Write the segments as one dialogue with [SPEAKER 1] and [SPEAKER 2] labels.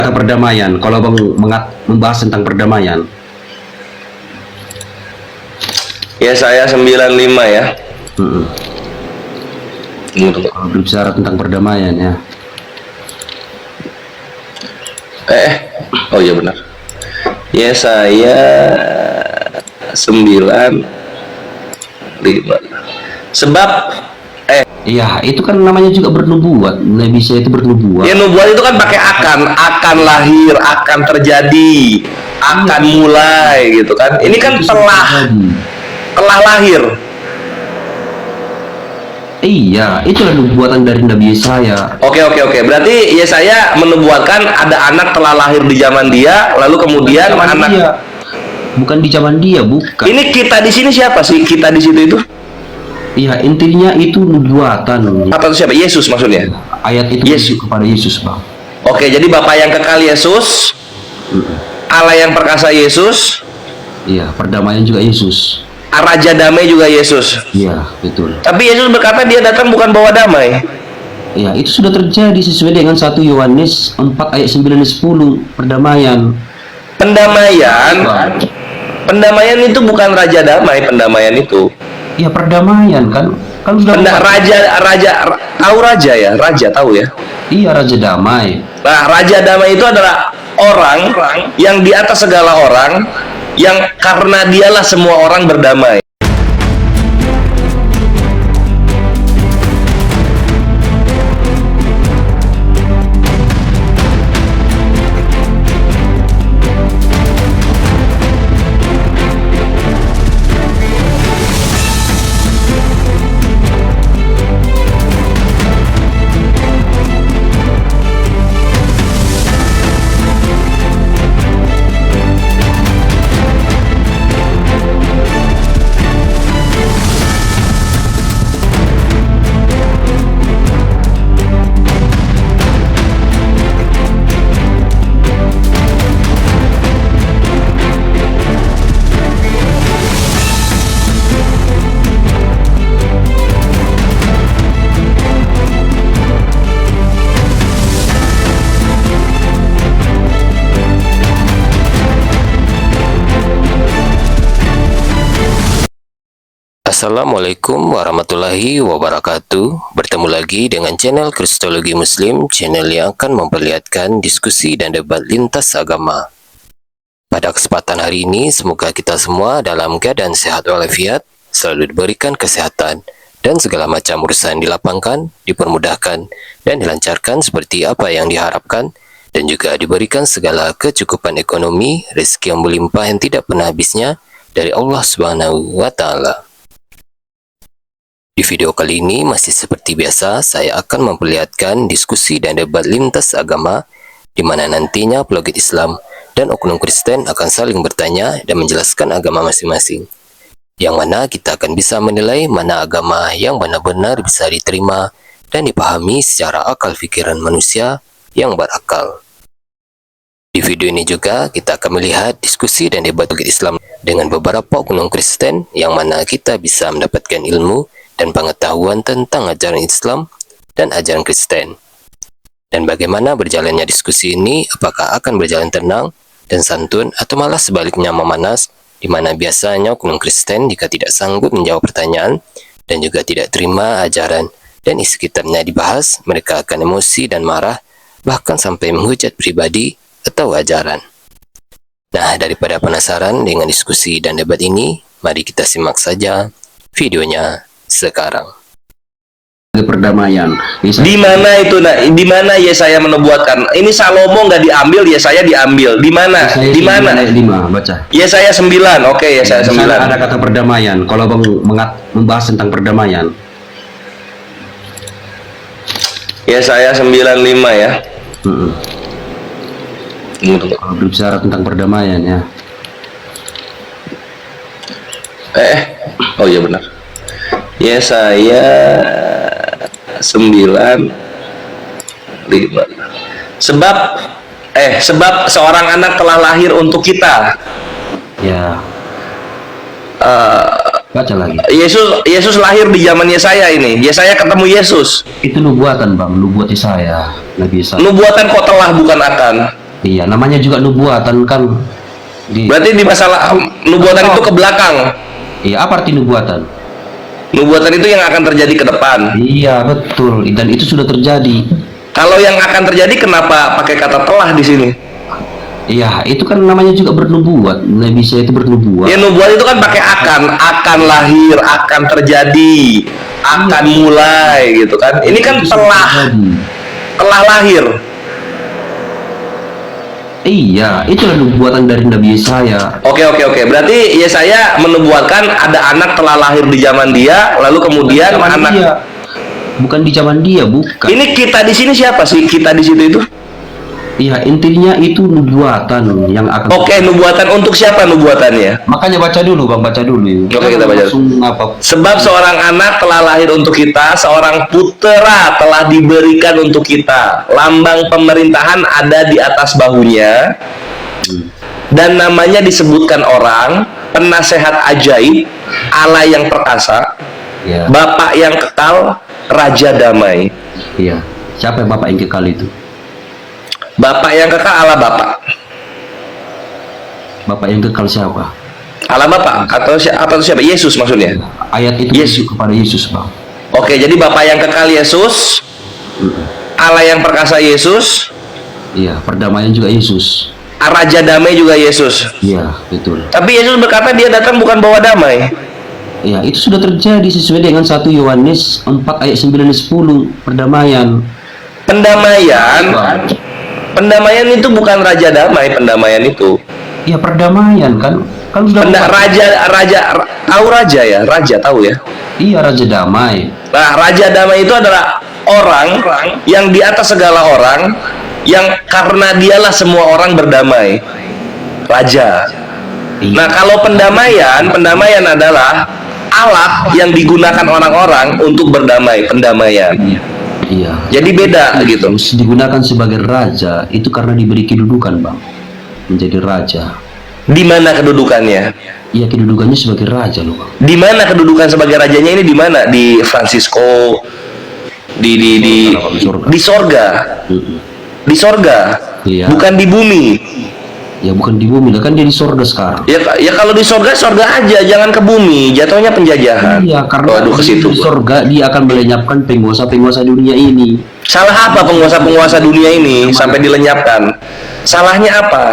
[SPEAKER 1] Kata perdamaian, kalau Bang membahas tentang perdamaian.
[SPEAKER 2] Ya saya 95 ya.
[SPEAKER 1] Kalau berbicara tentang perdamaian ya.
[SPEAKER 2] Oh iya benar. Ya saya 95. Sebab
[SPEAKER 1] Iya, itu kan namanya juga bernubuat. Nabi saya itu bernubuat.
[SPEAKER 2] ya nubuat itu kan pakai akan lahir, akan terjadi, akan mulai gitu kan. Ini kan telah lahir.
[SPEAKER 1] Iya, itulah nubuatan dari Nabi Yesaya.
[SPEAKER 2] Oke. Berarti Yesaya menubuatkan ada anak telah lahir di zaman dia, lalu kemudian anak.
[SPEAKER 1] Bukan di zaman dia, bukan.
[SPEAKER 2] Ini kita di sini siapa sih? Kita di situ itu?
[SPEAKER 1] Iya, intinya itu nubuatan.
[SPEAKER 2] Apa itu siapa? Yesus maksudnya?
[SPEAKER 1] Ayat itu
[SPEAKER 2] Yesus.
[SPEAKER 1] kepada Yesus, Bang.
[SPEAKER 2] Oke, jadi Bapa yang kekal Yesus, Allah yang perkasa Yesus,
[SPEAKER 1] Iya, perdamaian juga Yesus.
[SPEAKER 2] Raja damai juga Yesus.
[SPEAKER 1] Iya, betul.
[SPEAKER 2] Tapi Yesus berkata dia datang bukan bawa damai.
[SPEAKER 1] Iya, itu sudah terjadi sesuai dengan 1 Yohanes 4 ayat 9 dan 10, perdamaian.
[SPEAKER 2] Pendamaian itu bukan raja damai, pendamaian itu.
[SPEAKER 1] Iya, perdamaian kan sudah
[SPEAKER 2] Raja tahu raja ya? Raja tahu ya?
[SPEAKER 1] Iya, raja damai.
[SPEAKER 2] Nah, raja damai itu adalah orang yang di atas segala orang, yang karena dialah semua orang berdamai.
[SPEAKER 3] Assalamualaikum warahmatullahi wabarakatuh. Bertemu lagi dengan channel Kristologi Muslim, channel yang akan memperlihatkan diskusi dan debat lintas agama. Pada kesempatan hari ini, semoga kita semua dalam keadaan sehat walafiat, selalu diberikan kesehatan, dan segala macam urusan dilapangkan, dipermudahkan, dan dilancarkan seperti apa yang diharapkan, dan juga diberikan segala kecukupan ekonomi, rezeki yang melimpah yang tidak pernah habisnya dari Allah Subhanahu wa Ta'ala. Di video kali ini masih seperti biasa, saya akan memperlihatkan diskusi dan debat lintas agama, di mana nantinya apologet Islam dan oknum Kristen akan saling bertanya dan menjelaskan agama masing-masing. Yang mana kita akan bisa menilai mana agama yang benar-benar bisa diterima dan dipahami secara akal pikiran manusia yang berakal. Di video ini juga kita akan melihat diskusi dan debat apologet Islam dengan beberapa oknum Kristen, yang mana kita bisa mendapatkan ilmu dan pengetahuan tentang ajaran Islam dan ajaran Kristen. Dan bagaimana berjalannya diskusi ini, apakah akan berjalan tenang dan santun atau malah sebaliknya memanas, di mana biasanya oknum Kristen jika tidak sanggup menjawab pertanyaan dan juga tidak terima ajaran dan isi kitabnya dibahas, mereka akan emosi dan marah, bahkan sampai menghujat pribadi atau ajaran. Nah, daripada penasaran dengan diskusi dan debat ini, mari kita simak saja videonya sekarang.
[SPEAKER 1] Perdamaian.
[SPEAKER 2] Di mana itu? Di mana Yesaya menubuatkan? Ini Salomo nggak diambil, Yesaya diambil. Di mana? Di mana?
[SPEAKER 1] 5, baca.
[SPEAKER 2] Yesaya 9. Oke, Yesaya 9.
[SPEAKER 1] Ada kata perdamaian. Kalau Bang membahas tentang perdamaian.
[SPEAKER 2] Yesaya 95 ya.
[SPEAKER 1] Kalau berbicara tentang perdamaian ya.
[SPEAKER 2] Oh iya benar. Yesaya 95. Sebab seorang anak telah lahir untuk kita.
[SPEAKER 1] Ya. Baca lagi.
[SPEAKER 2] Yesus lahir di zaman Yesaya ini. Yesaya ketemu Yesus.
[SPEAKER 1] Itu nubuatan, Bang, nubuat Yesaya, Nabi Yesaya.
[SPEAKER 2] Nubuatan kok telah bukan akan.
[SPEAKER 1] Iya, namanya juga nubuatan kan.
[SPEAKER 2] Berarti di masalah nubuatan itu ke belakang.
[SPEAKER 1] Iya, apa arti nubuatan?
[SPEAKER 2] Nubuatan itu yang akan terjadi ke depan.
[SPEAKER 1] Iya, betul. Dan itu sudah terjadi.
[SPEAKER 2] Kalau yang akan terjadi kenapa pakai kata telah di sini?
[SPEAKER 1] Iya, itu kan namanya juga bernubuat. Nabi saya itu bernubuat.
[SPEAKER 2] Ya nubuat itu kan pakai akan lahir, akan terjadi, akan mulai gitu kan. Ini kan
[SPEAKER 1] Itu sudah terjadi.
[SPEAKER 2] telah lahir.
[SPEAKER 1] Iya, itulah nubuatan dari Nabi Yesaya.
[SPEAKER 2] Oke. Berarti Yesaya menubuatkan ada anak telah lahir di zaman dia, lalu kemudian
[SPEAKER 1] Zaman
[SPEAKER 2] anak.
[SPEAKER 1] dia. Bukan di zaman dia, bukan.
[SPEAKER 2] Ini kita di sini siapa sih? Kita di situ itu?
[SPEAKER 1] Iya, intinya itu nubuatan yang akan.
[SPEAKER 2] Oke, nubuatan untuk siapa nubuatannya?
[SPEAKER 1] Makanya baca dulu, Bang, baca dulu.
[SPEAKER 2] Oke, kita baca.
[SPEAKER 1] Langsung apa?
[SPEAKER 2] Sebab seorang anak telah lahir untuk kita, seorang putera telah diberikan untuk kita. Lambang pemerintahan ada di atas bahunya. Dan namanya disebutkan orang, penasehat ajaib, Allah yang perkasa,
[SPEAKER 1] Ya.
[SPEAKER 2] Bapak yang kekal, Raja damai.
[SPEAKER 1] Iya. Siapa yang Bapak yang kekal itu?
[SPEAKER 2] Bapak yang kekal Allah Bapak.
[SPEAKER 1] Bapak yang kekal siapa?
[SPEAKER 2] Allah Bapak atau siapa? Yesus maksudnya.
[SPEAKER 1] Ayat itu
[SPEAKER 2] Yesus.
[SPEAKER 1] merujuk kepada Yesus, Bang.
[SPEAKER 2] Oke, jadi Bapak yang kekal Yesus, Allah yang perkasa Yesus,
[SPEAKER 1] Iya, perdamaian juga Yesus.
[SPEAKER 2] Raja damai juga Yesus.
[SPEAKER 1] Iya, betul.
[SPEAKER 2] Tapi Yesus berkata dia datang bukan bawa damai.
[SPEAKER 1] Ya, itu sudah terjadi sesuai dengan 1 Yohanes 4 ayat 9 dan 10, perdamaian.
[SPEAKER 2] Pendamaian itu bukan raja damai, pendamaian itu.
[SPEAKER 1] Ya, perdamaian kan? Kan sudah
[SPEAKER 2] Tahu raja ya? Raja tahu ya?
[SPEAKER 1] Iya, raja damai.
[SPEAKER 2] Nah, raja damai itu adalah orang yang di atas segala orang, yang karena dialah semua orang berdamai. Raja.
[SPEAKER 1] Iya.
[SPEAKER 2] Nah, kalau pendamaian adalah alat yang digunakan orang-orang untuk berdamai, pendamaian.
[SPEAKER 1] Iya.
[SPEAKER 2] Jadi beda gitu.
[SPEAKER 1] Yesus digunakan sebagai raja itu karena diberi kedudukan, Bang. Menjadi raja.
[SPEAKER 2] Di mana kedudukannya?
[SPEAKER 1] Iya, kedudukannya sebagai raja loh, Bang.
[SPEAKER 2] Di mana kedudukan sebagai rajanya ini di mana? Di Francisco, di sorga. Di sorga.
[SPEAKER 1] Iya.
[SPEAKER 2] Bukan di bumi.
[SPEAKER 1] Ya, bukan di bumi lah, kan dia di sorga sekarang.
[SPEAKER 2] Ya kalau di sorga aja, jangan ke bumi, jatuhnya penjajahan.
[SPEAKER 1] Iya, karena
[SPEAKER 2] Waduh, ke situ.
[SPEAKER 1] di sorga dia akan melenyapkan penguasa-penguasa dunia ini.
[SPEAKER 2] Salah apa penguasa-penguasa dunia ini sampai dilenyapkan? Salahnya apa?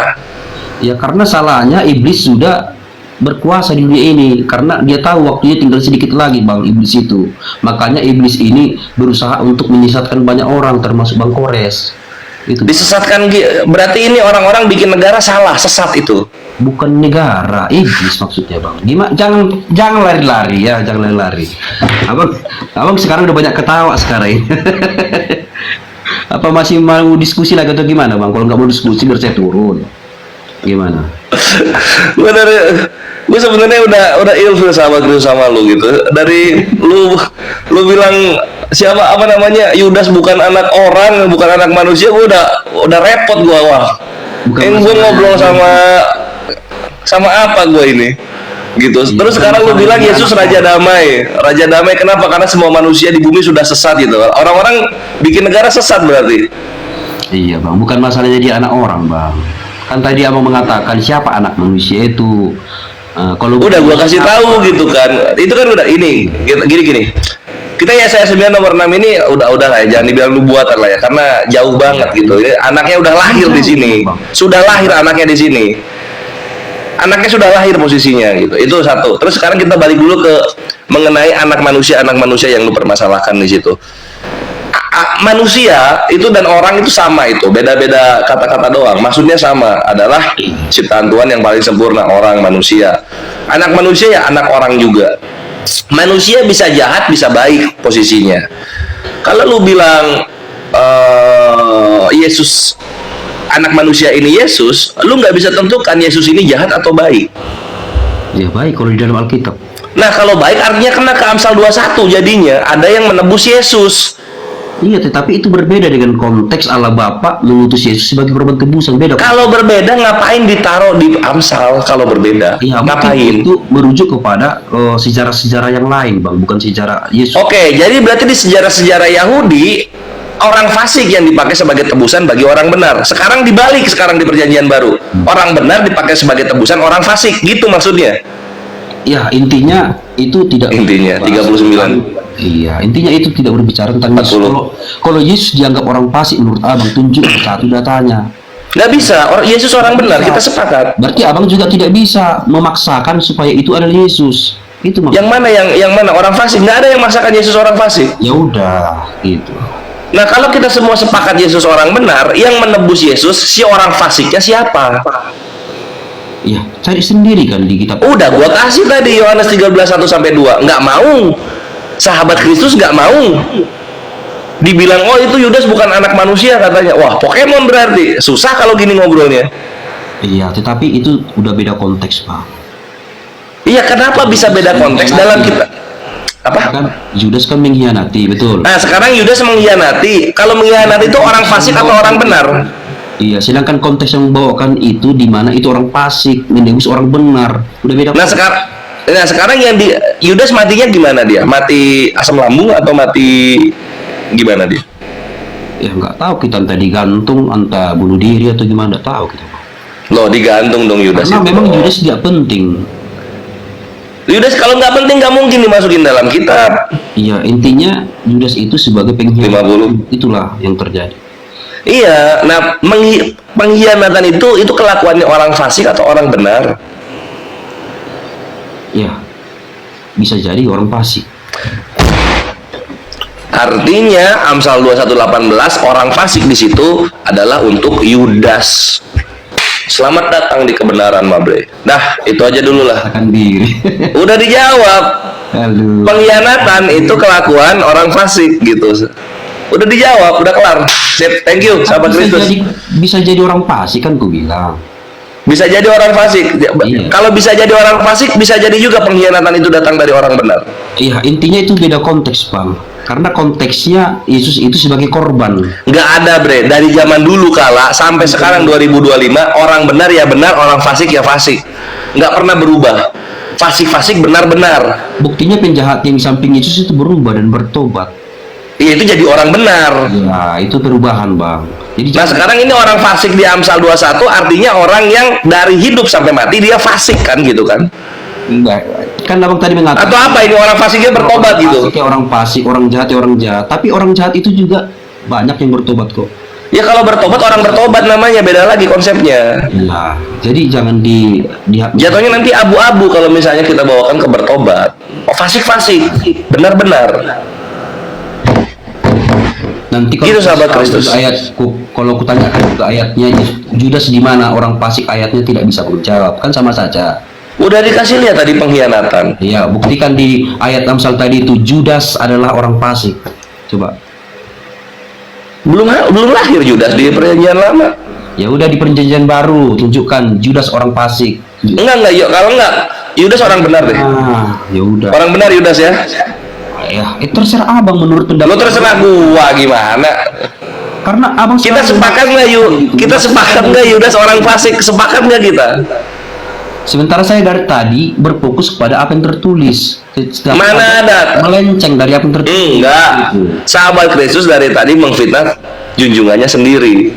[SPEAKER 1] Ya, karena salahnya iblis sudah berkuasa di dunia ini, karena dia tahu waktunya tinggal sedikit lagi, Bang, iblis itu. Makanya iblis ini berusaha untuk menyesatkan banyak orang, termasuk Bang Kores. Itu
[SPEAKER 2] Disesatkan, berarti ini orang-orang bikin negara salah, sesat itu.
[SPEAKER 1] bukan negara, iblis maksudnya, Bang. Gimana? Jangan lari-lari ya, jangan lari-lari. Abang sekarang udah banyak ketawa sekarang. Apa masih mau diskusi lagi atau gimana, Bang? Kalau nggak mau diskusi, biar saya turun. Gimana?
[SPEAKER 2] Gue sebenarnya udah ilfil sama lu gitu. Dari lu bilang siapa apa namanya Yudas bukan anak orang, bukan anak manusia, gue udah repot gue. Wah,
[SPEAKER 1] Bukan
[SPEAKER 2] gue ngobrol sama apa gue ini gitu. Terus sekarang lu bilang Yesus raja damai. Raja damai kenapa? Karena semua manusia di bumi sudah sesat gitu. Orang-orang bikin negara sesat berarti.
[SPEAKER 1] Iya, Bang, bukan masalahnya dia anak orang, Bang. Kan tadi abang mengatakan siapa anak manusia itu. Kalau
[SPEAKER 2] Udah gua kasih tahu gitu kan. Itu kan udah ini gini. Kita ya saya 9 nomor 6 ini udah lah ya, jangan dibilang nubuatan lah ya, karena jauh banget gitu. Anaknya udah lahir di sini. Sudah lahir anaknya di sini. Anaknya sudah lahir posisinya gitu. Itu satu. Terus sekarang kita balik dulu ke mengenai anak manusia yang lu permasalahkan di situ. Manusia itu dan orang itu sama, itu beda-beda kata-kata doang, maksudnya sama, adalah ciptaan Tuhan yang paling sempurna, orang manusia. Anak manusia ya anak orang juga. Manusia bisa jahat bisa baik posisinya. Kalau lu bilang Yesus anak manusia ini Yesus, lu nggak bisa tentukan Yesus ini jahat atau baik.
[SPEAKER 1] Ya baik kalau di dalam Alkitab.
[SPEAKER 2] Nah kalau baik artinya kena ke Amsal 21, jadinya ada yang menebus Yesus.
[SPEAKER 1] Iya, tetapi itu berbeda dengan konteks Allah Bapa mengutus Yesus sebagai korban tebusan, beda.
[SPEAKER 2] Kalau berbeda ngapain ditaruh di Amsal? Kalau berbeda
[SPEAKER 1] Iya,
[SPEAKER 2] ngapain?
[SPEAKER 1] itu merujuk kepada sejarah-sejarah yang lain, Bang, bukan sejarah Yesus.
[SPEAKER 2] Oke, jadi berarti di sejarah-sejarah Yahudi orang fasik yang dipakai sebagai tebusan bagi orang benar. Sekarang dibalik, sekarang di perjanjian baru. Orang benar dipakai sebagai tebusan orang fasik, gitu maksudnya.
[SPEAKER 1] Ya, intinya itu tidak
[SPEAKER 2] Intinya 39.
[SPEAKER 1] Iya, intinya itu tidak berbicara tentang Yesus.
[SPEAKER 2] 40.
[SPEAKER 1] Kalau Yesus dianggap orang fasik menurut Abang, tunjuk satu datanya.
[SPEAKER 2] Nggak bisa, Yesus orang benar, kita sepakat.
[SPEAKER 1] Berarti Abang juga tidak bisa memaksakan supaya itu adalah Yesus. Itu maksudnya.
[SPEAKER 2] Yang mana orang fasik? Nggak ada yang maksakan Yesus orang fasik.
[SPEAKER 1] Ya udah, gitu.
[SPEAKER 2] Nah, kalau kita semua sepakat Yesus orang benar, yang menebus Yesus, si orang fasiknya siapa?
[SPEAKER 1] Ya, cari sendiri kan di kitab.
[SPEAKER 2] Udah gua kasih tadi Yohanes 13:1-2. Nggak mau. Sahabat Kristus nggak mau. Dibilang, oh itu Yudas bukan anak manusia katanya. Wah, Pokemon berarti. Susah kalau gini ngobrolnya.
[SPEAKER 1] Iya, tetapi itu udah beda konteks, Pak.
[SPEAKER 2] Iya, kenapa bisa beda konteks dalam kita? Apa?
[SPEAKER 1] Kan Yudas kan mengkhianati, betul.
[SPEAKER 2] Nah, sekarang Yudas mengkhianati. Kalau mengkhianati itu orang fasik atau orang benar?
[SPEAKER 1] Iya, sedangkan konteks yang membawakan itu di mana itu orang fasik, menembus orang benar. Udah beda.
[SPEAKER 2] Nah, sekarang yang di Yudas matinya gimana dia? Mati asam lambung atau mati gimana dia?
[SPEAKER 1] Ya nggak tahu kita, entah digantung, entah bunuh diri atau gimana, nggak tahu kita.
[SPEAKER 2] Loh, digantung dong Yudas.
[SPEAKER 1] Karena
[SPEAKER 2] itu.
[SPEAKER 1] memang Yudas tidak penting.
[SPEAKER 2] Yudas kalau nggak penting nggak mungkin dimasukin dalam kitab.
[SPEAKER 1] Iya, intinya Yudas itu sebagai pengkhianat.
[SPEAKER 2] 50.
[SPEAKER 1] Itulah yang terjadi.
[SPEAKER 2] Iya, nah pengkhianatan itu kelakuannya orang fasik atau orang benar?
[SPEAKER 1] Ya, bisa jadi orang fasik.
[SPEAKER 2] Artinya Amsal 21:18 orang fasik di situ adalah untuk Yudas. Selamat datang di kebenaran, Mabre. Nah, itu aja dulu lah.
[SPEAKER 1] Akan diri.
[SPEAKER 2] Udah dijawab.
[SPEAKER 1] Halo.
[SPEAKER 2] Pengkhianatan itu kelakuan orang fasik gitu. Udah dijawab, udah kelar. Sip, thank you, sahabat Kristus.
[SPEAKER 1] Bisa jadi orang fasik kan, ku bilang.
[SPEAKER 2] Bisa jadi orang fasik.
[SPEAKER 1] Iya.
[SPEAKER 2] Kalau bisa jadi orang fasik, bisa jadi juga pengkhianatan itu datang dari orang benar.
[SPEAKER 1] Iya, intinya itu beda konteks, Bang. Karena konteksnya Yesus itu sebagai korban.
[SPEAKER 2] Nggak ada, Bre. Dari zaman dulu kala sampai sekarang 2025, orang benar ya benar, orang fasik ya fasik. Nggak pernah berubah. Fasik-fasik benar-benar.
[SPEAKER 1] Buktinya penjahat yang di samping Yesus itu berubah dan bertobat.
[SPEAKER 2] Iya, itu jadi orang benar.
[SPEAKER 1] Ya, itu perubahan, Bang. Jadi
[SPEAKER 2] Nah, sekarang ini orang fasik di Amsal 21 artinya orang yang dari hidup sampai mati dia fasik kan gitu kan?
[SPEAKER 1] enggak. Kan Abang tadi mengatakan
[SPEAKER 2] Atau apa ini orang fasiknya bertobat gitu?
[SPEAKER 1] Kayak orang fasik, orang jahat, ya orang jahat. Tapi orang jahat itu juga banyak yang bertobat kok.
[SPEAKER 2] Ya kalau bertobat orang bertobat namanya, beda lagi konsepnya.
[SPEAKER 1] Nah, jadi jangan di
[SPEAKER 2] Jatuhnya nanti abu-abu kalau misalnya kita bawakan ke bertobat. Oh, fasik-fasik, benar-benar.
[SPEAKER 1] nanti kalau
[SPEAKER 2] Gitu, sahabat
[SPEAKER 1] tahu
[SPEAKER 2] Kristus.
[SPEAKER 1] juga kalau kutanyakan juga ayatnya Yudas di mana orang fasik, ayatnya tidak bisa menjawab, kan sama saja.
[SPEAKER 2] Udah dikasih lihat tadi pengkhianatan.
[SPEAKER 1] Ya, buktikan di ayat Amsal tadi itu Judas adalah orang fasik. Coba.
[SPEAKER 2] Belum lahir Yudas di perjanjian lama.
[SPEAKER 1] Ya udah di perjanjian baru tunjukkan Judas orang fasik.
[SPEAKER 2] Enggak, yuk kalau enggak Yudas orang benar deh.
[SPEAKER 1] Ya udah.
[SPEAKER 2] Orang benar Yudas ya.
[SPEAKER 1] Ya, terserah Abang menurut pendapat.
[SPEAKER 2] Lo terserah gua gimana.
[SPEAKER 1] Karena Abang
[SPEAKER 2] Kita
[SPEAKER 1] selalu-
[SPEAKER 2] sepakat nggak yuk? Kita sepakat nggak Yudas orang fasik? Sepakat nggak kita?
[SPEAKER 1] Sementara saya dari tadi berfokus kepada apa yang tertulis.
[SPEAKER 2] Mana ada?
[SPEAKER 1] Melenceng dari apa yang tertulis.
[SPEAKER 2] Enggak.
[SPEAKER 1] Gitu.
[SPEAKER 2] Sahabat Kristus dari tadi menfitnah junjungannya sendiri.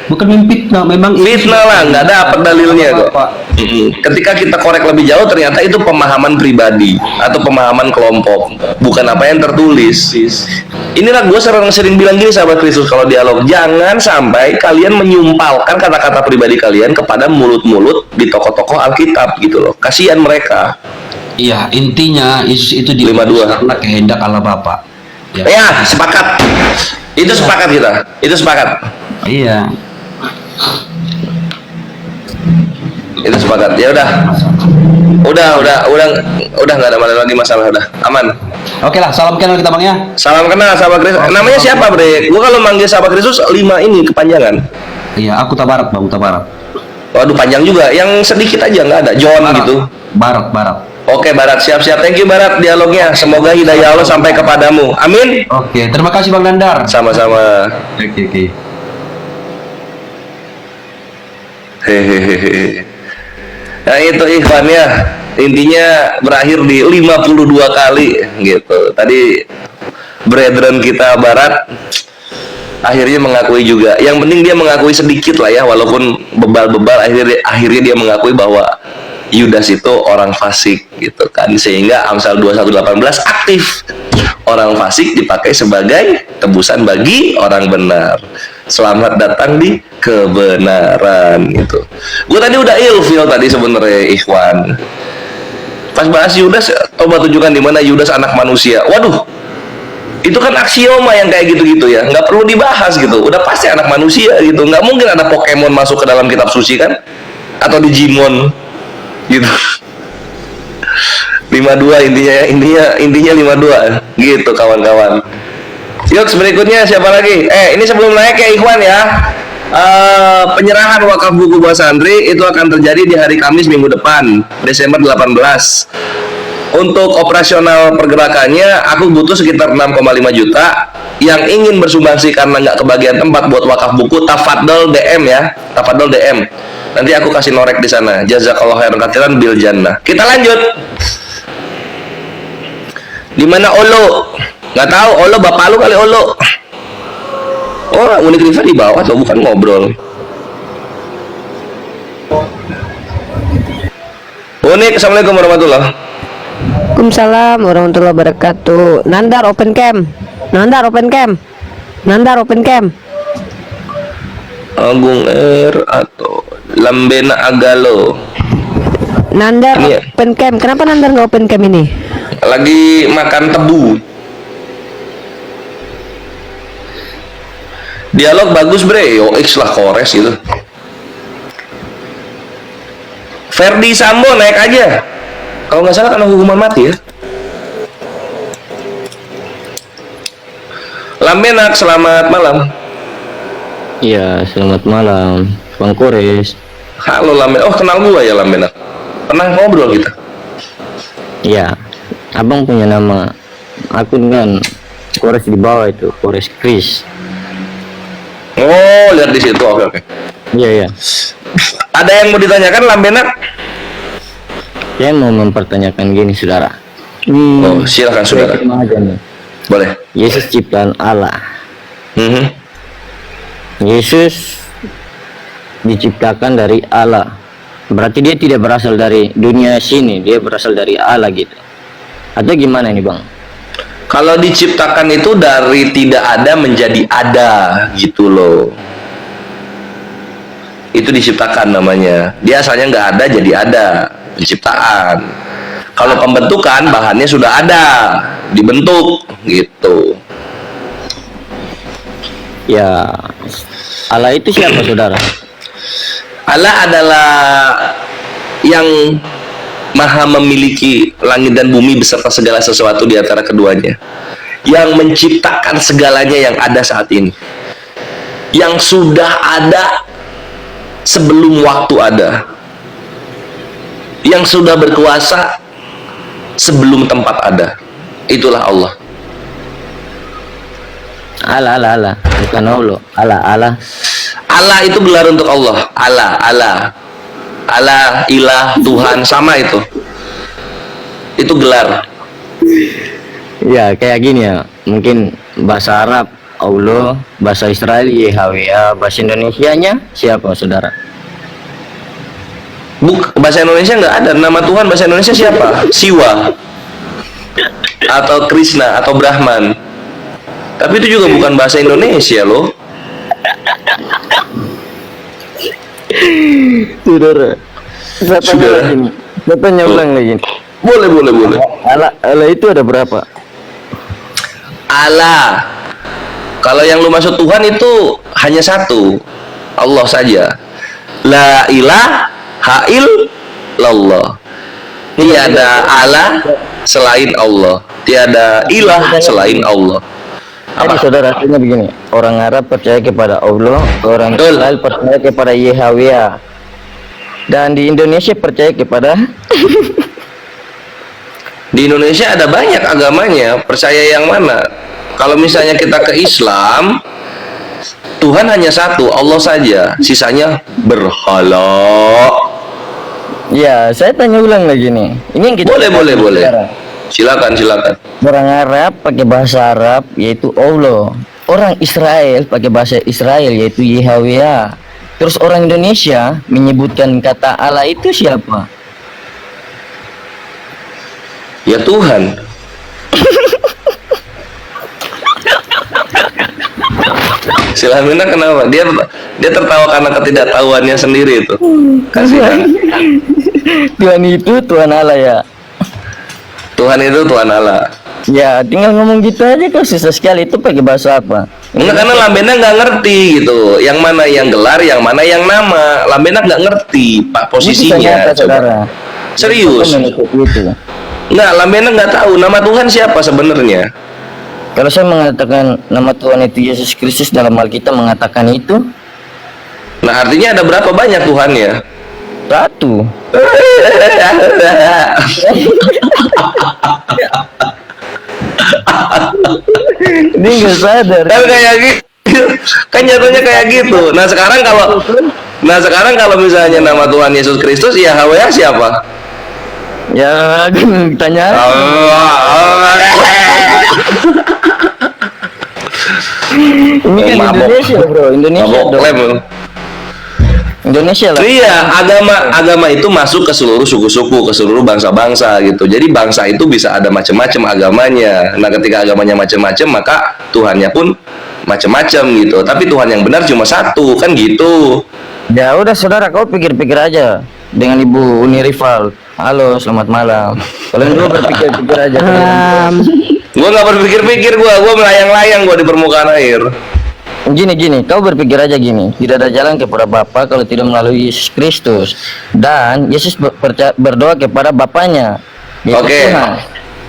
[SPEAKER 1] Bukan memfitnah, memang itu-
[SPEAKER 2] Fitnah lah, nggak dapat dalilnya kok.
[SPEAKER 1] Pak.
[SPEAKER 2] Ketika kita korek lebih jauh, ternyata itu pemahaman pribadi atau pemahaman kelompok, bukan apa yang tertulis. Inilah gue sering bilang gini, sahabat Kristus, kalau dialog, jangan sampai kalian menyumpalkan kata-kata pribadi kalian kepada mulut-mulut di tokoh-tokoh Alkitab gitu loh. Kasihan mereka.
[SPEAKER 1] Iya, intinya Yesus itu
[SPEAKER 2] 52.
[SPEAKER 1] karena kehendak Allah Bapa.
[SPEAKER 2] Ya, sepakat. Itu sepakat kita. Itu sepakat.
[SPEAKER 1] Iya.
[SPEAKER 2] Itu sepakat. Ya udah. Udah nggak ada lagi masalah, udah aman.
[SPEAKER 1] Oke lah, salam kenal kita Bang ya.
[SPEAKER 2] Salam kenal sahabat Kristus. Namanya siapa, Bre? Gua kalau manggil sahabat Kristus 5 ini kepanjangan.
[SPEAKER 1] Iya, aku Tabarat Bang, Tabarat.
[SPEAKER 2] Waduh, panjang juga. Yang sedikit aja nggak ada. John gitu.
[SPEAKER 1] Barat.
[SPEAKER 2] Oke, Barat, siap-siap. Thank you, Barat, dialognya. Semoga hidayah Allah sampai kepadamu. Amin.
[SPEAKER 1] Oke, terima kasih Bang Nandar.
[SPEAKER 2] Sama-sama.
[SPEAKER 1] Oke.
[SPEAKER 2] Hehehe. Nah, itu ikhwannya. Intinya berakhir di 52 kali gitu. Tadi brethren kita Barat akhirnya mengakui juga. Yang penting dia mengakui sedikit lah ya, walaupun bebal-bebal, akhirnya dia mengakui bahwa Yudas itu orang fasik gitu kan, sehingga Amsal 21:18 aktif. Orang fasik dipakai sebagai tebusan bagi orang benar. Selamat datang di kebenaran gitu. Gue tadi udah ilfil tadi sebenarnya, Ikhwan. Pas bahas Yudas, coba tunjukkan di mana Yudas anak manusia. Waduh, itu kan aksioma yang kayak gitu-gitu ya, nggak perlu dibahas gitu. Udah pasti anak manusia gitu. Nggak mungkin ada Pokemon masuk ke dalam kitab suci kan? Atau Digimon gitu. 52 intinya 52 gitu kawan-kawan. Yuk berikutnya siapa lagi? Ini sebelum naik ya Ikhwan ya. Penyerahan wakaf buku buat santri itu akan terjadi di hari Kamis minggu depan, Desember 18. Untuk operasional pergerakannya aku butuh sekitar 6,5 juta. Yang ingin bersumbangsi karena nggak kebagian tempat buat wakaf buku, tafadhol DM ya, tafadhol DM. Nanti aku kasih norek di sana. Jazakallahu khairan katsiran bil jannah. Kita lanjut. Di mana Olo? Nggak tahu, Olo bapak lu kali Olo. Oh, Unik River di bawah tuh, bukan ngobrol. Unik, assalamualaikum warahmatullahi.
[SPEAKER 4] Waalaikumsalam warahmatullahi wabarakatuh. Nandar open cam. Nandar open cam. Nandar open cam.
[SPEAKER 2] Agung atau Lambena Agalo.
[SPEAKER 4] Nandar
[SPEAKER 2] Ini ya.
[SPEAKER 4] open cam. Kenapa Nandar nggak open cam ini?
[SPEAKER 2] Lagi makan tebu. Dialog bagus bre, yo X lah kores gitu. Ferdi Sambo naik aja. Kalau nggak salah kena hukuman mati ya. Lambenak, selamat malam.
[SPEAKER 5] Iya, selamat malam, Bang Kores.
[SPEAKER 2] Halo Lambenak, oh kenal gua ya Lambenak. Pernah ngobrol kita.
[SPEAKER 5] Iya, abang punya nama akun kan Kores di bawah itu, Kores Chris.
[SPEAKER 2] Oh, lihat di situ, oke.
[SPEAKER 5] Iya, iya.
[SPEAKER 2] Ada yang mau ditanyakan Lambenak?
[SPEAKER 5] Saya mau mempertanyakan gini, saudara.
[SPEAKER 2] Oh, silakan saudara.
[SPEAKER 5] Saya aja nih.
[SPEAKER 2] Boleh.
[SPEAKER 5] Yesus ciptaan Allah.
[SPEAKER 2] Mhm.
[SPEAKER 5] Yesus diciptakan dari Allah. Berarti dia tidak berasal dari dunia sini, dia berasal dari Allah gitu. Atau gimana nih, Bang?
[SPEAKER 2] Kalau diciptakan itu dari tidak ada menjadi ada gitu loh. Itu diciptakan namanya. Dia asalnya nggak ada jadi ada, penciptaan. Kalau pembentukan bahannya sudah ada, dibentuk gitu.
[SPEAKER 5] Ya, Allah itu siapa, saudara?
[SPEAKER 2] Allah adalah yang maha memiliki langit dan bumi beserta segala sesuatu di antara keduanya, yang menciptakan segalanya yang ada saat ini, yang sudah ada sebelum waktu ada, yang sudah berkuasa sebelum tempat ada. Itulah Allah.
[SPEAKER 5] Allah, bukan Allah. Allah.
[SPEAKER 2] Allah itu gelar untuk Allah. Allah, ilah, Tuhan, sama itu. Itu gelar.
[SPEAKER 5] Ya, kayak gini ya. Mungkin bahasa Arab Allah, bahasa Israel YHWH, bahasa Indonesianya siapa, saudara?
[SPEAKER 2] Bahasa Indonesia nggak ada. Nama Tuhan bahasa Indonesia siapa? Siwa. Atau Krishna, atau Brahman. Tapi itu juga bukan bahasa Indonesia loh.
[SPEAKER 5] Saudara.
[SPEAKER 2] Saudara.
[SPEAKER 5] Saya tanya ulang lagi.
[SPEAKER 2] Boleh.
[SPEAKER 5] Allah itu ada berapa?
[SPEAKER 2] Allah. Kalau yang lu maksud Tuhan itu hanya satu, Allah saja. La ilaha illallah. Tiada Allah selain Allah. Tiada ilah selain Allah.
[SPEAKER 5] Jadi saudara, artinya begini, orang Arab percaya kepada Allah, orang Israel percaya kepada YHWH, dan di Indonesia percaya kepada
[SPEAKER 2] Di Indonesia ada banyak agamanya, percaya yang mana? Kalau misalnya kita ke Islam, Tuhan hanya satu, Allah saja, sisanya berhala.
[SPEAKER 5] Ya, saya tanya ulang lagi nih. Ini yang kita
[SPEAKER 2] Boleh.
[SPEAKER 5] sekarang.
[SPEAKER 2] Silakan.
[SPEAKER 5] Orang Arab pakai bahasa Arab yaitu Allah. orang Israel pakai bahasa Israel yaitu Yahweh. Terus orang Indonesia menyebutkan kata Allah itu siapa?
[SPEAKER 2] Ya Tuhan. Si Lamena kenapa? Dia tertawa karena ketidaktahuannya sendiri itu. Kasihan.
[SPEAKER 5] Tuhan itu Tuhan Allah ya.
[SPEAKER 2] Tuhan itu Tuhan Allah.
[SPEAKER 5] Ya, tinggal ngomong gitu aja kok, susah sekali. Itu pakai bahasa apa?
[SPEAKER 2] Enggak, karena Lambena nggak ngerti gitu. Yang mana yang gelar, yang mana yang nama. Lambena nggak ngerti Pak posisinya.
[SPEAKER 5] Ini
[SPEAKER 2] Coba.
[SPEAKER 5] saudara.
[SPEAKER 2] Serius.
[SPEAKER 5] Itu.
[SPEAKER 2] Nggak, Lambena nggak tahu nama Tuhan siapa sebenarnya.
[SPEAKER 5] Kalau saya mengatakan nama Tuhan itu Yesus Kristus, dalam Alkitab mengatakan itu
[SPEAKER 2] Nah, artinya ada berapa banyak Tuhannya?
[SPEAKER 5] satu. Dia nggak sadar.
[SPEAKER 2] Kan kayak gitu. Kan jatuhnya kayak gitu. Nah, sekarang kalau misalnya nama Tuhan Yesus Kristus, ya Yahweh siapa?
[SPEAKER 5] Ya, tanya. Ini kan
[SPEAKER 2] Mabok.
[SPEAKER 5] Indonesia, bro. Indonesia
[SPEAKER 2] Mabok
[SPEAKER 5] dong.
[SPEAKER 2] lem.
[SPEAKER 5] Indonesia lah.
[SPEAKER 2] Iya, agama itu masuk ke seluruh suku-suku, ke seluruh bangsa-bangsa gitu. Jadi bangsa itu bisa ada macam-macam agamanya. Nah, ketika agamanya macam-macam, maka Tuhannya pun macam-macam gitu. Tapi Tuhan yang benar cuma satu, kan gitu.
[SPEAKER 5] Ya udah saudara, kau pikir-pikir aja dengan Ibu Uni Rival. Halo, selamat malam. Kalian dulu berpikir-pikir aja.
[SPEAKER 2] Gua nggak berpikir-pikir, gua melayang-layang gua di permukaan air.
[SPEAKER 5] Gini, kau berpikir aja gini, tidak ada jalan kepada Bapa kalau tidak melalui Yesus Kristus. Dan Yesus berdoa kepada Bapaknya, yaitu
[SPEAKER 2] Oke.
[SPEAKER 5] Tuhan.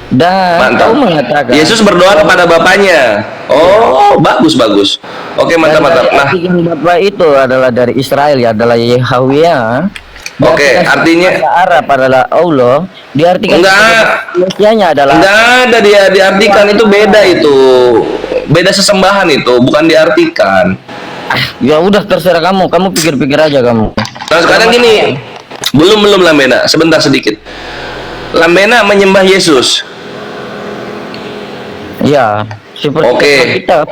[SPEAKER 5] Dan
[SPEAKER 2] Mantap.
[SPEAKER 5] kau mengatakan
[SPEAKER 2] Yesus berdoa kepada Bapaknya. Oh, bagus. Oke, mantap. Nah,
[SPEAKER 5] Bapa itu adalah dari Israel, ya, adalah Yahweh.
[SPEAKER 2] oke, artinya
[SPEAKER 5] Arab adalah Allah, diartikan
[SPEAKER 2] enggak
[SPEAKER 5] adalah
[SPEAKER 2] ada dia diartikan, itu beda itu. Beda sesembahan itu, bukan diartikan.
[SPEAKER 5] ya udah terserah kamu pikir-pikir aja kamu.
[SPEAKER 2] Nah, sekarang gini. Belum Lambena, sebentar sedikit. Lambena menyembah Yesus.
[SPEAKER 5] Ya, seperti
[SPEAKER 2] Oke.
[SPEAKER 5] kita.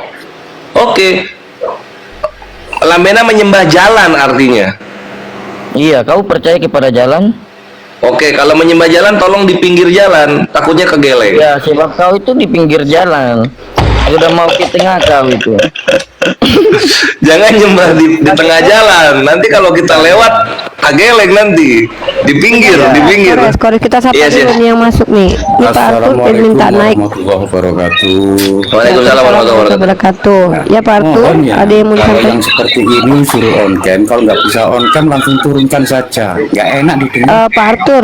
[SPEAKER 2] Oke. Lambena menyembah jalan artinya.
[SPEAKER 5] Iya, kau percaya kepada jalan?
[SPEAKER 2] Oke, kalau menyembah jalan tolong di pinggir jalan, takutnya kegeleng.
[SPEAKER 5] Ya, sebab kau itu di pinggir jalan. Udah mau ke tengah kau itu.
[SPEAKER 2] Jangan nyembah di tengah jalan. Nanti kalau kita lewat kegeleng nanti. Di pinggir.
[SPEAKER 4] Kores kita sapa
[SPEAKER 2] Iya,
[SPEAKER 4] dulu
[SPEAKER 2] sih.
[SPEAKER 4] nih yang masuk nih. Ini Pak Arthur minta naik.
[SPEAKER 6] warahmatullahi wabarakatuh.
[SPEAKER 2] Waalaikumsalam warahmatullahi wabarakatuh.
[SPEAKER 4] Ya Pak Arthur,
[SPEAKER 6] Mohon ya,
[SPEAKER 4] ada yang mau
[SPEAKER 6] kalau
[SPEAKER 4] disampaikan?
[SPEAKER 6] yang seperti ini suruh on cam, kalau nggak bisa on cam langsung turunkan saja. Nggak enak didengar.
[SPEAKER 4] Pak Arthur,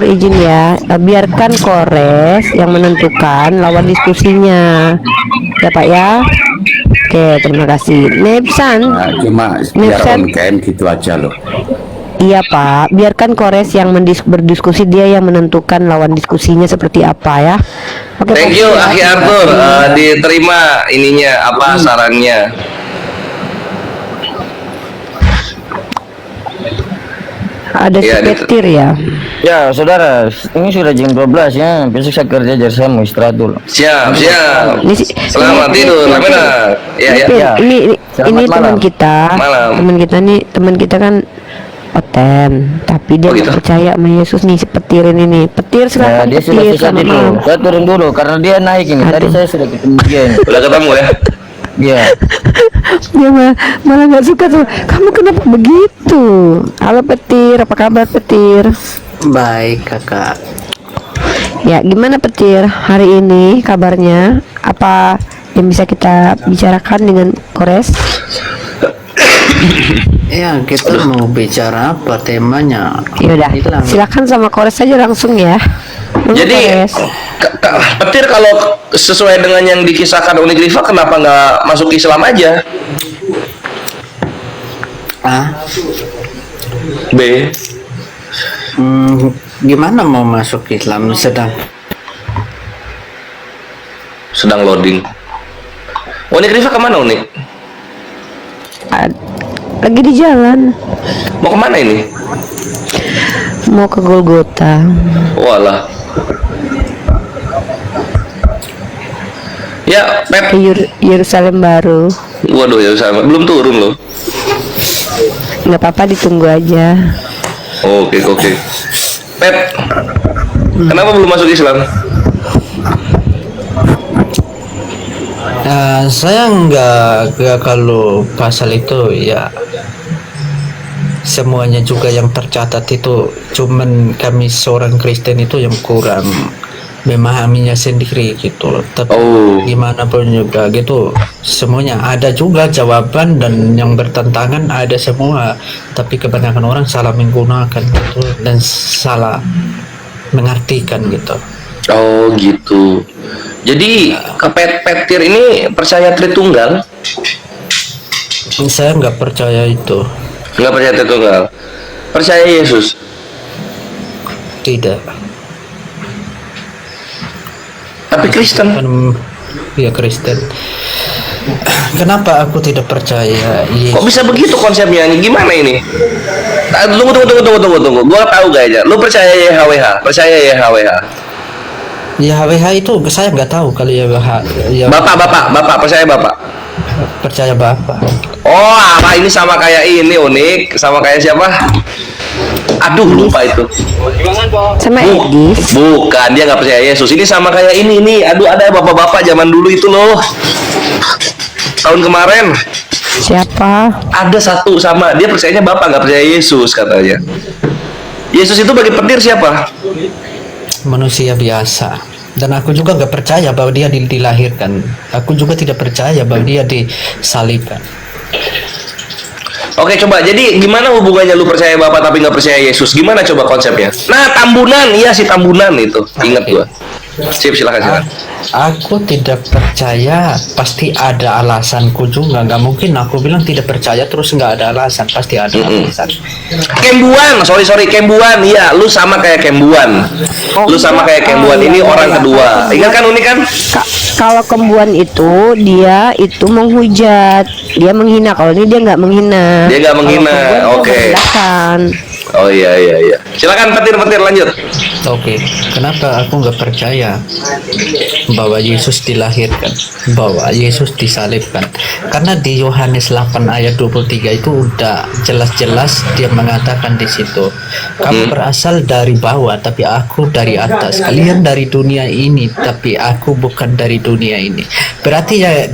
[SPEAKER 4] izin ya. Biarkan Kores yang menentukan lawan diskusinya. Ya Pak ya. Oke, terima kasih. Nepsan.
[SPEAKER 6] Nah, cuma biar
[SPEAKER 4] Nipsen.
[SPEAKER 6] on cam gitu aja loh.
[SPEAKER 4] Iya Pak, biarkan Kores yang berdiskusi, dia yang menentukan lawan diskusinya seperti apa ya. Oke,
[SPEAKER 2] Thank
[SPEAKER 4] Pak,
[SPEAKER 2] you,
[SPEAKER 4] ya,
[SPEAKER 2] Akhi
[SPEAKER 4] terima
[SPEAKER 2] Arthur.
[SPEAKER 4] kasih.
[SPEAKER 2] Diterima ininya apa sarannya.
[SPEAKER 4] Ada
[SPEAKER 2] Iya,
[SPEAKER 4] sepetir ya.
[SPEAKER 5] Ya, saudara, ini sudah jam 12 ya. Besok saya kerja, jadi saya mau istirahat dulu.
[SPEAKER 2] Siap. Selamat
[SPEAKER 4] Ini-
[SPEAKER 2] tidur,
[SPEAKER 4] ini-
[SPEAKER 2] Lambena. Ya.
[SPEAKER 4] Pin,
[SPEAKER 5] Ya.
[SPEAKER 4] ini
[SPEAKER 5] Selamat
[SPEAKER 4] teman
[SPEAKER 5] malam.
[SPEAKER 4] kita,
[SPEAKER 2] Malam.
[SPEAKER 4] teman kita kan Oten, tapi dia
[SPEAKER 2] Oh,
[SPEAKER 4] nggak
[SPEAKER 2] gitu?
[SPEAKER 4] percaya sama Yesus nih, sepetirin ini. Petir
[SPEAKER 5] Ya,
[SPEAKER 4] silakan
[SPEAKER 5] dia sudah
[SPEAKER 4] petir
[SPEAKER 5] susah
[SPEAKER 4] sama
[SPEAKER 5] itu.
[SPEAKER 4] malam.
[SPEAKER 5] Saya turun dulu karena dia naik ini. Tadi
[SPEAKER 4] Aduh.
[SPEAKER 5] saya sudah ketemu dia ini.
[SPEAKER 2] Udah ketemu ya?
[SPEAKER 5] Iya.
[SPEAKER 4] Dia malah nggak suka tuh. Kamu kenapa begitu? Halo Petir, apa kabar Petir?
[SPEAKER 7] Baik kakak.
[SPEAKER 4] Ya, gimana Petir hari ini kabarnya? Apa yang bisa kita bicarakan dengan Kores?
[SPEAKER 7] Ya kita mau bicara apa temanya?
[SPEAKER 4] Yaudah,
[SPEAKER 7] Hilang.
[SPEAKER 4] silakan sama Kores saja langsung ya. Monggo,
[SPEAKER 2] Jadi
[SPEAKER 4] Kores.
[SPEAKER 2] Petir kalau sesuai dengan yang dikisahkan Uni Grifa, kenapa nggak masuk Islam aja?
[SPEAKER 7] Ah,
[SPEAKER 2] B.
[SPEAKER 7] gimana mau masuk Islam
[SPEAKER 2] Sedang loading. Uni Grifa kemana Uni?
[SPEAKER 4] Lagi di jalan,
[SPEAKER 2] Mau kemana ini?
[SPEAKER 4] mau ke Golgota.
[SPEAKER 2] Walah. Ya, Pep.
[SPEAKER 4] ke Yerusalem baru.
[SPEAKER 2] Waduh, ya sama. Belum turun loh.
[SPEAKER 4] Nggak apa-apa, ditunggu aja.
[SPEAKER 2] Oke, oke. Pep, kenapa belum masuk Islam?
[SPEAKER 7] Saya nggak kalau pasal itu ya, semuanya juga yang tercatat itu, cuman kami seorang Kristen itu yang kurang memahaminya sendiri gitu. Tapi gimana pun juga gitu, semuanya ada juga jawaban dan yang bertentangan ada semua, tapi kebanyakan orang salah menggunakan gitu dan salah mengartikan gitu.
[SPEAKER 2] Oh gitu. Jadi Petir ini percaya Tritunggal?
[SPEAKER 7] Saya nggak percaya itu.
[SPEAKER 2] Nggak percaya Tritunggal. Percaya Yesus?
[SPEAKER 7] Tidak.
[SPEAKER 2] Tapi Kristen?
[SPEAKER 7] Ya Kristen. Kenapa aku tidak percaya Yesus?
[SPEAKER 2] Kok bisa begitu konsepnya? Gimana ini? Tunggu. Gua tahu kayaknya. Lu percaya YHWH? Percaya YHWH?
[SPEAKER 7] YHWH itu saya nggak tahu kalau YHWH. Ya,
[SPEAKER 2] Bapak percaya Bapak?
[SPEAKER 7] percaya Bapak.
[SPEAKER 2] Oh, apa ini sama kayak ini unik? Sama kayak siapa? Aduh, lupa itu.
[SPEAKER 4] Sama Edis.
[SPEAKER 2] Bukan, dia nggak percaya Yesus. Ini sama kayak ini nih. Aduh, ada bapak-bapak zaman dulu itu loh. Tahun kemarin.
[SPEAKER 4] Siapa?
[SPEAKER 2] Ada satu sama, dia percayanya Bapak, nggak percaya Yesus katanya. Yesus itu bagi Petir siapa?
[SPEAKER 7] Manusia biasa. Dan aku juga nggak percaya bahwa dia dilahirkan. Aku juga tidak percaya bahwa dia disalibkan.
[SPEAKER 2] Oke, coba. Jadi gimana hubungannya lu percaya Bapak tapi nggak percaya Yesus? Gimana coba konsepnya? Nah, Tambunan, iya si Tambunan itu. Ingat gua. Sip, silakan.
[SPEAKER 7] Aku tidak percaya, pasti ada alasanku juga. Nggak mungkin aku bilang tidak percaya terus nggak ada alasan, pasti ada alasan.
[SPEAKER 2] Kembuan, sorry Kembuan, iya, lu sama kayak Kembuan. Lu sama kayak Kembuan, ini orang kedua. Ingat kan Uni kan?
[SPEAKER 4] Kalau Kembuan itu dia itu menghujat, dia menghina. Kalau ini dia nggak menghina.
[SPEAKER 2] Dia nggak menghina, oke. Oh iya. Silakan Petir lanjut.
[SPEAKER 7] Oke, kenapa aku nggak percaya bahwa Yesus dilahirkan, bahwa Yesus disalibkan? Karena di Yohanes 8 ayat 23 itu udah jelas-jelas dia mengatakan di situ, kamu berasal dari bawah, tapi aku dari atas. Kalian dari dunia ini, tapi aku bukan dari dunia ini. Berarti ya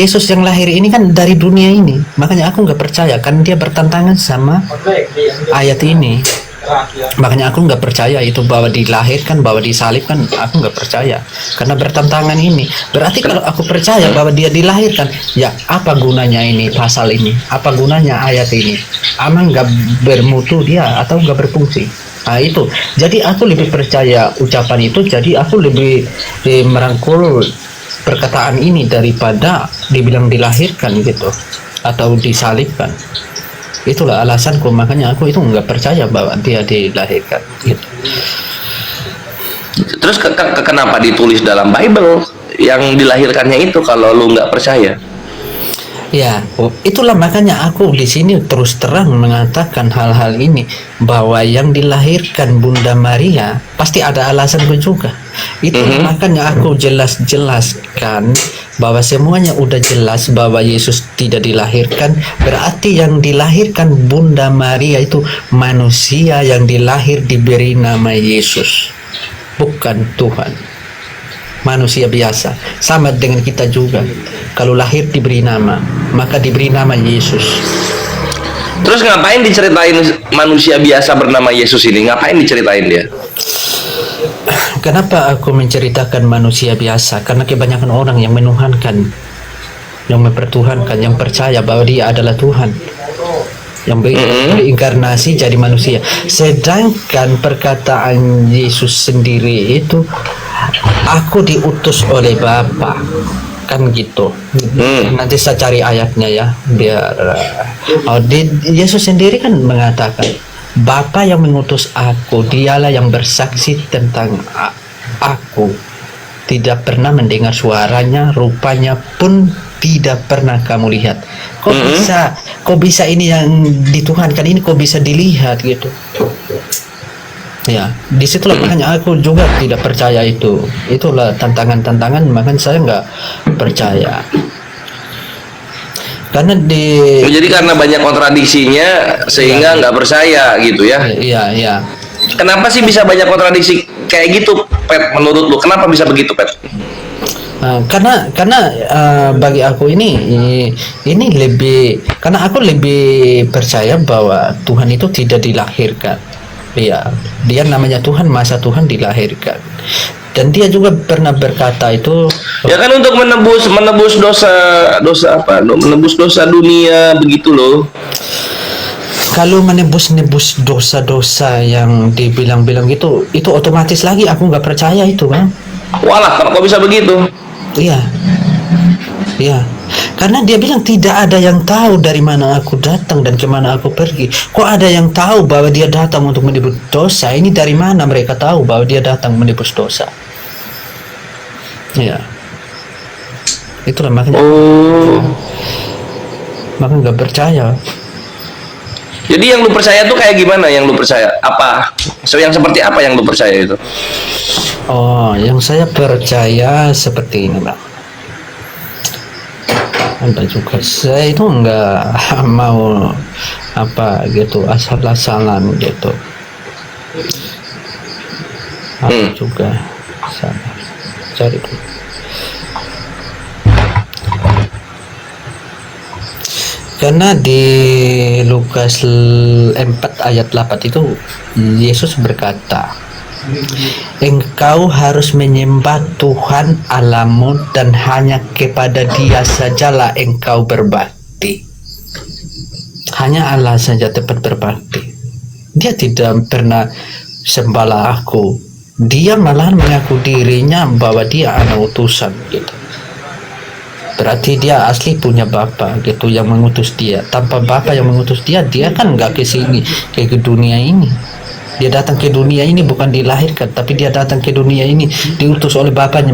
[SPEAKER 7] Yesus yang lahir ini kan dari dunia ini. Makanya aku nggak percaya, karena dia bertentangan sama ayat ini. Makanya aku nggak percaya itu bahwa dilahirkan, bahwa disalibkan. Aku nggak percaya karena bertentangan ini. Berarti kalau aku percaya bahwa dia dilahirkan, ya apa gunanya ini pasal ini? Apa gunanya ayat ini? Emang nggak bermutu dia atau nggak berfungsi? Nah itu. Jadi aku lebih percaya ucapan itu. Jadi aku lebih merangkul perkataan ini daripada dibilang dilahirkan gitu atau disalibkan. Itulah alasanku, makanya aku itu nggak percaya bahwa dia dilahirkan gitu.
[SPEAKER 2] Terus kenapa ditulis dalam Bible yang dilahirkannya itu kalau lu nggak percaya?
[SPEAKER 7] Ya, itulah makanya aku di sini terus terang mengatakan hal-hal ini, bahwa yang dilahirkan Bunda Maria pasti ada alasanku juga. Itu makanya aku jelas-jelaskan bahwa semuanya udah jelas bahwa Yesus tidak dilahirkan. Berarti yang dilahirkan Bunda Maria itu manusia yang dilahir diberi nama Yesus, bukan Tuhan. Manusia biasa, sama dengan kita juga. Kalau lahir diberi nama, maka diberi nama Yesus.
[SPEAKER 2] Terus ngapain diceritain manusia biasa bernama Yesus ini? Ngapain diceritain dia?
[SPEAKER 7] Kenapa aku menceritakan manusia biasa? Karena kebanyakan orang yang menuhankan, yang mempertuhankan, yang percaya bahwa dia adalah Tuhan, yang berinkarnasi jadi manusia. Sedangkan perkataan Yesus sendiri itu, aku diutus oleh Bapa, kan gitu. Nanti saya cari ayatnya ya, biar Yesus sendiri kan mengatakan, Bapa yang mengutus aku, dialah yang bersaksi tentang aku. Tidak pernah mendengar suaranya, rupanya pun tidak pernah kamu lihat. Kok bisa ini yang dituhankan ini kok bisa dilihat gitu? Ya, disitulah makanya aku juga tidak percaya itu. Itulah tantangan-tantangan, makanya saya nggak percaya. Karena
[SPEAKER 2] Oh, jadi karena banyak kontradiksinya sehingga nggak percaya gitu ya.
[SPEAKER 7] iya, iya.
[SPEAKER 2] Kenapa sih bisa banyak kontradiksi kayak gitu, Pet? Menurut lu kenapa bisa begitu, Pet?
[SPEAKER 7] Karena bagi aku ini lebih, karena aku lebih percaya bahwa Tuhan itu tidak dilahirkan. Ya, dia namanya Tuhan, masa Tuhan dilahirkan. Dan dia juga pernah berkata itu,
[SPEAKER 2] Ya kan untuk menebus dosa apa? Menebus dosa dunia begitu loh.
[SPEAKER 7] kalau menebus-nebus dosa-dosa yang dibilang-bilang itu otomatis lagi aku nggak percaya itu, kan?
[SPEAKER 2] Walah, kok bisa begitu?
[SPEAKER 7] Iya, iya. Karena dia bilang tidak ada yang tahu dari mana aku datang dan kemana aku pergi. Kok ada yang tahu bahwa dia datang untuk menebus dosa? Ini dari mana mereka tahu bahwa dia datang menebus dosa? Iya. Itulah makanya.
[SPEAKER 2] Oh.
[SPEAKER 7] Maka nggak percaya.
[SPEAKER 2] Jadi yang lu percaya tuh kayak gimana? Yang lu percaya apa? So, yang seperti apa yang lu percaya itu?
[SPEAKER 7] Oh, yang saya percaya seperti ini, Bang. Ada juga saya itu nggak mau apa gitu asal-asalan gitu. Ada juga sabar, cari dulu. Karena di Lukas 4 ayat 8 itu Yesus berkata, engkau harus menyembah Tuhan Allahmu dan hanya kepada Dia sajalah engkau berbakti. Hanya Allah saja dapat berbakti. Dia tidak pernah sembahlah aku. Dia malahan mengaku dirinya bahwa dia anak utusan gitu. Berarti dia asli punya Bapa gitu yang mengutus dia. Tanpa Bapa yang mengutus dia, dia kan nggak ke sini, ke dunia ini. Dia datang ke dunia ini bukan dilahirkan, tapi dia datang ke dunia ini diutus oleh Bapaknya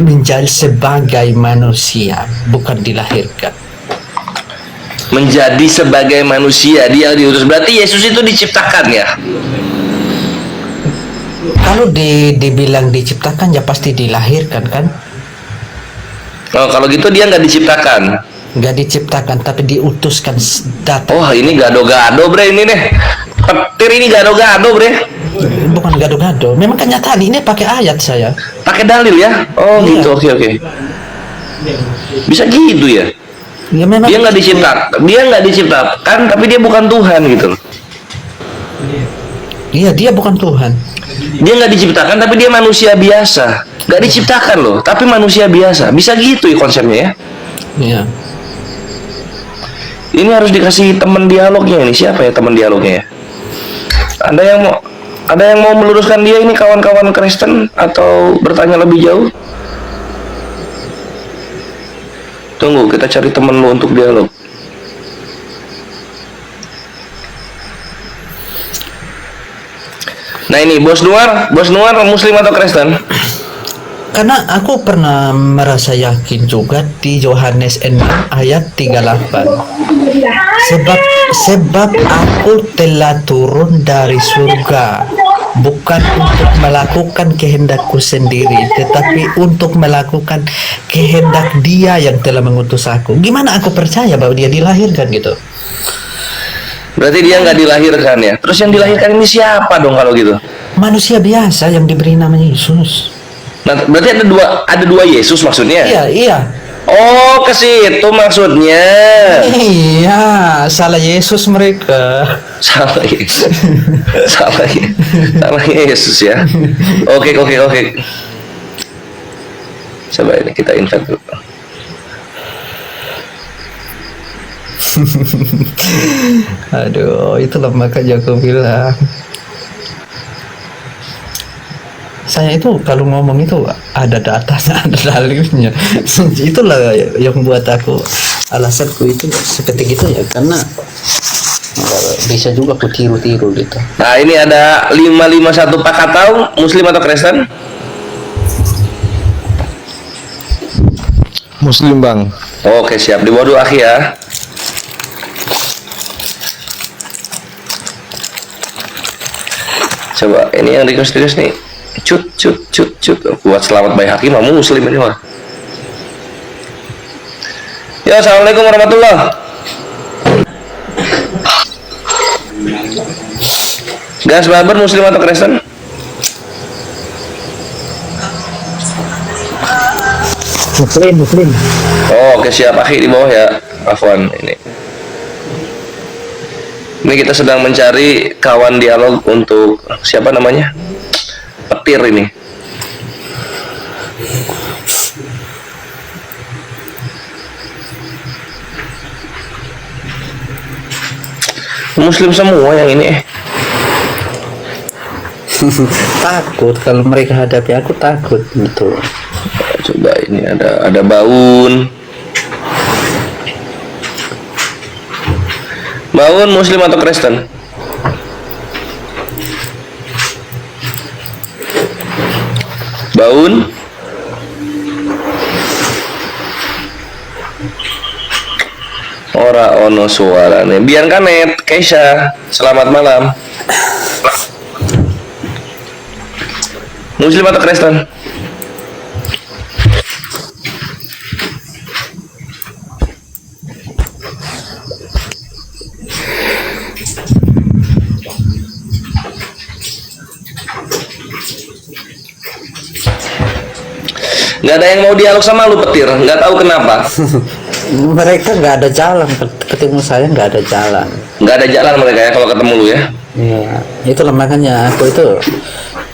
[SPEAKER 7] menjadi sebagai manusia, bukan dilahirkan.
[SPEAKER 2] Menjadi sebagai manusia dia diutus. Berarti Yesus itu diciptakan ya?
[SPEAKER 7] Kalau dibilang diciptakan ya pasti dilahirkan kan?
[SPEAKER 2] Oh, kalau gitu dia nggak diciptakan.
[SPEAKER 7] Nggak diciptakan tapi diutuskan datang.
[SPEAKER 2] Oh, ini gado-gado bre ini nih. Petir ini gado-gado bre.
[SPEAKER 7] Bukan gado-gado, memang kenyataan ini pakai ayat saya.
[SPEAKER 2] Pakai dalil ya? Oh
[SPEAKER 7] Iya.
[SPEAKER 2] gitu, oke. Bisa gitu ya?
[SPEAKER 7] Ya, memang
[SPEAKER 2] Dia nggak diciptakan, tapi dia bukan Tuhan gitu.
[SPEAKER 7] iya, dia bukan Tuhan.
[SPEAKER 2] Dia nggak diciptakan, tapi dia manusia biasa. Nggak diciptakan loh, tapi manusia biasa. Bisa gitu ya konsepnya ya?
[SPEAKER 7] Iya.
[SPEAKER 2] Ini harus dikasih teman dialognya ini. Siapa ya teman dialognya ya? Ada yang mau meluruskan dia ini, kawan-kawan Kristen, atau bertanya lebih jauh? Tunggu, kita cari temen lu untuk dialog. Nah ini Bos Nuar Muslim atau Kristen?
[SPEAKER 7] Karena aku pernah merasa yakin juga di Yohanes 6 ayat 38. Sebab aku telah turun dari surga bukan untuk melakukan kehendakku sendiri, tetapi untuk melakukan kehendak Dia yang telah mengutus aku. Gimana aku percaya bahwa Dia dilahirkan gitu?
[SPEAKER 2] Berarti dia nggak dilahirkan ya? Terus yang dilahirkan ini siapa dong kalau gitu?
[SPEAKER 7] Manusia biasa yang diberi nama Yesus.
[SPEAKER 2] Nah, berarti ada dua Yesus maksudnya?
[SPEAKER 7] Iya.
[SPEAKER 2] Oh, ke situ maksudnya.
[SPEAKER 7] Iya, salah Yesus mereka.
[SPEAKER 2] Salah Yesus. Salah Yesus ya. Oke. Coba ini kita invite dulu.
[SPEAKER 7] Aduh, itulah makanya aku bilang. Saya itu kalau ngomong itu ada datanya, ada dalilnya. Itulah yang buat aku, alasanku itu seperti gitu ya, karena bisa juga aku tiru-tiru gitu.
[SPEAKER 2] Nah, ini ada 551 Pakatau, Muslim atau Kristen?
[SPEAKER 8] Muslim bang.
[SPEAKER 2] Oke, siap. Di bawah dulu akhi ya. Coba ini yang request nih. Cut. Buat selamat bayi hakim mah muslim ini mah. Ya, assalamualaikum warahmatullah. Gas barber muslim atau Kristen?
[SPEAKER 5] Muslim.
[SPEAKER 2] Oh, oke siap akhi di bawah ya. Afwan ini. Ini kita sedang mencari kawan dialog untuk siapa namanya? Petir ini. Muslim semua yang ini.
[SPEAKER 7] Takut kalau mereka hadapi aku, takut betul.
[SPEAKER 2] Coba ini ada Baun. Baun muslim atau Kristen? Baun. Ora ono suarane. Biarkan net Keisha. Selamat malam. Muslim atau Kristen? Nggak ada yang mau dialog sama lu Petir, nggak tahu kenapa.
[SPEAKER 7] Mereka nggak ada jalan, ketemu saya nggak ada jalan.
[SPEAKER 2] Nggak ada jalan mereka ya kalau ketemu lu ya.
[SPEAKER 7] Iya, itulah makanya aku itu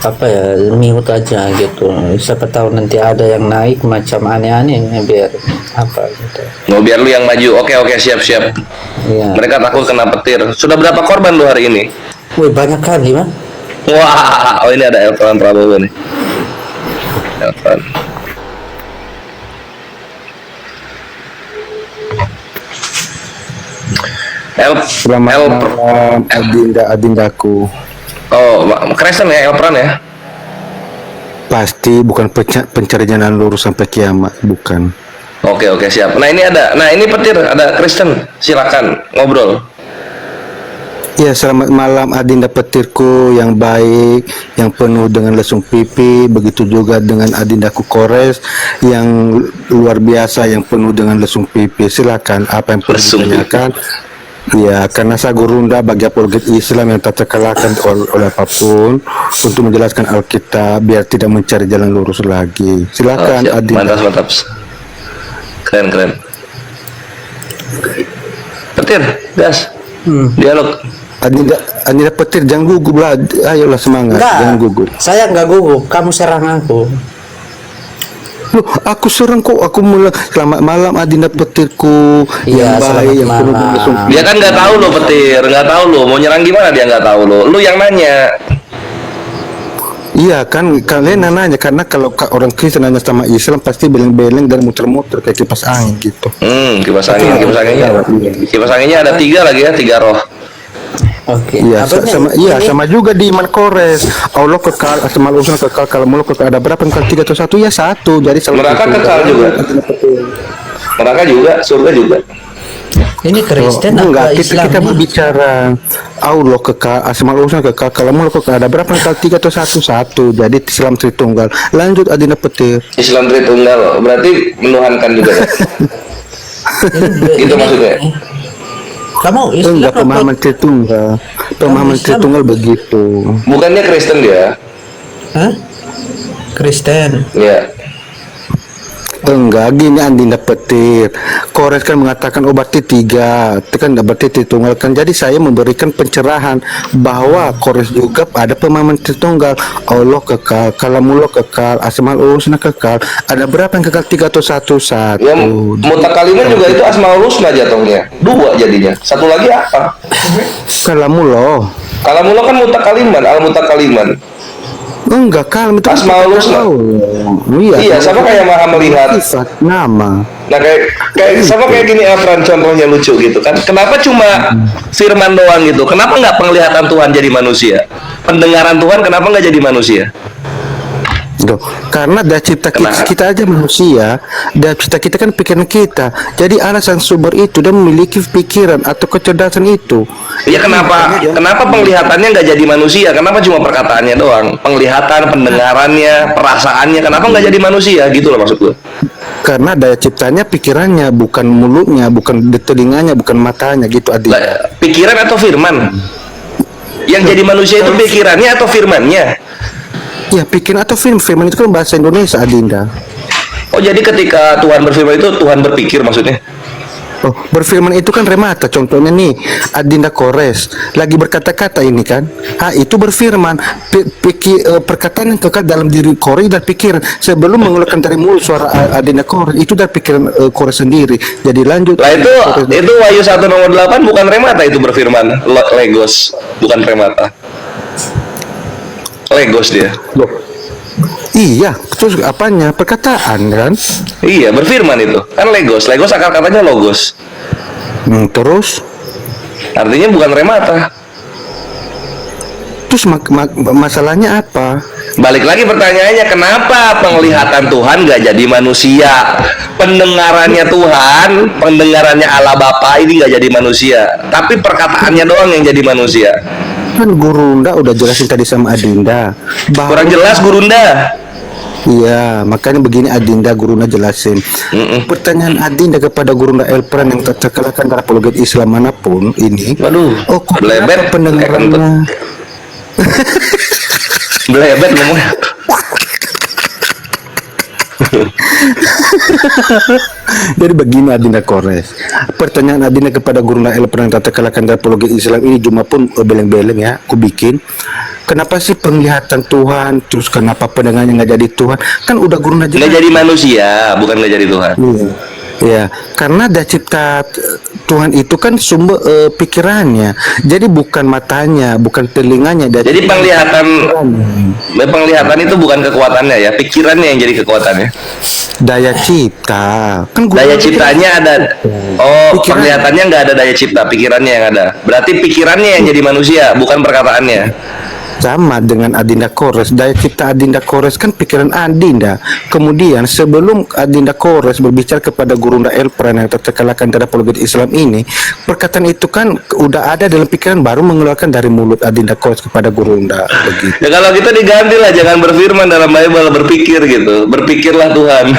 [SPEAKER 7] apa ya, mute aja gitu. Siapa tahu nanti ada yang naik macam aneh-aneh biar apa gitu.
[SPEAKER 2] Mau biar lu yang maju. Oke siap.
[SPEAKER 7] Iya.
[SPEAKER 2] Mereka takut kena petir. Sudah berapa korban lu hari ini?
[SPEAKER 7] Wih, banyak kali, Bang.
[SPEAKER 2] Wah, oh ini ada Elfran Prabowo nih. Elfran.
[SPEAKER 6] Selamat malam adindaku.
[SPEAKER 2] Oh, Kristen ya Elfran ya?
[SPEAKER 6] Pasti bukan pencari jalan lurus sampai kiamat, bukan.
[SPEAKER 2] Oke siap. Nah ini Petir, ada Kristen. Silakan ngobrol.
[SPEAKER 6] Ya, selamat malam Adinda Petirku yang baik, yang penuh dengan lesung pipi. Begitu juga dengan Adindaku Kores yang luar biasa, yang penuh dengan lesung pipi. Silakan, apa yang perlu ditanyakan? Ya, karena saya gurunda bagi apologet Islam yang tak terkalahkan oleh apapun untuk menjelaskan Alkitab biar tidak mencari jalan lurus lagi. Silakan Adinda.
[SPEAKER 2] Mantap. Keren. Petir, gas. Dialog.
[SPEAKER 6] Adinda Petir, jangan gugup lah. Ayolah semangat, jangan gugup.
[SPEAKER 7] Saya nggak gugup, kamu serang aku.
[SPEAKER 6] Loh, aku serang kok. Aku mulai selamat malam Adinda Petirku
[SPEAKER 7] Iya,
[SPEAKER 6] yang baik, yang penuh dengan lesung pipi.
[SPEAKER 2] Dia kan nggak tahu lo Petir, nggak tahu lo mau nyerang gimana, dia nggak tahu lo. Lu yang nanya.
[SPEAKER 6] Iya kan, kalian nanya karena kalau orang Kristen nanya sama Islam pasti beleng-beleng dan muter-muter kayak kipas angin gitu.
[SPEAKER 2] Kipas anginnya ada 3 lagi ya, 3 roh.
[SPEAKER 7] Oke.
[SPEAKER 6] Iya, sama juga di iman Kores. Allah kekal, asmaul husna kekal, kalau muluk kekal. Ada berapa kekal? 3 atau 1? Ya 1. Jadi selalu
[SPEAKER 2] Neraka kekal juga. Neraka juga, surga juga.
[SPEAKER 7] Ini Kristen
[SPEAKER 6] enggak,
[SPEAKER 7] apa Islam?
[SPEAKER 6] kita berbicara Allah kekal, asmaul husna kekal, kalau muluk kekal. Ada berapa kekal? 3 atau 1? 1. Jadi Islam Tritunggal. Lanjut Adinda Petir.
[SPEAKER 2] Islam Tritunggal berarti menuhankan juga ya? Gitu maksudnya.
[SPEAKER 7] Kamu Islam
[SPEAKER 6] Enggak, pemahaman Tritunggal. Pemahaman Tritunggal begitu.
[SPEAKER 2] Bukannya Kristen dia?
[SPEAKER 7] Hah? Kristen.
[SPEAKER 2] Ya.
[SPEAKER 6] Enggak, gini Adinda Petir. Kores kan mengatakan berarti 3, itu kan berarti Tritunggal kan. Jadi saya memberikan pencerahan bahwa Kores juga ada pemahaman Tritunggal. Allah kekal, kalamullah kekal, asmaul husna kekal. Ada berapa yang kekal? 3 atau 1? 1.
[SPEAKER 2] Ya, mutakaliman juga itu asmaul husna jatuhnya. 2 jadinya. Satu lagi apa?
[SPEAKER 6] Kalamullah.
[SPEAKER 2] Kalamullah kan mutakaliman, al-mutakaliman.
[SPEAKER 6] Enggak, kalam itu
[SPEAKER 2] Asmaul husna. Iya, sama kayak maha melihat.
[SPEAKER 6] Sifat nama.
[SPEAKER 2] Nah kayak sama kayak gini Efran, contohnya lucu gitu kan. Kenapa cuma firman doang gitu? Kenapa nggak penglihatan Tuhan jadi manusia? Pendengaran Tuhan kenapa nggak jadi manusia?
[SPEAKER 6] Loh, karena daya cipta kita aja manusia, daya cipta kita kan pikiran kita. Jadi alasan sumber itu dan memiliki pikiran atau kecerdasan itu.
[SPEAKER 2] Ya kenapa penglihatannya nggak jadi manusia? Kenapa cuma perkataannya doang? Penglihatan, pendengarannya, perasaannya, kenapa nggak jadi manusia? Gitu loh maksud gue.
[SPEAKER 6] Karena daya ciptanya pikirannya, bukan mulutnya, bukan telinganya, bukan matanya gitu Adinda.
[SPEAKER 2] Pikiran atau firman? Yang jadi manusia itu pikirannya atau firmannya?
[SPEAKER 6] Ya, pikiran atau firman itu kan bahasa Indonesia Adinda.
[SPEAKER 2] Oh, jadi ketika Tuhan berfirman itu Tuhan berpikir maksudnya?
[SPEAKER 6] Oh, berfirman itu kan remata. Contohnya nih, Adinda Kores lagi berkata-kata ini kan. Itu berfirman. Perkataan yang kekal dalam diri Kores dan pikiran. Sebelum mengeluarkan dari mulut suara Adinda Kores, itu dari pikiran Kores sendiri. Jadi lanjut.
[SPEAKER 2] Lah itu Wahyu 1 nomor 8 bukan remata itu berfirman. Legos, bukan remata. Legos dia.
[SPEAKER 6] Loh. Iya, terus apanya? Perkataan kan?
[SPEAKER 2] Iya, berfirman itu. Kan legos. Legos akar katanya logos.
[SPEAKER 6] Terus?
[SPEAKER 2] Artinya bukan remata.
[SPEAKER 6] Terus masalahnya apa?
[SPEAKER 2] Balik lagi pertanyaannya, kenapa penglihatan Tuhan nggak jadi manusia? Pendengarannya Tuhan, pendengarannya Allah Bapa ini nggak jadi manusia. Tapi perkataannya doang yang jadi manusia.
[SPEAKER 6] Kan Gurunda udah jelasin tadi sama Adinda.
[SPEAKER 2] Kurang jelas Gurunda.
[SPEAKER 6] Iya, makanya begini Adinda, Gurunda jelasin. Pertanyaan Adinda kepada Gurunda Elpran yang terkalahkan dari apologet Islam manapun ini.
[SPEAKER 2] Waduh,
[SPEAKER 6] kok
[SPEAKER 2] belebet
[SPEAKER 6] pendengarannya?
[SPEAKER 2] Belebet ngomongnya.
[SPEAKER 6] Jadi begini Adinda Kores. Pertanyaan Adinda kepada Gurunda Elpran yang terkalahkan dari apologet Islam ini cuma pun beleng-beleng ya, aku bikin. Kenapa sih penglihatan Tuhan, terus kenapa pendengarannya nggak jadi Tuhan? Kan udah Gurunda jelas.
[SPEAKER 2] Nggak jadi manusia, bukan nggak jadi Tuhan.
[SPEAKER 6] Ya, karena daya cipta Tuhan itu kan sumber pikirannya. Jadi bukan matanya, bukan telinganya.
[SPEAKER 2] Jadi penglihatan itu bukan kekuatannya ya, pikirannya yang jadi kekuatannya.
[SPEAKER 6] Daya cipta. Kan
[SPEAKER 2] Daya ciptanya ada. Oh, penglihatannya nggak ada daya cipta, pikirannya yang ada. Berarti pikirannya yang jadi manusia, bukan perkataannya.
[SPEAKER 6] Sama dengan Adinda Kores. Daya cipta Adinda Kores kan pikiran Adinda. Kemudian sebelum Adinda Kores berbicara kepada Gurunda Elpran yang terkalahkan dari apologet Islam ini, perkataan itu kan udah ada dalam pikiran, baru mengeluarkan dari mulut Adinda Kores kepada Gurunda begitu.
[SPEAKER 2] Ya kalau kita diganti lah, jangan berfirman dalam Bible, berpikir gitu. Berpikirlah Tuhan.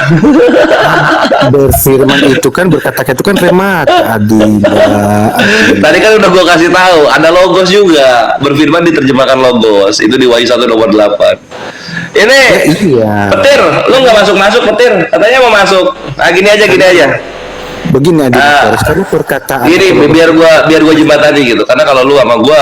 [SPEAKER 6] Berfirman itu kan, berkata itu kan remata Adinda.
[SPEAKER 2] Tadi kan udah gua kasih tahu, ada logos juga. Berfirman diterjemahkan logos. Itu di Wahyu 1 nomor 8. Ini
[SPEAKER 6] iya.
[SPEAKER 2] Petir, lu nggak masuk Petir. Katanya mau masuk. Nah, gini aja.
[SPEAKER 6] Begini Adinda Kores, karena perkataan
[SPEAKER 2] Gini, biar gua jembatani gitu. Karena kalau lu sama gua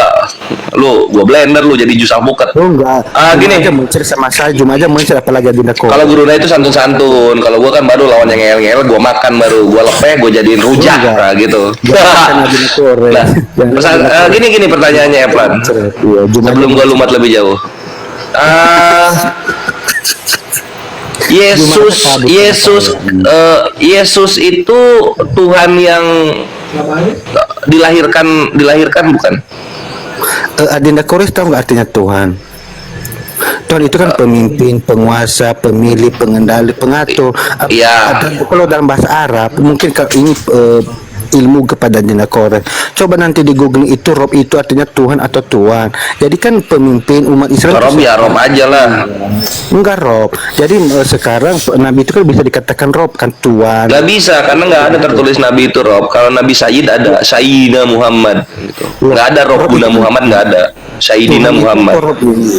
[SPEAKER 2] blender, lu jadi jus alpukat.
[SPEAKER 6] enggak.
[SPEAKER 2] Gini.
[SPEAKER 6] Aja mencer sama saya, cuma aja mencer apalagi Adinda Kores.
[SPEAKER 2] Kalau Gurunda itu santun-santun. Kalau gua kan baru lawan yang ngel-ngel, gua makan baru, gua lepeh, gua jadiin rujak, nah gitu. Nah, gini pertanyaannya ya, Plan. Sebelum gua lumat lebih jauh. Yesus itu Tuhan yang dilahirkan bukan?
[SPEAKER 6] Adinda Kores tahu nggak artinya Tuhan? Tuhan itu kan pemimpin, penguasa, pemilih, pengendali, pengatur.
[SPEAKER 2] Iya.
[SPEAKER 6] Kalau dalam bahasa Arab, mungkin ini ilmu kepada Adinda Kores. Coba nanti di Google itu Rob itu artinya Tuhan atau Tuhan. Jadi kan pemimpin umat Islam.
[SPEAKER 2] Rob ya Rob aja lah.
[SPEAKER 6] Enggak Rob. Jadi sekarang Nabi itu kan bisa dikatakan Rob kan Tuhan.
[SPEAKER 2] Gak bisa karena nggak ada tertulis Nabi itu Rob. Kalau Nabi Sayyid ada Sayyidina Muhammad. Gitu. Nggak ada Rob Bunda Muhammad, nggak ada. Sayyidina Muhammad.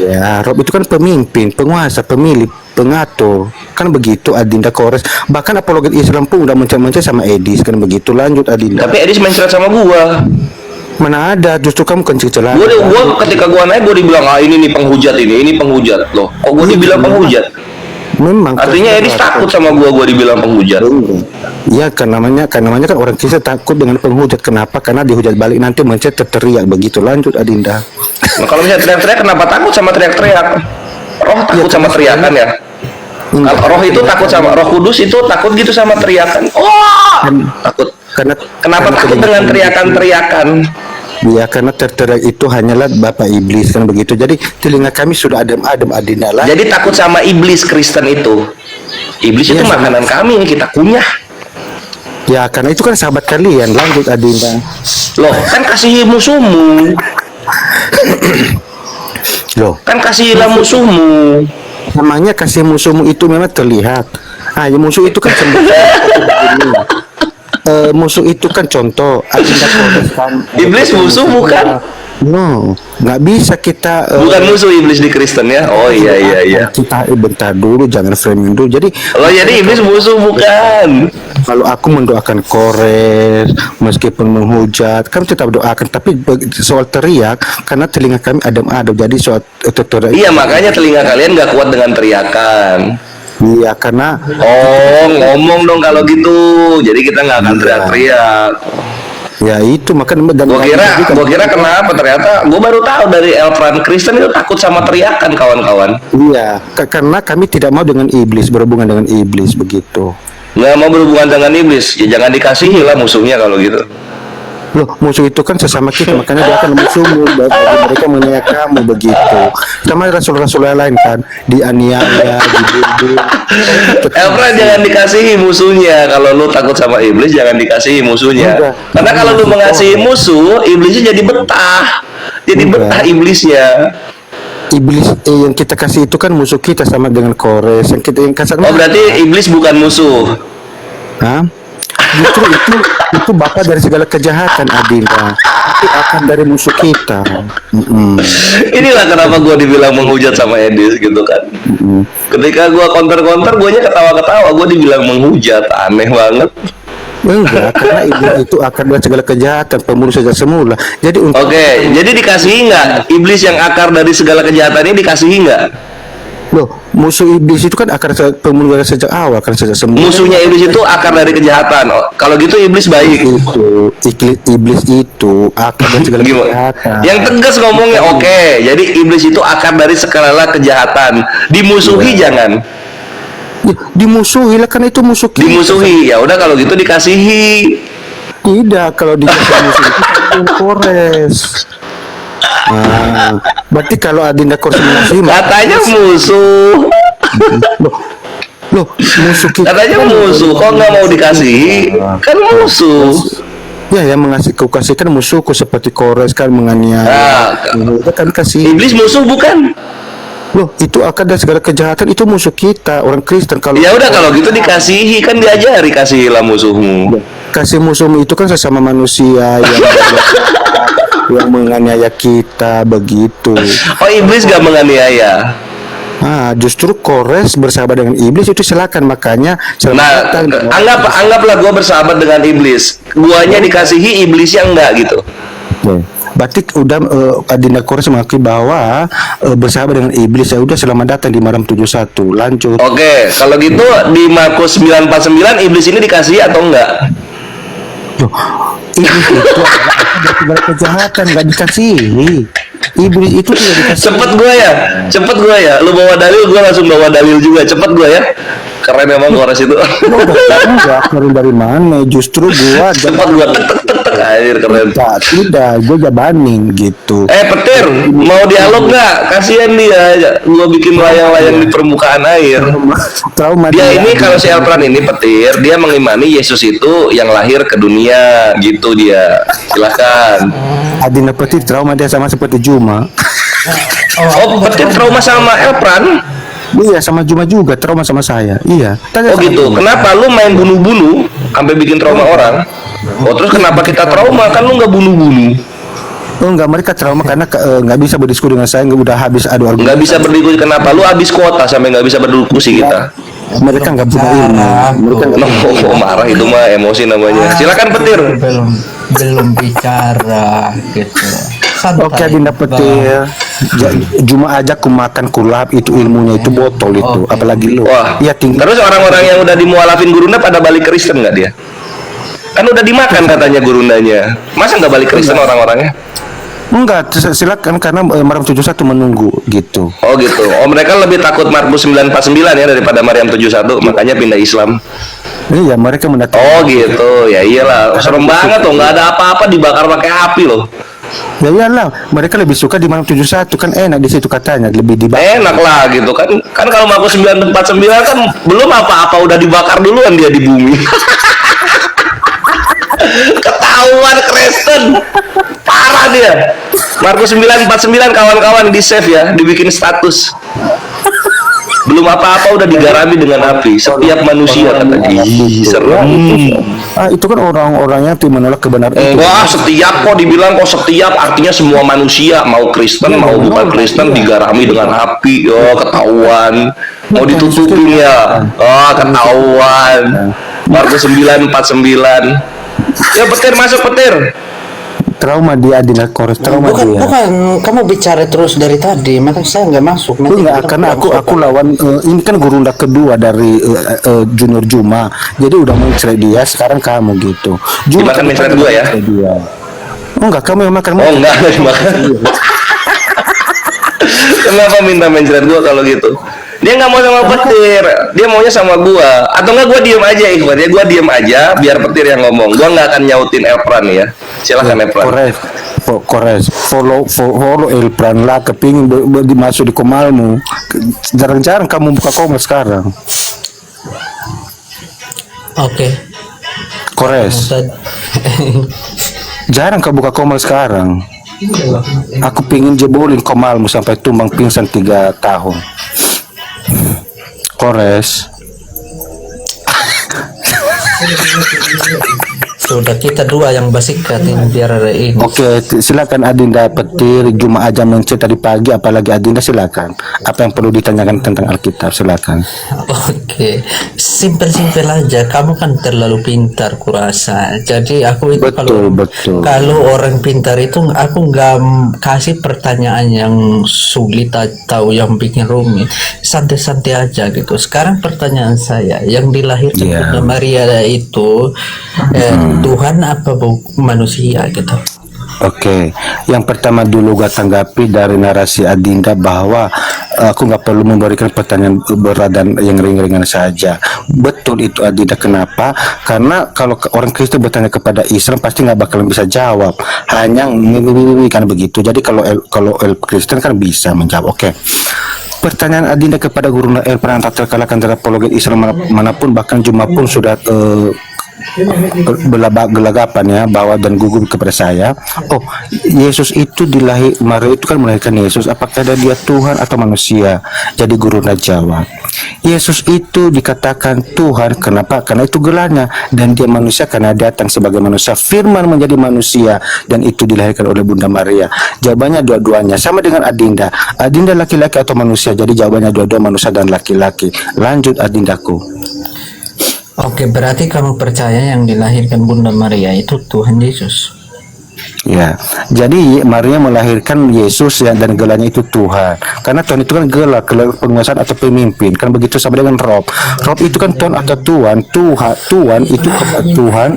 [SPEAKER 6] Ya, Rob itu kan pemimpin, penguasa, pemilih, pengatur, kan begitu Adinda Kores. Bahkan apologet Islam pun udah mencari sama Edis, kan begitu. Lanjut Adinda.
[SPEAKER 2] Tapi Edis mencret sama gua.
[SPEAKER 6] Mana ada, justru kamu kencing celana.
[SPEAKER 2] Gua ketika gua naik gua dibilang ini penghujat ini penghujat loh. Kok gua dibilang penghujat?
[SPEAKER 6] Memang.
[SPEAKER 2] Artinya Edis takut sama gua dibilang penghujat.
[SPEAKER 6] Iya, kan namanya kan orang Kristen takut dengan penghujat. Kenapa? Karena dihujat balik nanti mencet teriak begitu. Lanjut Adinda.
[SPEAKER 2] Nah, kalau misalnya teriak-teriak, kenapa takut sama teriak-teriak? Roh takut sama teriakan ya? Roh itu takut sama Roh Kudus itu takut gitu sama teriakan. Takut. Kenapa takut dengan teriakan-teriakan?
[SPEAKER 6] Ya, karena terteriak itu hanyalah Bapak Iblis kan begitu. Jadi telinga kami sudah adem-adem Adinda lah.
[SPEAKER 2] Jadi takut sama iblis Kristen itu. Iblis itu
[SPEAKER 6] Iya, sama.
[SPEAKER 2] makanan kami yang kita kunyah.
[SPEAKER 6] Ya, karena itu kan sahabat kalian. Lanjut Adinda.
[SPEAKER 2] Loh, kan kasihi musuhmu.
[SPEAKER 6] Loh,
[SPEAKER 2] Kan kasihilah musuhmu.
[SPEAKER 6] namanya kasih musuhmu itu memang terlihat. Ah, ya musuh itu kan musuh itu kan contoh. Adinda Kodes kan.
[SPEAKER 2] Iblis musuh bukan?
[SPEAKER 6] No, nggak bisa kita.
[SPEAKER 2] Bukan musuh iblis di Kristen ya? Oh iya.
[SPEAKER 6] Kita bentar dulu, jangan framing dulu. Jadi
[SPEAKER 2] Oh jadi iblis musuh bukan?
[SPEAKER 6] kalau aku mendoakan Kores, meskipun menghujat, kami tetap doakan. Tapi soal teriak, karena telinga kami adem-adem, jadi soal teriak.
[SPEAKER 2] Iya makanya telinga kalian nggak kuat dengan teriakan.
[SPEAKER 6] Iya, karena
[SPEAKER 2] Oh ngomong dong kalau gitu. Jadi kita nggak akan teriak-teriak.
[SPEAKER 6] ya itu makanya dan
[SPEAKER 2] Gua kira kenapa ternyata gue baru tahu dari Elfran Kristen itu takut sama teriakan kawan-kawan.
[SPEAKER 6] iya, karena kami tidak mau dengan iblis, berhubungan dengan iblis begitu.
[SPEAKER 2] Nggak mau berhubungan dengan iblis, ya jangan dikasihi lah musuhnya kalau gitu.
[SPEAKER 6] Loh, musuh itu kan sesama kita, makanya dia akan musuhmu, bagi mereka menganiaya kamu begitu. Sama rasul-rasul yang lain kan, dianiaya, dibunuh.
[SPEAKER 2] Elfran jangan dikasihi musuhnya. Kalau lu takut sama iblis jangan dikasihi musuhnya.
[SPEAKER 6] Enggak.
[SPEAKER 2] Karena kalau lu mengasihi musuh, iblisnya jadi betah. Jadi
[SPEAKER 6] Enggak.
[SPEAKER 2] betah iblisnya.
[SPEAKER 6] Iblis yang kita kasih itu kan musuh kita, sama dengan Kores yang kita yang kasar.
[SPEAKER 2] Oh berarti iblis bukan musuh.
[SPEAKER 6] Hah? Justru itu bapak dari segala kejahatan Adinda. Itu akan dari musuh kita.
[SPEAKER 2] Inilah kenapa gue dibilang menghujat sama Edis gitu kan. Ketika gue counter-counter, guanya ketawa-ketawa. Gue dibilang menghujat, aneh banget.
[SPEAKER 6] Enggak, karena iblis itu akan dari segala kejahatan, pembunuh sejak semula. Jadi untuk
[SPEAKER 2] Oke, jadi dikasihi nggak? Iblis yang akar dari segala kejahatan ini dikasihi nggak?
[SPEAKER 6] loh, musuh iblis itu kan akar pembunuh dari sejak awal, kan sejak semula.
[SPEAKER 2] Musuhnya iblis itu akar dari kejahatan. Oh, kalau gitu iblis baik.
[SPEAKER 6] Iblis itu akar dari segala
[SPEAKER 2] Gimana?
[SPEAKER 6] kejahatan.
[SPEAKER 2] Yang tegas ngomongnya oke. Jadi iblis itu akar dari segala kejahatan. Dimusuhi jangan.
[SPEAKER 6] Dimusuhi lah, karena itu musuh kita.
[SPEAKER 2] Dimusuhi. Ya udah kalau gitu dikasihi.
[SPEAKER 6] Tidak, kalau dikasih musuh itu sama Kores. Nah, berarti kalau Adinda Kores mengasihi,
[SPEAKER 2] Katanya musuh.
[SPEAKER 6] loh, musuh kita.
[SPEAKER 2] Katanya musuh. Kok nggak mau dikasihi? Kan musuh.
[SPEAKER 6] Ya, yang kau kasihkan musuhku seperti Kores kan menganiaya. Kita kan kasih.
[SPEAKER 2] Iblis musuh bukan?
[SPEAKER 6] Loh, itu akan dari segala kejahatan, itu musuh kita, orang Kristen. Kalau
[SPEAKER 2] Ya udah kalau gitu dikasihi, kan diajari kasihilah musuhmu.
[SPEAKER 6] kasih musuhmu itu kan sesama manusia yang menganiaya kita begitu.
[SPEAKER 2] Oh iblis gak menganiaya.
[SPEAKER 6] Justru Kores bersahabat dengan iblis itu silakan, makanya
[SPEAKER 2] Nah,
[SPEAKER 6] datang.
[SPEAKER 2] anggaplah gua bersahabat dengan iblis. Guanya dikasihi, iblisnya enggak gitu.
[SPEAKER 6] Berarti udah Adinda Kores mengakui bahwa bersahabat dengan iblis, ya udah selamat datang di Maram 71. Lanjut.
[SPEAKER 2] Oke, kalau gitu di Markus 9:49 iblis ini dikasihi atau enggak?
[SPEAKER 6] Loh, iblis itu adalah dari segala kejahatan, nggak dikasihi. Iblis itu tidak dikasihi.
[SPEAKER 2] Cepet gua ya. Lu bawa dalil, gua langsung bawa dalil juga. Cepet gua ya. Keren emang Kores itu.
[SPEAKER 6] Enggak, keren dari mana? Justru gua
[SPEAKER 2] Cepet gua tek air keren.
[SPEAKER 6] tidak, gua jabanin gitu.
[SPEAKER 2] Petir, mau dialog nggak? Kasihan dia, gua bikin layang-layang di permukaan air.
[SPEAKER 6] Trauma
[SPEAKER 2] Dia ini kalau si Elfran ini Petir, dia mengimani Yesus itu yang lahir ke dunia, gitu dia. Silakan.
[SPEAKER 6] Adinda Petir trauma dia sama seperti Juma.
[SPEAKER 2] Oh, Petir trauma sama Elfran?
[SPEAKER 6] Iya, sama Juma juga trauma sama saya. Iya. Tanya
[SPEAKER 2] Oh
[SPEAKER 6] sama
[SPEAKER 2] gitu.
[SPEAKER 6] Juma.
[SPEAKER 2] Kenapa lu main bunuh-bunuh sampai bikin trauma orang? Oh terus kenapa kita trauma? Kan lu nggak bunuh-bunuh.
[SPEAKER 6] Oh enggak, mereka trauma karena nggak bisa berdiskusi dengan saya, udah habis adu argumen.
[SPEAKER 2] Nggak bisa berdiskusi. Kenapa lu habis kuota sampai nggak bisa berdiskusi kita?
[SPEAKER 6] Mereka nggak punya ilmu. Mereka nggak
[SPEAKER 2] Marah itu mah emosi namanya. Silakan Petir.
[SPEAKER 7] belum bicara gitu. Santai.
[SPEAKER 6] Oke, Adinda Petir. Juma aja ku makan kulap itu ilmunya itu botol itu,
[SPEAKER 7] Oke.
[SPEAKER 6] apalagi lu.
[SPEAKER 2] Wah.
[SPEAKER 6] Iya tinggi.
[SPEAKER 2] Terus orang-orang yang udah dimualafin gurunda pada balik Kristen nggak dia? Kan udah dimakan katanya gurundanya. Masa nggak balik Kristen orang-orangnya?
[SPEAKER 6] Enggak, silakan karena Maram 71 menunggu gitu.
[SPEAKER 2] Oh gitu. Oh mereka lebih takut Markus 9:49 ya daripada Maryam 71, makanya pindah Islam.
[SPEAKER 6] Iya, mereka mendatang.
[SPEAKER 2] Oh gitu. Ya iyalah. Serem banget tuh. Nggak ada apa-apa dibakar pakai api loh.
[SPEAKER 6] Ya iyalah, mereka lebih suka di Malam 71 kan enak di situ katanya, lebih dibakar.
[SPEAKER 2] Enak lah gitu kan. Kan kalau Mako 949 kan belum apa-apa udah dibakar duluan dia di bumi. Ketahuan Kristen. Parah dia. Markus 949 kawan-kawan di save ya, dibikin status. Belum apa-apa udah digarami dengan api setiap manusia katanya. Ih, serem.
[SPEAKER 6] Itu kan orang-orang yang menolak kebenaran itu.
[SPEAKER 2] Wah, setiap kok dibilang kok setiap artinya semua manusia mau Kristen mau bukan Kristen digarami dengan api. Oh, ketahuan. Mau ditutupin ya. Oh, ketahuan. Markus 949. Ya petir masuk petir.
[SPEAKER 6] Trauma dia Adinda Kores, trauma dia.
[SPEAKER 7] Bukan, kamu bicara terus dari tadi, makanya saya nggak masuk. Nanti
[SPEAKER 6] Enggak,
[SPEAKER 7] kita
[SPEAKER 6] karena
[SPEAKER 7] masuk.
[SPEAKER 6] aku lawan ini kan gurunda kedua dari Junior Juma. Jadi udah mencret dia, sekarang kamu gitu. Juma
[SPEAKER 2] Dimakan mencret gua ya?
[SPEAKER 6] Dia. Enggak, kamu yang makan.
[SPEAKER 2] Oh enggak dimakan. Kenapa minta mencret gua kalau gitu? Dia nggak mau sama petir, dia maunya sama gua. Atau enggak gua diem aja Ikhwan ya, gua diem aja biar petir yang ngomong. Gua nggak akan nyautin Elpran ya. Silakan Elpran.
[SPEAKER 6] Kores, follow Elpran lah, kepingin masuk di komalmu. Jarang-jarang kamu buka komal sekarang.
[SPEAKER 7] Oke.
[SPEAKER 6] Kores, jarang kau buka komal sekarang. Aku pingin jebolin komalmu sampai tumbang pingsan 3 tahun. Kores.
[SPEAKER 7] Sudah kita dua yang basikat ini biar ada ini.
[SPEAKER 6] Oke, silakan Adinda Petir, Juma aja mencet tadi pagi, apalagi Adinda silakan. Apa yang perlu ditanyakan tentang Alkitab, silakan.
[SPEAKER 7] Oke, simpel-simpel aja. Kamu kan terlalu pintar kurasa. Jadi aku itu
[SPEAKER 6] Betul.
[SPEAKER 7] kalau orang pintar itu aku nggak kasih pertanyaan yang sulit atau yang bikin rumit. Santai-santai aja gitu. Sekarang pertanyaan saya, yang dilahirkan Bunda Maria itu Tuhan apa manusia gitu?
[SPEAKER 6] Oke, yang pertama dulu gua tanggapi dari narasi Adinda bahwa aku nggak perlu memberikan pertanyaan berat dan yang ringan-ringan saja. Betul itu Adinda, kenapa? Karena kalau orang Kristen bertanya kepada Islam pasti nggak bakalan bisa jawab, hanya kan begitu. Jadi kalau Kristen kan bisa menjawab. Oke. Pertanyaan Adinda kepada Guru Elpran tak terkalahkan dari apologet Islam manapun, bahkan Juma pun sudah gelagapan ya bahwa dan gugur kepada saya. Oh, Yesus itu Maria itu kan melahirkan Yesus. Apakah dia Tuhan atau manusia? Jadi Guru jawab, Yesus itu dikatakan Tuhan. Kenapa? Karena itu gelarnya, dan dia manusia karena datang sebagai manusia. Firman menjadi manusia dan itu dilahirkan oleh Bunda Maria. Jawabannya dua-duanya sama dengan Adinda. Adinda laki-laki atau manusia? Jadi jawabannya dua-dua manusia dan laki-laki. Lanjut Adindaku.
[SPEAKER 7] Oke, berarti kamu percaya yang dilahirkan Bunda Maria itu Tuhan Yesus?
[SPEAKER 6] Ya, jadi Maria melahirkan Yesus ya, dan gelarnya itu Tuhan. Karena Tuhan itu kan gelar penguasaan atau pemimpin, kan begitu sama dengan Rob. Rob itu kan Tuhan atau Tuhan. Tuhan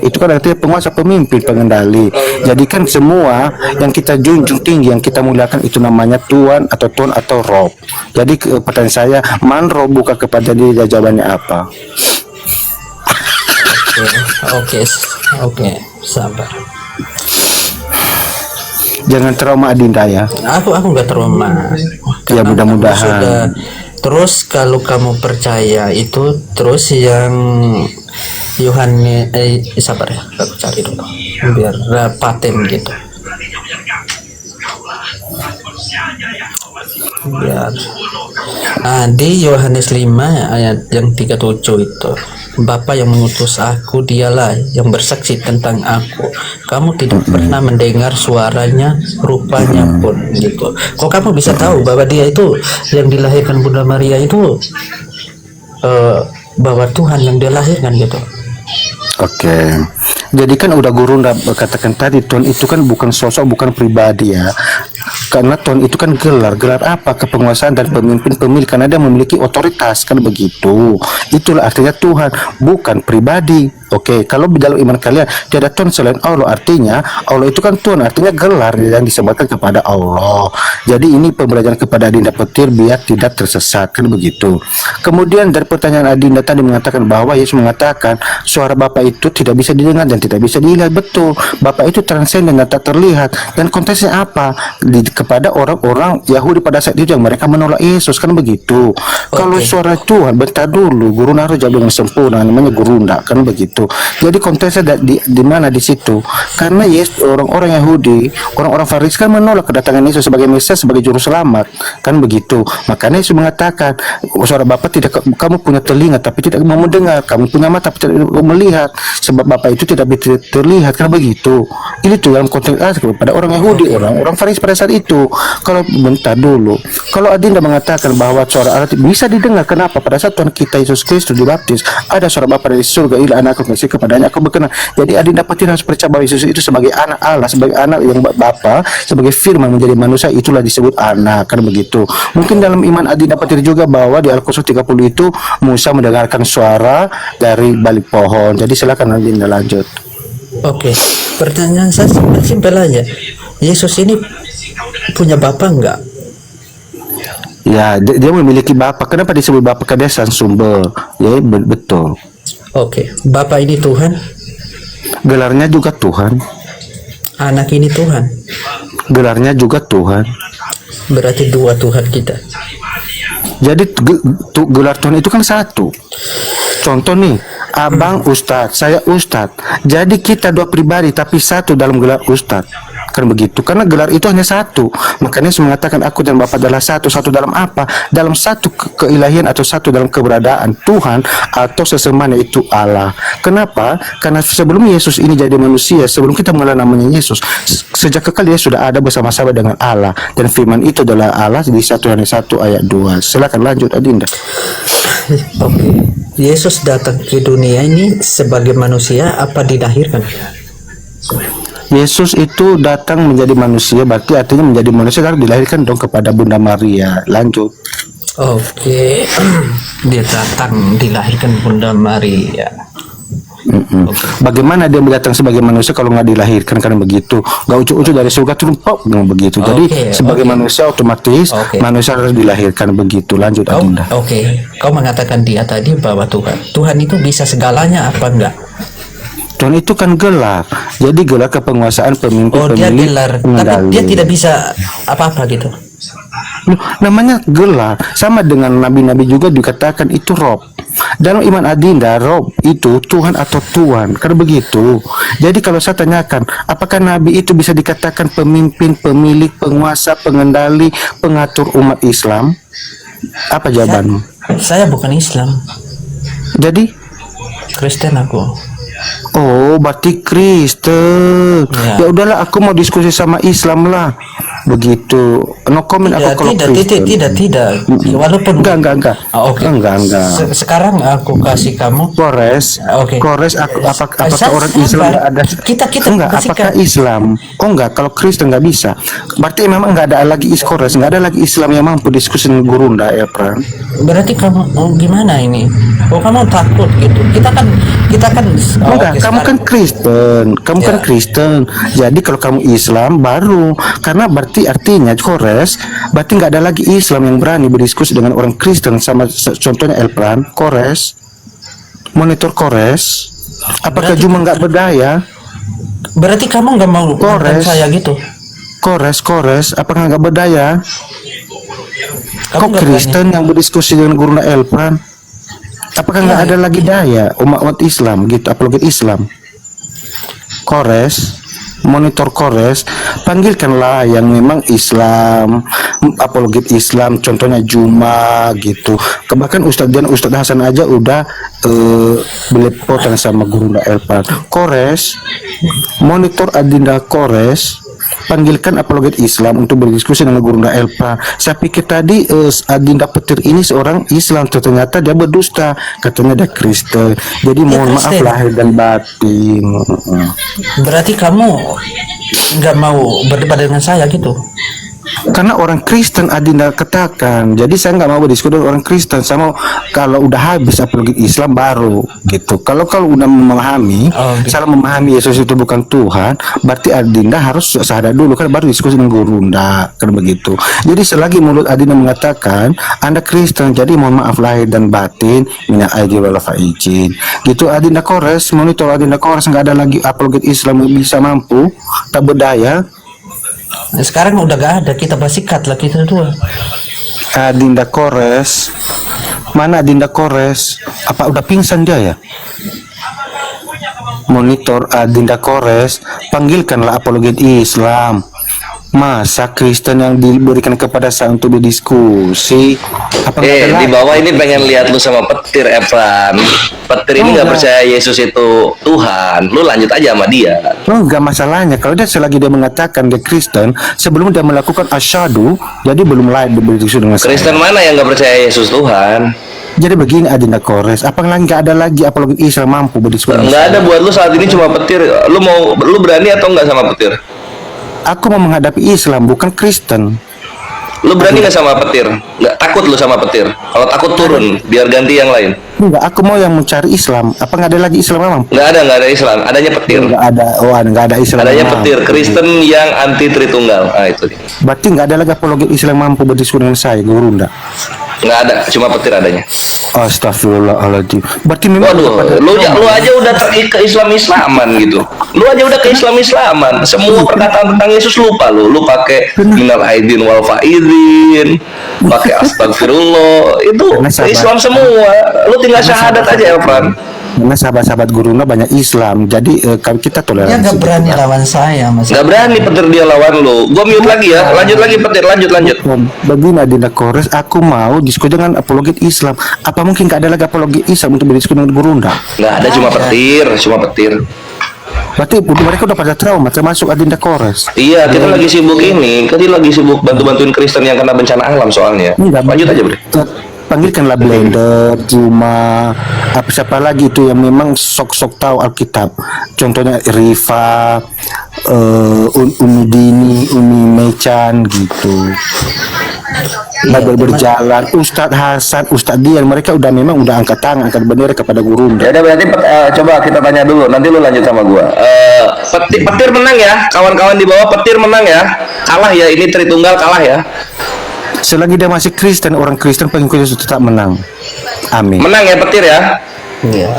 [SPEAKER 6] itu kan artinya penguasa, pemimpin, pengendali. Jadi kan semua yang kita junjung tinggi, yang kita muliakan itu namanya Tuhan atau Rob. Jadi pertanyaan saya, man Rob buka kepada dia, jawabannya apa?
[SPEAKER 7] Oke, sabar.
[SPEAKER 6] Jangan trauma Adinda ya.
[SPEAKER 7] Aku nggak trauma.
[SPEAKER 6] Ya mudah-mudahan.
[SPEAKER 7] Terus kalau kamu percaya itu, terus yang Yohanes, sabar ya, aku cari dulu biar paten gitu. Biar di Yohanes 5 ayat yang 37 itu, Bapa yang mengutus aku, dialah yang bersaksi tentang aku. Kamu tidak pernah mendengar suaranya, rupanya pun gitu. Kok kamu bisa tahu bahwa dia itu yang dilahirkan Bunda Maria itu bahwa Tuhan yang dilahirkan gitu?
[SPEAKER 6] Oke. Jadi kan udah Guru katakan tadi, Tuhan itu kan bukan sosok, bukan pribadi ya. Karena Tuhan itu kan gelar apa? Kepenguasaan dan pemimpin karena dia memiliki otoritas, kan begitu. Itulah artinya Tuhan, bukan pribadi. Oke, kalau di dalam iman kalian tiada Tuhan selain Allah, artinya Allah itu kan Tuhan, artinya gelar yang disebutkan kepada Allah. Jadi ini pembelajaran kepada Adinda Petir biar tidak tersesat, kan begitu. Kemudian dari pertanyaan Adinda tadi mengatakan bahwa Yesus mengatakan suara Bapa itu tidak bisa didengar dan tidak bisa dilihat. Betul, Bapa itu transenden dan tak terlihat. Dan konteksnya apa? Kepada orang-orang Yahudi pada saat itu yang mereka menolak Yesus, kan begitu. Kalau suara Tuhan, bentar dulu, Guru Naro jawab dengan sempurna, namanya Gurunda, kan begitu. Jadi konteksnya di mana di situ? Karena orang-orang Yahudi, orang-orang Farisi kan menolak kedatangan Yesus sebagai Mesias, sebagai juru selamat, kan begitu. Makanya Yesus mengatakan, suara Bapa tidak, kamu punya telinga tapi tidak mau mendengar, kamu punya mata tapi tidak mau melihat, sebab Bapa itu tidak bisa terlihat, kan begitu. Ini tuh dalam konteks kepada orang Yahudi, orang Farisi pada saat itu. Kalau bentar dulu, kalau Adinda mengatakan bahwa suara Allah bisa didengar, kenapa? Pada saat Tuhan kita Yesus Kristus dibaptis, ada suara Bapa dari surga, ila anakku kasih kepadanya aku berkenan. Jadi Adinda Petir harus percaya bahwa Yesus itu sebagai anak Allah, sebagai anak yang Bapa, sebagai firman menjadi manusia, itulah disebut anak, kan begitu. Mungkin dalam iman Adinda Petir juga bahwa di Al-Qur'an 30 itu Musa mendengarkan suara dari balik pohon. Jadi silakan Adinda lanjut.
[SPEAKER 7] Oke, pertanyaan saya simpel aja. Yesus ini punya Bapa enggak?
[SPEAKER 6] Ya, dia memiliki Bapa. Kenapa disebut Bapa? Karena dia sang sumber. Ya, betul.
[SPEAKER 7] Oke, Bapa ini Tuhan,
[SPEAKER 6] Gelarnya juga Tuhan.
[SPEAKER 7] anak ini Tuhan.
[SPEAKER 6] Gelarnya juga Tuhan.
[SPEAKER 7] Berarti dua Tuhan kita.
[SPEAKER 6] Jadi gelar Tuhan itu kan satu. Contoh nih, abang Ustadz, saya Ustadz. Jadi kita dua pribadi tapi satu dalam gelar Ustadz. Kan begitu, karena gelar itu hanya satu. Makanya saya mengatakan aku dan Bapa adalah satu. Satu dalam apa? Dalam satu keilahian atau satu dalam keberadaan Tuhan atau sesamanya itu Allah. Kenapa? Karena sebelum Yesus ini jadi manusia, sebelum kita mengenal namanya Yesus, sejak kekal dia sudah ada bersama-sama dengan Allah, dan firman itu adalah Allah di 1 Yohanes 1 ayat 2. Silakan lanjut Adinda.
[SPEAKER 7] Oke, Yesus datang ke dunia ini sebagai manusia apa dilahirkan?
[SPEAKER 6] Yesus itu datang menjadi manusia, berarti artinya menjadi manusia karena dilahirkan dong kepada Bunda Maria. Lanjut.
[SPEAKER 7] Oke, dia datang dilahirkan Bunda Maria.
[SPEAKER 6] Bagaimana dia datang sebagai manusia kalau nggak dilahirkan? Karena begitu, nggak ucuk-ucuk dari surga turun pop, nggak begitu. Jadi sebagai manusia otomatis manusia harus dilahirkan begitu. Lanjut Adinda.
[SPEAKER 7] Oke, kau mengatakan dia tadi bahwa Tuhan itu bisa segalanya apa enggak?
[SPEAKER 6] Tuhan itu kan gelar, jadi gelar kepenguasaan pemimpin,
[SPEAKER 7] dia
[SPEAKER 6] pemilik,
[SPEAKER 7] gelar, tapi
[SPEAKER 6] pengendali.
[SPEAKER 7] dia tidak bisa apa-apa gitu.
[SPEAKER 6] Loh, namanya gelar, sama dengan nabi-nabi juga dikatakan itu rob. Dalam iman Adinda, rob itu Tuhan atau Tuhan, kan begitu. Jadi kalau saya tanyakan, apakah nabi itu bisa dikatakan pemimpin, pemilik, penguasa, pengendali, pengatur umat Islam? Apa jawabanmu?
[SPEAKER 7] Saya bukan Islam,
[SPEAKER 6] Jadi,
[SPEAKER 7] Kristen aku.
[SPEAKER 6] oh, berarti Kristen. Ya udahlah, aku mau diskusi sama Islam lah. Begitu. No comment aku kalau Kristen.
[SPEAKER 7] Tidak. Walaupun
[SPEAKER 6] Enggak.
[SPEAKER 7] Oke.
[SPEAKER 6] Enggak.
[SPEAKER 7] Sekarang aku kasih kamu
[SPEAKER 6] Kores.
[SPEAKER 7] Oke.
[SPEAKER 6] Kores apakah orang Islam
[SPEAKER 7] sabar.
[SPEAKER 6] nggak ada?
[SPEAKER 7] Kita
[SPEAKER 6] enggak, apakah Islam? Oh enggak, kalau Kristen nggak bisa. Berarti memang nggak ada lagi Kores, nggak ada lagi Islam yang mampu diskusi dengan Gurunda ya, Pran.
[SPEAKER 7] Berarti kamu gimana ini? Oh, kamu takut gitu. Kita kan
[SPEAKER 6] Enggak, kamu kan Kristen. Kamu kan Kristen. Jadi kalau kamu Islam baru, karena berarti artinya Kores, berarti nggak ada lagi Islam yang berani berdiskusi dengan orang Kristen. Sama contohnya Elpran, Kores, monitor Kores. Apakah
[SPEAKER 7] Berarti-
[SPEAKER 6] cuma nggak berdaya?
[SPEAKER 7] berarti kamu nggak mau
[SPEAKER 6] Kores.
[SPEAKER 7] nonton saya gitu.
[SPEAKER 6] Kores, apakah nggak berdaya?
[SPEAKER 7] Kamu
[SPEAKER 6] Kok
[SPEAKER 7] nggak
[SPEAKER 6] Kristen yang berdiskusi dengan Gurunda Elpran? Apakah nggak ada lagi daya umat Islam gitu, apologet Islam? Kores, monitor Kores, panggilkanlah yang memang Islam, apologet Islam, contohnya Juma gitu. Bahkan Ustadz Hasan aja udah belepotan sama Gurunda Elpran. Kores, monitor Adinda Kores, panggilkan apologet Islam untuk berdiskusi dengan Gurunda Elpa. Saya pikir tadi Adinda Petir ini seorang Islam, ternyata dia berdusta, katanya dia Kristen. Jadi mohon maaf
[SPEAKER 7] Kristen.
[SPEAKER 6] lahir dan batin.
[SPEAKER 7] Berarti kamu nggak mau berdebat dengan saya gitu.
[SPEAKER 6] Karena orang Kristen Adinda katakan, jadi saya nggak mau berdiskusi dengan orang Kristen. Saya mau kalau udah habis apalagi Islam baru gitu. Kalau udah memahami, salah memahami Yesus itu bukan Tuhan, berarti Adinda harus sadar dulu kan baru diskusi dengan Gurunda kan begitu. Jadi selagi mulut Adinda mengatakan Anda Kristen, jadi mohon maaf lahir dan batin, minyak aidin wal faizin. Gitu Adinda Kores, monitor Adinda Kores nggak ada lagi apologet Islam yang bisa mampu tak berdaya.
[SPEAKER 7] Nah, sekarang udah gak ada, kita basikat lah kita dua.
[SPEAKER 6] Adinda Kores, mana Adinda Kores? Apa udah pingsan dia ya? Monitor Adinda Kores, panggilkanlah apologet Islam. Masa Kristen yang diberikan kepada saya untuk berdiskusi? Apa nggak ada
[SPEAKER 2] Di bawah ini pengen lihat lu sama petir, Evan. Petir ini nggak percaya Yesus itu Tuhan. Lu lanjut aja sama dia.
[SPEAKER 6] Enggak masalahnya kalau dia selagi dia mengatakan dia Kristen sebelum dia melakukan asyhadu, jadi belum layak berdiskusi dengan saya.
[SPEAKER 2] Kristen mana yang nggak percaya Yesus Tuhan?
[SPEAKER 6] Jadi begini Adinda Kores, apa lagi nggak ada lagi apologet Islam mampu berdiskusi?
[SPEAKER 2] Nggak ada buat lu saat ini cuma petir. Lu berani atau nggak sama petir?
[SPEAKER 6] Aku mau menghadapi Islam bukan Kristen.
[SPEAKER 2] Lu berani nggak sama petir? Nggak takut lu sama petir? Kalau takut turun, biar ganti yang lain.
[SPEAKER 6] Enggak, aku mau yang mencari Islam. Apa nggak ada lagi Islam mampu?
[SPEAKER 2] Nggak ada Islam. Adanya petir.
[SPEAKER 6] Nggak ada, nggak ada Islam.
[SPEAKER 2] Adanya
[SPEAKER 6] mampu.
[SPEAKER 2] petir. Kristen yang anti Tritunggal. Nah itu dia.
[SPEAKER 6] Berarti nggak ada lagi apologet Islam mampu berdiskusi dengan saya, Gurunda.
[SPEAKER 2] Nggak ada, cuma petir adanya.
[SPEAKER 6] Astagfirullahaladzim. Berarti memang
[SPEAKER 2] Waduh, lu aja udah ke Islam-Islaman gitu. Lu aja udah ke Islam-Islaman. Semua perkataan tentang Yesus lupa lu. Lu pakai minal aidin wal faizin, pakai astagfirullah. Itu Islam semua. Lu tinggal syahadat aja, Evan.
[SPEAKER 6] Karena sahabat-sahabat Gurunda banyak Islam, jadi kalau kita
[SPEAKER 7] Dia
[SPEAKER 6] toleransi.
[SPEAKER 7] nggak berani lawan saya, Mas.
[SPEAKER 2] Nggak berani petir dia lawan lu. Gua mute lagi ya. Lanjut lagi petir, lanjut.
[SPEAKER 6] Begini Adinda Kores, aku mau diskusi dengan apologet Islam. Apa mungkin nggak ada lagi apologet Islam untuk berdiskusi dengan Gurunda?
[SPEAKER 2] Nggak ada, cuma petir.
[SPEAKER 6] Berarti mereka udah pada trauma, termasuk Adinda Kores.
[SPEAKER 2] Iya, kita lagi sibuk ini. Kita lagi sibuk bantu-bantuin Kristen yang kena bencana alam soalnya. Lanjut aja, Bre.
[SPEAKER 6] Panggilkanlah Blender, Juma, siapa lagi itu yang memang sok-sok tahu Alkitab. Contohnya Rifa, Umi Dini, Umi Mechan gitu. Berjalan, Ustadz Hasan, Ustadz Dian, mereka memang udah angkat tangan, angkat bendera kepada Gurunda.
[SPEAKER 2] Ya udah berarti coba kita tanya dulu, nanti lu lanjut sama gua. Petir menang ya, kawan-kawan di bawah, petir menang ya. Kalah ya, ini Tritunggal kalah ya.
[SPEAKER 6] Selagi dia masih Kristen, orang Kristen pengikut Yesus tetap menang. Amin.
[SPEAKER 2] Menang ya petir ya.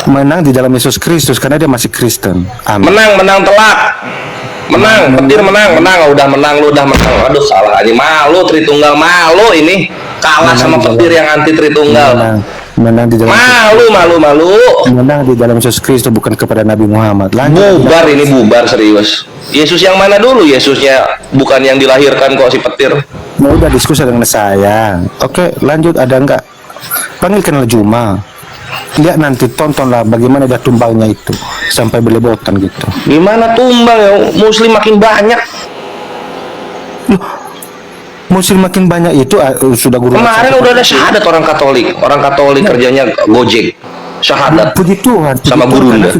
[SPEAKER 6] Menang di dalam Yesus Kristus karena dia masih Kristen. Amin.
[SPEAKER 2] Menang telak. Petir menang. Udah menang. Aduh salah aja, malu Tritunggal, malu ini. Kalah sama petir yang anti Tritunggal.
[SPEAKER 6] Menang di dalam
[SPEAKER 2] malu.
[SPEAKER 6] Menang di dalam Yesus Kristus bukan kepada Nabi Muhammad. Lanjut.
[SPEAKER 2] Bubar serius. Yesus yang mana dulu? Yesusnya bukan yang dilahirkan kok si petir.
[SPEAKER 6] Mau udah diskusi dengan saya. Oke, lanjut, ada enggak? Panggilkanlah Juma. Lihat nanti, tontonlah bagaimana dia tumbangnya itu sampai belepotan gitu.
[SPEAKER 2] Gimana tumbang ya? Muslim makin banyak.
[SPEAKER 6] Loh, Muslim makin banyak itu sudah guru.
[SPEAKER 2] Kemarin udah ada syahadat orang Katolik kerjanya Gojek. Syahadat.
[SPEAKER 6] Puji Tuhan,
[SPEAKER 2] sama Gurunda.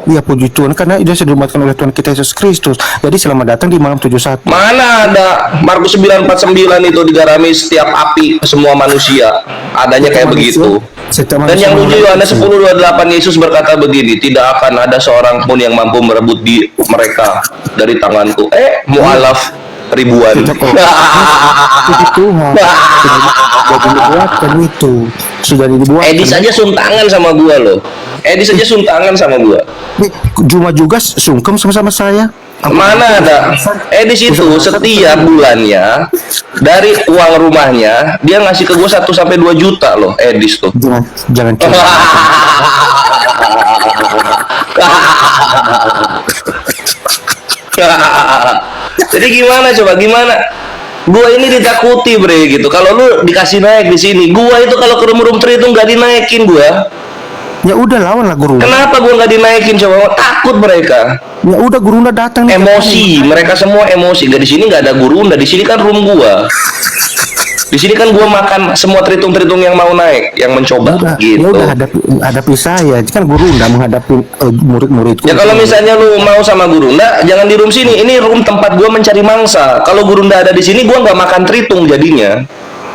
[SPEAKER 6] Iya, puji Tuhan karena dia sudah diumatkan oleh Tuhan kita Yesus Kristus. Jadi selamat datang di malam 71.
[SPEAKER 2] Mana ada Markus 9:49 itu digarami setiap api semua manusia. Adanya kayak begitu. Dan yang lucu Yohanes 10:28 Yesus berkata begini, tidak akan ada seorang pun yang mampu merebut di mereka dari tanganku. Mu'alaf ribuan.
[SPEAKER 6] Puji Tuhan. Sudah dibuatkan itu. Sudah dibuat.
[SPEAKER 2] Edis aja suntangan sama gua loh.
[SPEAKER 6] Juma juga sungkem sama saya.
[SPEAKER 2] Mana ada? Edis itu setiap bulannya dari uang rumahnya dia ngasih ke gua 1-2 juta loh. Edis tuh.
[SPEAKER 6] Jangan curang.
[SPEAKER 2] Jadi gimana coba? Gua ini ditakuti bre gitu. Kalau lu dikasih naik di sini, gua itu kalau ke room 3 itu nggak dinaikin gua.
[SPEAKER 6] Ya udah lawanlah Gurunda.
[SPEAKER 2] Kenapa gua nggak dinaikin coba? Takut mereka.
[SPEAKER 6] Ya udah Gurunda datang nih.
[SPEAKER 2] Emosi, mereka semua emosi. Di sini nggak ada Gurunda, di sini kan room gua. Di sini kan gua makan semua tritung-tritung yang mau naik, yang mencoba
[SPEAKER 6] Udah,
[SPEAKER 2] gitu.
[SPEAKER 6] ya udah hadapi saya. Kan guru nggak menghadapi murid-muridku.
[SPEAKER 2] Ya kalau misalnya lu mau sama Gurunda, jangan di room sini. Ini room tempat gua mencari mangsa. Kalau Gurunda ada di sini, gua nggak makan tritung jadinya.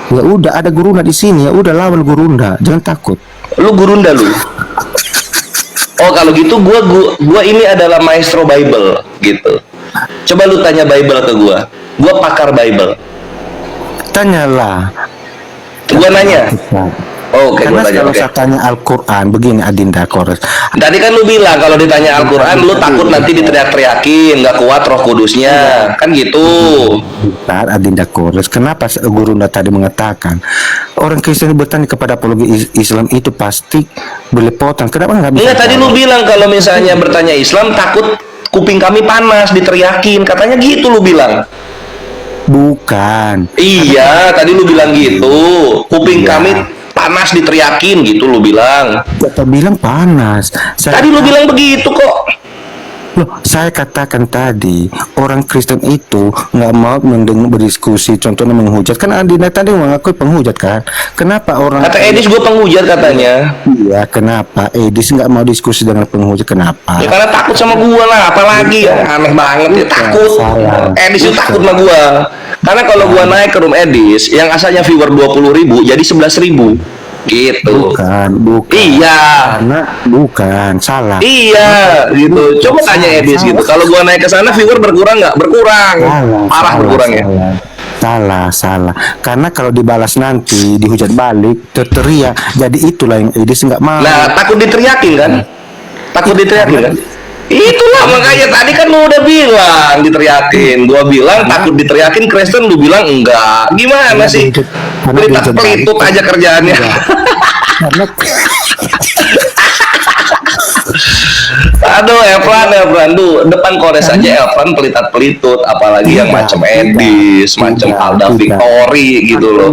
[SPEAKER 6] Ya udah, ada gurunda di sini, ya udah lawan gurunda, jangan takut.
[SPEAKER 2] Lu Gurunda lu. Oh kalau gitu gua ini adalah maestro Bible gitu. Coba lu tanya Bible ke gua. Gua pakar Bible.
[SPEAKER 6] Tanyalah.
[SPEAKER 2] Gua nanya. Oh, oke,
[SPEAKER 6] Karena
[SPEAKER 2] gua tanya.
[SPEAKER 6] kalau
[SPEAKER 2] Oke.
[SPEAKER 6] saya tanya Al-Quran, begini Adinda Kores.
[SPEAKER 2] Tadi kan lu bilang kalau ditanya Al-Quran lu takut nanti diteriak-teriakin, nggak kuat Roh Kudusnya, kan gitu.
[SPEAKER 6] Bentar, Adinda Kores, kenapa gurunda tadi mengatakan orang Kristen bertanya kepada apologi Islam itu pasti belepotan? Kenapa nggak bisa?
[SPEAKER 2] Enggak, tadi lu bilang kalau misalnya bertanya Islam takut kuping kami panas diteriakin, katanya gitu lu bilang.
[SPEAKER 6] Bukan.
[SPEAKER 2] Iya, tadi lu bilang gitu. Kuping
[SPEAKER 6] Iya.
[SPEAKER 2] kami panas diteriakin gitu lu bilang.
[SPEAKER 6] Kita bilang panas.
[SPEAKER 2] Tadi lu bilang begitu kok.
[SPEAKER 6] Loh, saya katakan tadi orang Kristen itu nggak mau mendengar berdiskusi, contohnya menghujat. Kan Adinda tadi mengakui penghujat kan? Kenapa orang?
[SPEAKER 2] Kata Edis gue penghujat katanya.
[SPEAKER 6] Iya, kenapa Edis nggak mau diskusi dengan penghujat? Kenapa?
[SPEAKER 2] Ya karena takut sama gua lah, apalagi ya aneh banget ya takut.
[SPEAKER 6] Salah.
[SPEAKER 2] Edis itu takut sama gua. Karena kalau gua naik ke room Edis yang asalnya viewer 20.000 jadi 11.000 gitu.
[SPEAKER 6] Bukan.
[SPEAKER 2] Iya.
[SPEAKER 6] Karena bukan, salah.
[SPEAKER 2] Iya, gitu. Coba tanya Edis gitu. Kalau gua naik ke sana viewer berkurang nggak? Berkurang. Parah berkurangnya.
[SPEAKER 6] Salah. Karena kalau dibalas nanti dihujat balik, terteriak. Jadi itulah yang Edis nggak mau.
[SPEAKER 2] Nah, takut diteriakin kan? Takut diteriakin kan? Itulah makanya tadi kan lu udah bilang diteriakin. Gua bilang takut diteriakin, Kristen lu bilang enggak. Gimana sih? Pelitut aja kerjaannya.
[SPEAKER 6] Karena
[SPEAKER 2] Aduh, Evan tuh depan Kores aja Evan pelitat-pelitut, apalagi yang macam Edis, macam Alda Victory gitu loh.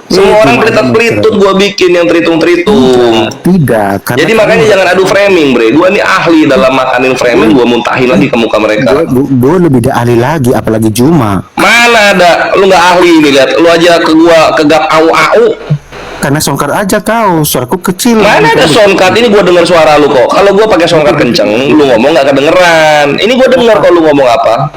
[SPEAKER 2] Semua orang pelitat-pelitut gua bikin yang tritung-tritung.
[SPEAKER 6] tidak. Karena
[SPEAKER 2] Jadi makanya jangan adu framing, bre. Gua nih ahli dalam makanin framing, gua muntahin lagi ke muka mereka.
[SPEAKER 6] gue lebih ahli lagi, apalagi Juma.
[SPEAKER 2] Mana ada? Lu nggak ahli nih, lihat. Lu aja ke gua kegap au.
[SPEAKER 6] Karena songkar aja kau, suaraku kecil.
[SPEAKER 2] Mana ada soundcard? Ini gua dengar suara lu kok. Kalau gua pakai soundcard kenceng, lu ngomong nggak kedengeran. Ini gua dengar kalau lu ngomong apa.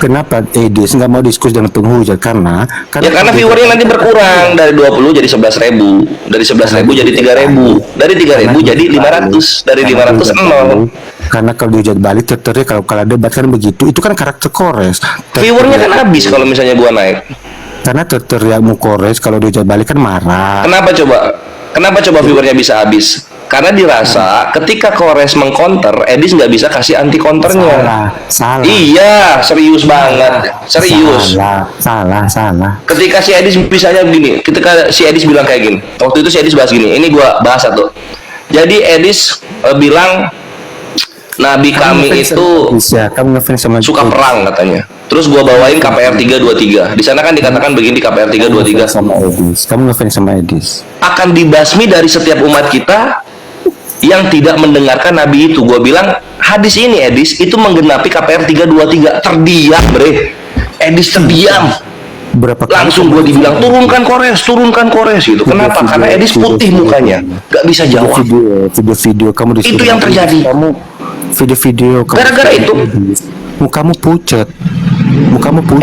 [SPEAKER 6] Kenapa Edis nggak mau diskusi dengan penghujat? Karena
[SPEAKER 2] Karena viewernya nanti berkurang dari 20 jadi 11.000, dari 11.000 jadi 3.000, dari 3.000 jadi 500, dari 500 nol.
[SPEAKER 6] Karena kalau dihujat balik terterik, kalau debat kan begitu. Itu kan karakter Kores.
[SPEAKER 2] Viewernya kan habis kalau misalnya gua naik.
[SPEAKER 6] Karena terteriakmu Kores kalau dihujat balik kan marah.
[SPEAKER 2] Kenapa coba? Kenapa coba viewernya bisa habis? Karena dirasa ketika Kores mengcounter, Edis nggak bisa kasih anti counternya.
[SPEAKER 6] Salah.
[SPEAKER 2] Iya, serius banget, serius.
[SPEAKER 6] Salah.
[SPEAKER 2] Ketika si Edis misalnya begini, ketika si Edis bilang kayak gini, waktu itu si Edis bahas gini, ini gua bahas satu. Jadi Edis bilang Nabi kami itu
[SPEAKER 6] kamu ngefans sama
[SPEAKER 2] suka perang katanya. Terus gua bawain KPR 323. Di sana kan dikatakan begini KPR 323.
[SPEAKER 6] sama Edis. Kamu ngefans sama Edis.
[SPEAKER 2] Akan dibasmi dari setiap umat kita yang tidak mendengarkan Nabi itu. Gua bilang hadis ini Edis itu menggenapi KPR 323. Terdiam, bre. Edis terdiam.
[SPEAKER 6] Berapa kali
[SPEAKER 2] Langsung gua dibilang turunkan Kores gitu. Kenapa? Karena Edis putih mukanya, gak bisa jawab.
[SPEAKER 6] video kamu disuruh.
[SPEAKER 2] Itu yang terjadi.
[SPEAKER 6] Kamu video kamu.
[SPEAKER 2] Gara-gara itu.
[SPEAKER 6] Mukamu pucat.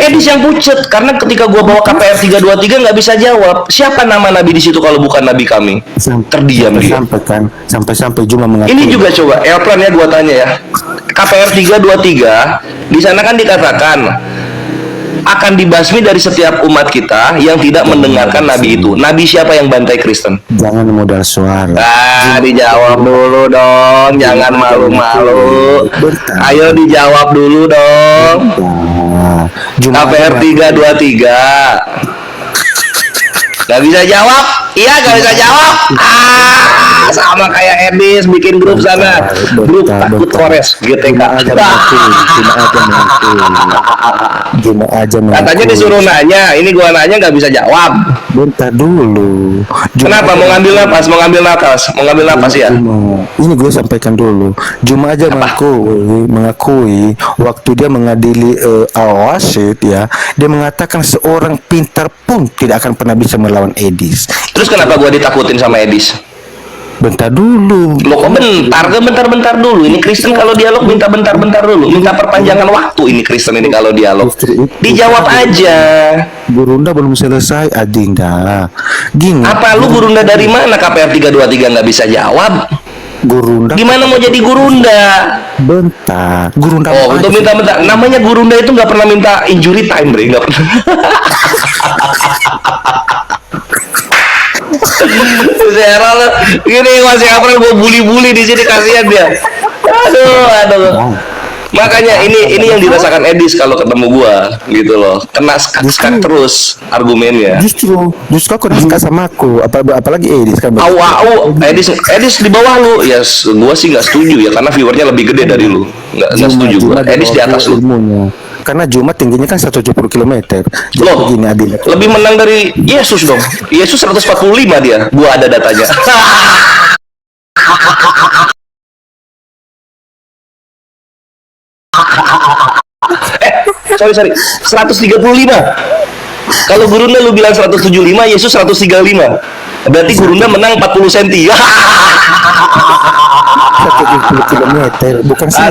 [SPEAKER 2] Edis yang pucet karena ketika gua bawa KPR 323 nggak bisa jawab. Siapa nama Nabi di situ kalau bukan Nabi kami? Terdiam dia.
[SPEAKER 6] Sampai Juma mengatakan.
[SPEAKER 2] Ini juga coba Elplan ya, gua tanya ya. KPR 323 di sana kan dikatakan akan dibasmi dari setiap umat kita yang tidak mendengarkan Nabi itu. Nabi siapa yang bantai Kristen?
[SPEAKER 6] Jangan modal suara.
[SPEAKER 2] Dijawab dulu dong, jangan malu-malu. Ayo dijawab dulu dong. KPR 323. Gak bisa jawab, Iya, gak bisa jawab. Sama kayak Edis bikin grup sana. Grup takut Kores GTK.
[SPEAKER 6] Cuma aja mengakui.
[SPEAKER 2] Katanya disuruh nanya, ini gua nanya nggak bisa jawab.
[SPEAKER 6] Bentar dulu.
[SPEAKER 2] Kenapa? Mau ngambil napas? Mau ngambil napas ya?
[SPEAKER 6] Ini gue sampaikan dulu. Cuma aja mengakui waktu dia mengadili Al-Wasid ya, dia mengatakan seorang pintar pun tidak akan pernah bisa melawan Edis.
[SPEAKER 2] Terus kenapa gua ditakutin sama Edis?
[SPEAKER 6] Bentar dulu.
[SPEAKER 2] Lo kok bentar dulu. Ini Kristen kalau dialog minta bentar dulu, minta perpanjangan waktu. Ini Kristen ini kalau dialog. Dijawab aja.
[SPEAKER 6] Gurunda belum selesai, Adinda. Gini.
[SPEAKER 2] Apa lu Gurunda dari mana? KPR 323 nggak bisa jawab.
[SPEAKER 6] Gurunda.
[SPEAKER 2] Gimana mau jadi Gurunda?
[SPEAKER 6] Bentar. Gurunda.
[SPEAKER 2] Oh, untuk minta bentar. Namanya Gurunda itu nggak pernah minta injury time, Bre. Nggak pernah. Serah gini masih apa gue bully di sini, kasihan dia. Aduh. Makanya ini yang dirasakan Edis kalau ketemu gua gitu loh. Kena skak terus argumennya.
[SPEAKER 6] Justru aku diskus sama aku. Apalagi Edis kan.
[SPEAKER 2] Edis di bawah lu. Ya gua sih nggak setuju ya, karena viewernya lebih gede dari lu. Nggak setuju gua. Edis di atas lu.
[SPEAKER 6] Karena Jumat tingginya kan 170 km.
[SPEAKER 2] Loh,
[SPEAKER 6] begini Adil.
[SPEAKER 2] lebih menang dari Yesus dong. Yesus 145 dia. Gua ada datanya. Sorry. 135. Kalau Gurunda lu bilang 175, Yesus 135. Berarti Gurunda menang 40 cm.
[SPEAKER 6] 170 km, bukan sih.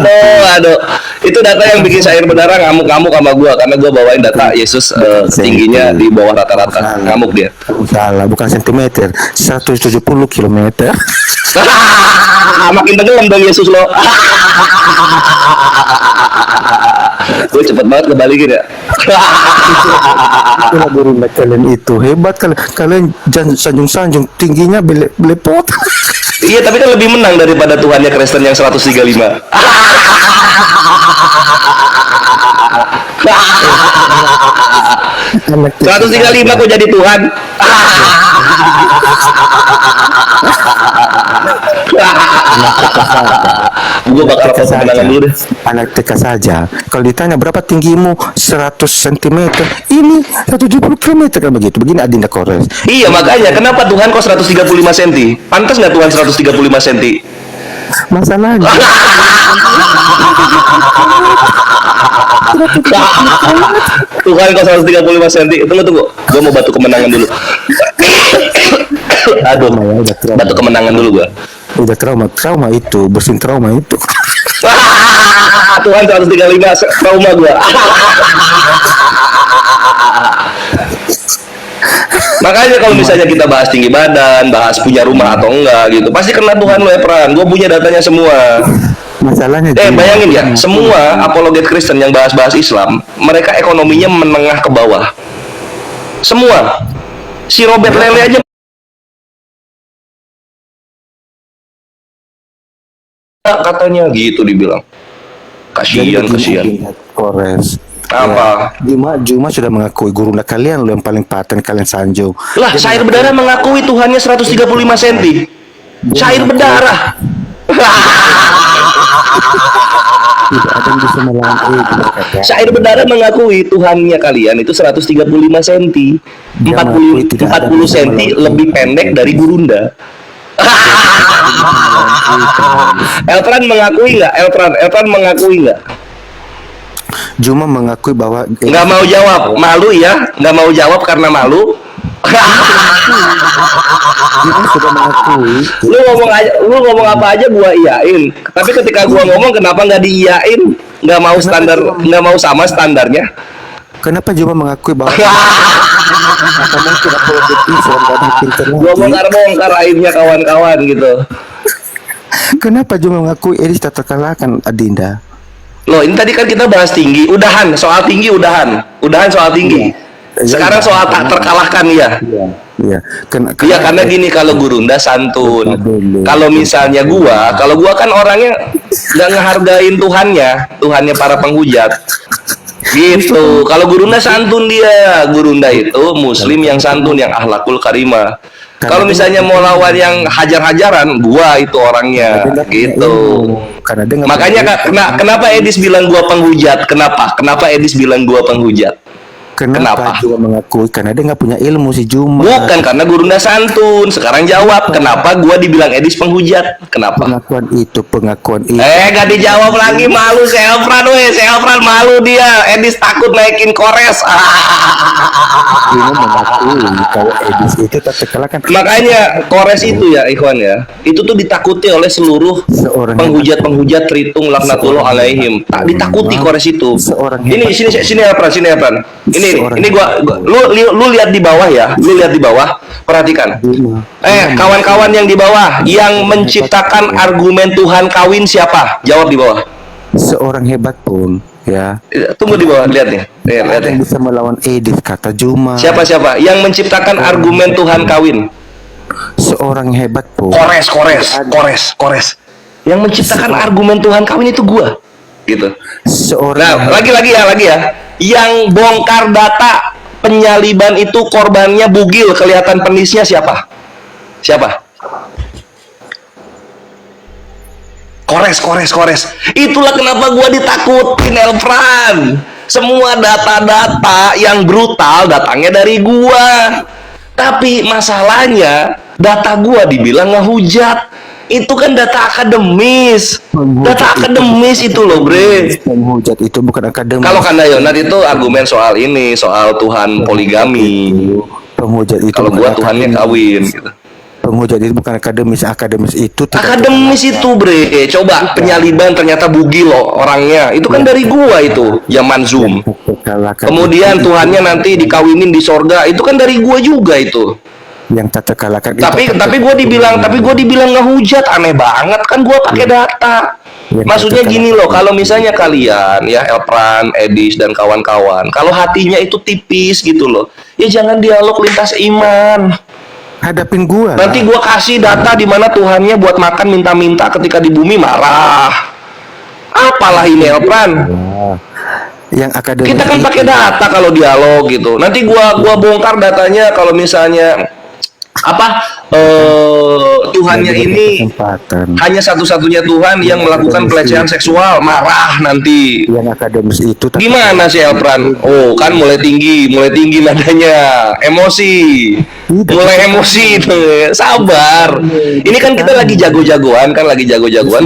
[SPEAKER 2] Aduh. Itu data yang bikin Syair berdarah ngamuk-ngamuk sama gua, karena gua bawain data Yesus tingginya di bawah rata-rata. Ngamuk dia.
[SPEAKER 6] Salah, bukan sentimeter. 170 km.
[SPEAKER 2] Makin tenggelam dong Yesus lo. Gue cepet banget ngebalikin ya.
[SPEAKER 6] Itulah Gurunda kalian itu hebat kalian sanjung-sanjung tingginya belepot.
[SPEAKER 2] Iya, tapi kan lebih menang daripada Tuhannya Kristen yang 135. 135 kok jadi Tuhan. Gue bakal kemenangan dulu deh.
[SPEAKER 6] Anak TK saja. Kalau ditanya berapa tinggimu 100 cm, ini 170 km kan begitu. Begini Adinda Kores.
[SPEAKER 2] Iya, makanya kenapa Tuhan kok 135 cm? Pantas nggak Tuhan 135 cm?
[SPEAKER 6] Masalahnya
[SPEAKER 2] Tuhan kok 135 cm. Tunggu. Gue mau batu kemenangan dulu. Aduh, batu kemenangan dulu gue.
[SPEAKER 6] udah trauma itu, bersin trauma itu.
[SPEAKER 2] Tuhan 135 trauma gua. Makanya kalau misalnya kita bahas tinggi badan, bahas punya rumah atau enggak gitu, pasti kena Tuhan lo ya Pran. Gue punya datanya semua.
[SPEAKER 6] Masalahnya
[SPEAKER 2] bayangin ya, semua apologet Kristen yang bahas-bahas Islam, mereka ekonominya menengah ke bawah. Semua. Si Robert Lele aja katanya gitu dibilang. Kasihan.
[SPEAKER 6] Kores.
[SPEAKER 2] Apa?
[SPEAKER 6] Ya, Juma sudah mengakui gurunda kalian lo yang paling paten, kalian sanjung.
[SPEAKER 2] Lah, Syair berdarah mengakui Tuhannya 135 cm. Syair berdarah.
[SPEAKER 6] Tidak ada yang bisa melawan itu.
[SPEAKER 2] Syair berdarah mengakui Tuhannya kalian itu 135 cm. 40 cm lebih pendek dari gurunda. Eltran mengakui nggak? Eltran mengakui nggak?
[SPEAKER 6] Juma mengakui bahwa
[SPEAKER 2] nggak mau jawab, malu ya? Nggak mau jawab karena malu.
[SPEAKER 6] Juma sudah mengakui.
[SPEAKER 2] Lu ngomong apa aja gua iyain. Tapi ketika gua ngomong kenapa nggak diiyain? Nggak mau standar, nggak mau sama standarnya.
[SPEAKER 6] Kenapa Juma mengakui bahwa kamu tidak perlu Islam dan pintar lagi?
[SPEAKER 2] Gua bongkar aibnya kawan-kawan gitu.
[SPEAKER 6] Kenapa Juma mengakui Edis tak terkalahkan, Adinda?
[SPEAKER 2] Loh, ini tadi kan kita bahas tinggi, udahan soal tinggi, udahan soal tinggi. Sekarang soal tak terkalahkan ya.
[SPEAKER 6] Iya.
[SPEAKER 2] Iya, karena gini, kalau gurunda santun. Kalau misalnya kalau gua kan orangnya nggak ngehargain Tuhannya para penghujat. Gitu. Kalau gurunda santun dia. Gurunda itu muslim yang santun, yang akhlakul karimah. Kalau misalnya mau lawan yang hajar-hajaran, gua itu orangnya gitu.
[SPEAKER 6] Karena dia nggak
[SPEAKER 2] Makanya
[SPEAKER 6] punya
[SPEAKER 2] kenapa Edis bilang gua penghujat? Kenapa Edis bilang gua penghujat?
[SPEAKER 6] Kenapa Juma mengakui? Karena dia nggak punya ilmu si Juma.
[SPEAKER 2] Bukan karena gurunda santun. Sekarang jawab, kenapa gua dibilang Edis penghujat? Kenapa?
[SPEAKER 6] Pengakuan itu.
[SPEAKER 2] Gak dijawab lagi, malu Selfran, Selfran malu dia. Edis takut naikin Kores.
[SPEAKER 6] Juma mengakui kalau Edis itu tak terkalahkan.
[SPEAKER 2] Makanya Kores itu ya, Ikhwan ya, itu tuh ditakuti oleh seluruh penghujat-penghujat Tritung laknatullah alaihim. Tak ditakuti Kores itu. Sini Alfran. Ini gua lu lihat di bawah ya. Lu lihat di bawah, perhatikan. Kawan-kawan yang di bawah yang menciptakan argumen Tuhan kawin siapa? Jawab di bawah.
[SPEAKER 6] Seorang hebat pun ya.
[SPEAKER 2] Tunggu di bawah, lihat nih. Lihat
[SPEAKER 6] yang bisa melawan Edis, kata Juma.
[SPEAKER 2] Siapa yang menciptakan argumen Tuhan kawin?
[SPEAKER 6] Seorang hebat pun.
[SPEAKER 2] Kores. Yang menciptakan argumen Tuhan kawin itu gua. Gitu.
[SPEAKER 6] Seorang
[SPEAKER 2] lagi ya. Yang bongkar data penyaliban itu korbannya bugil, kelihatan penisnya siapa? Kores. Itulah kenapa gua ditakutin, Elfran. Semua data-data yang brutal datangnya dari gua. Tapi masalahnya data gua dibilang ngehujat. Itu kan data akademis. Data akademis itu loh, Bre.
[SPEAKER 6] Penghujat itu bukan akademis.
[SPEAKER 2] Kalau Kandayonat itu argumen soal Tuhan poligami.
[SPEAKER 6] Penghujat itu
[SPEAKER 2] kalau gua Tuhannya kawin gitu.
[SPEAKER 6] Penghujat itu bukan akademis. Akademis itu
[SPEAKER 2] Bre. Coba penyaliban ternyata bugil loh orangnya. Itu kan dari gua itu, zaman Zoom. Kemudian Tuhannya nanti dikawinin di sorga. Itu kan dari gua juga itu.
[SPEAKER 6] Yang tak terkalahkan.
[SPEAKER 2] Tapi gue dibilang ngehujat, aneh banget kan gue pakai data. Maksudnya gini loh, kalau misalnya kalian ya Elfran, Edis dan kawan-kawan, kalau hatinya itu tipis gitu loh, ya jangan dialog lintas iman.
[SPEAKER 6] Hadapin gua.
[SPEAKER 2] Nanti gua kasih data di mana Tuhannya buat makan minta-minta, ketika di bumi marah. Apalah ini Elfran?
[SPEAKER 6] Yang akademis.
[SPEAKER 2] Kita kan pakai data kalau dialog gitu. Nanti gua bongkar datanya kalau misalnya Tuhannya ini hanya satu-satunya Tuhan yang melakukan pelecehan seksual, marah nanti.
[SPEAKER 6] Yang akademis itu
[SPEAKER 2] gimana sih Elfran? Oh kan mulai tinggi nadanya, emosi itu. Sabar, ini kan kita lagi jago-jagoan.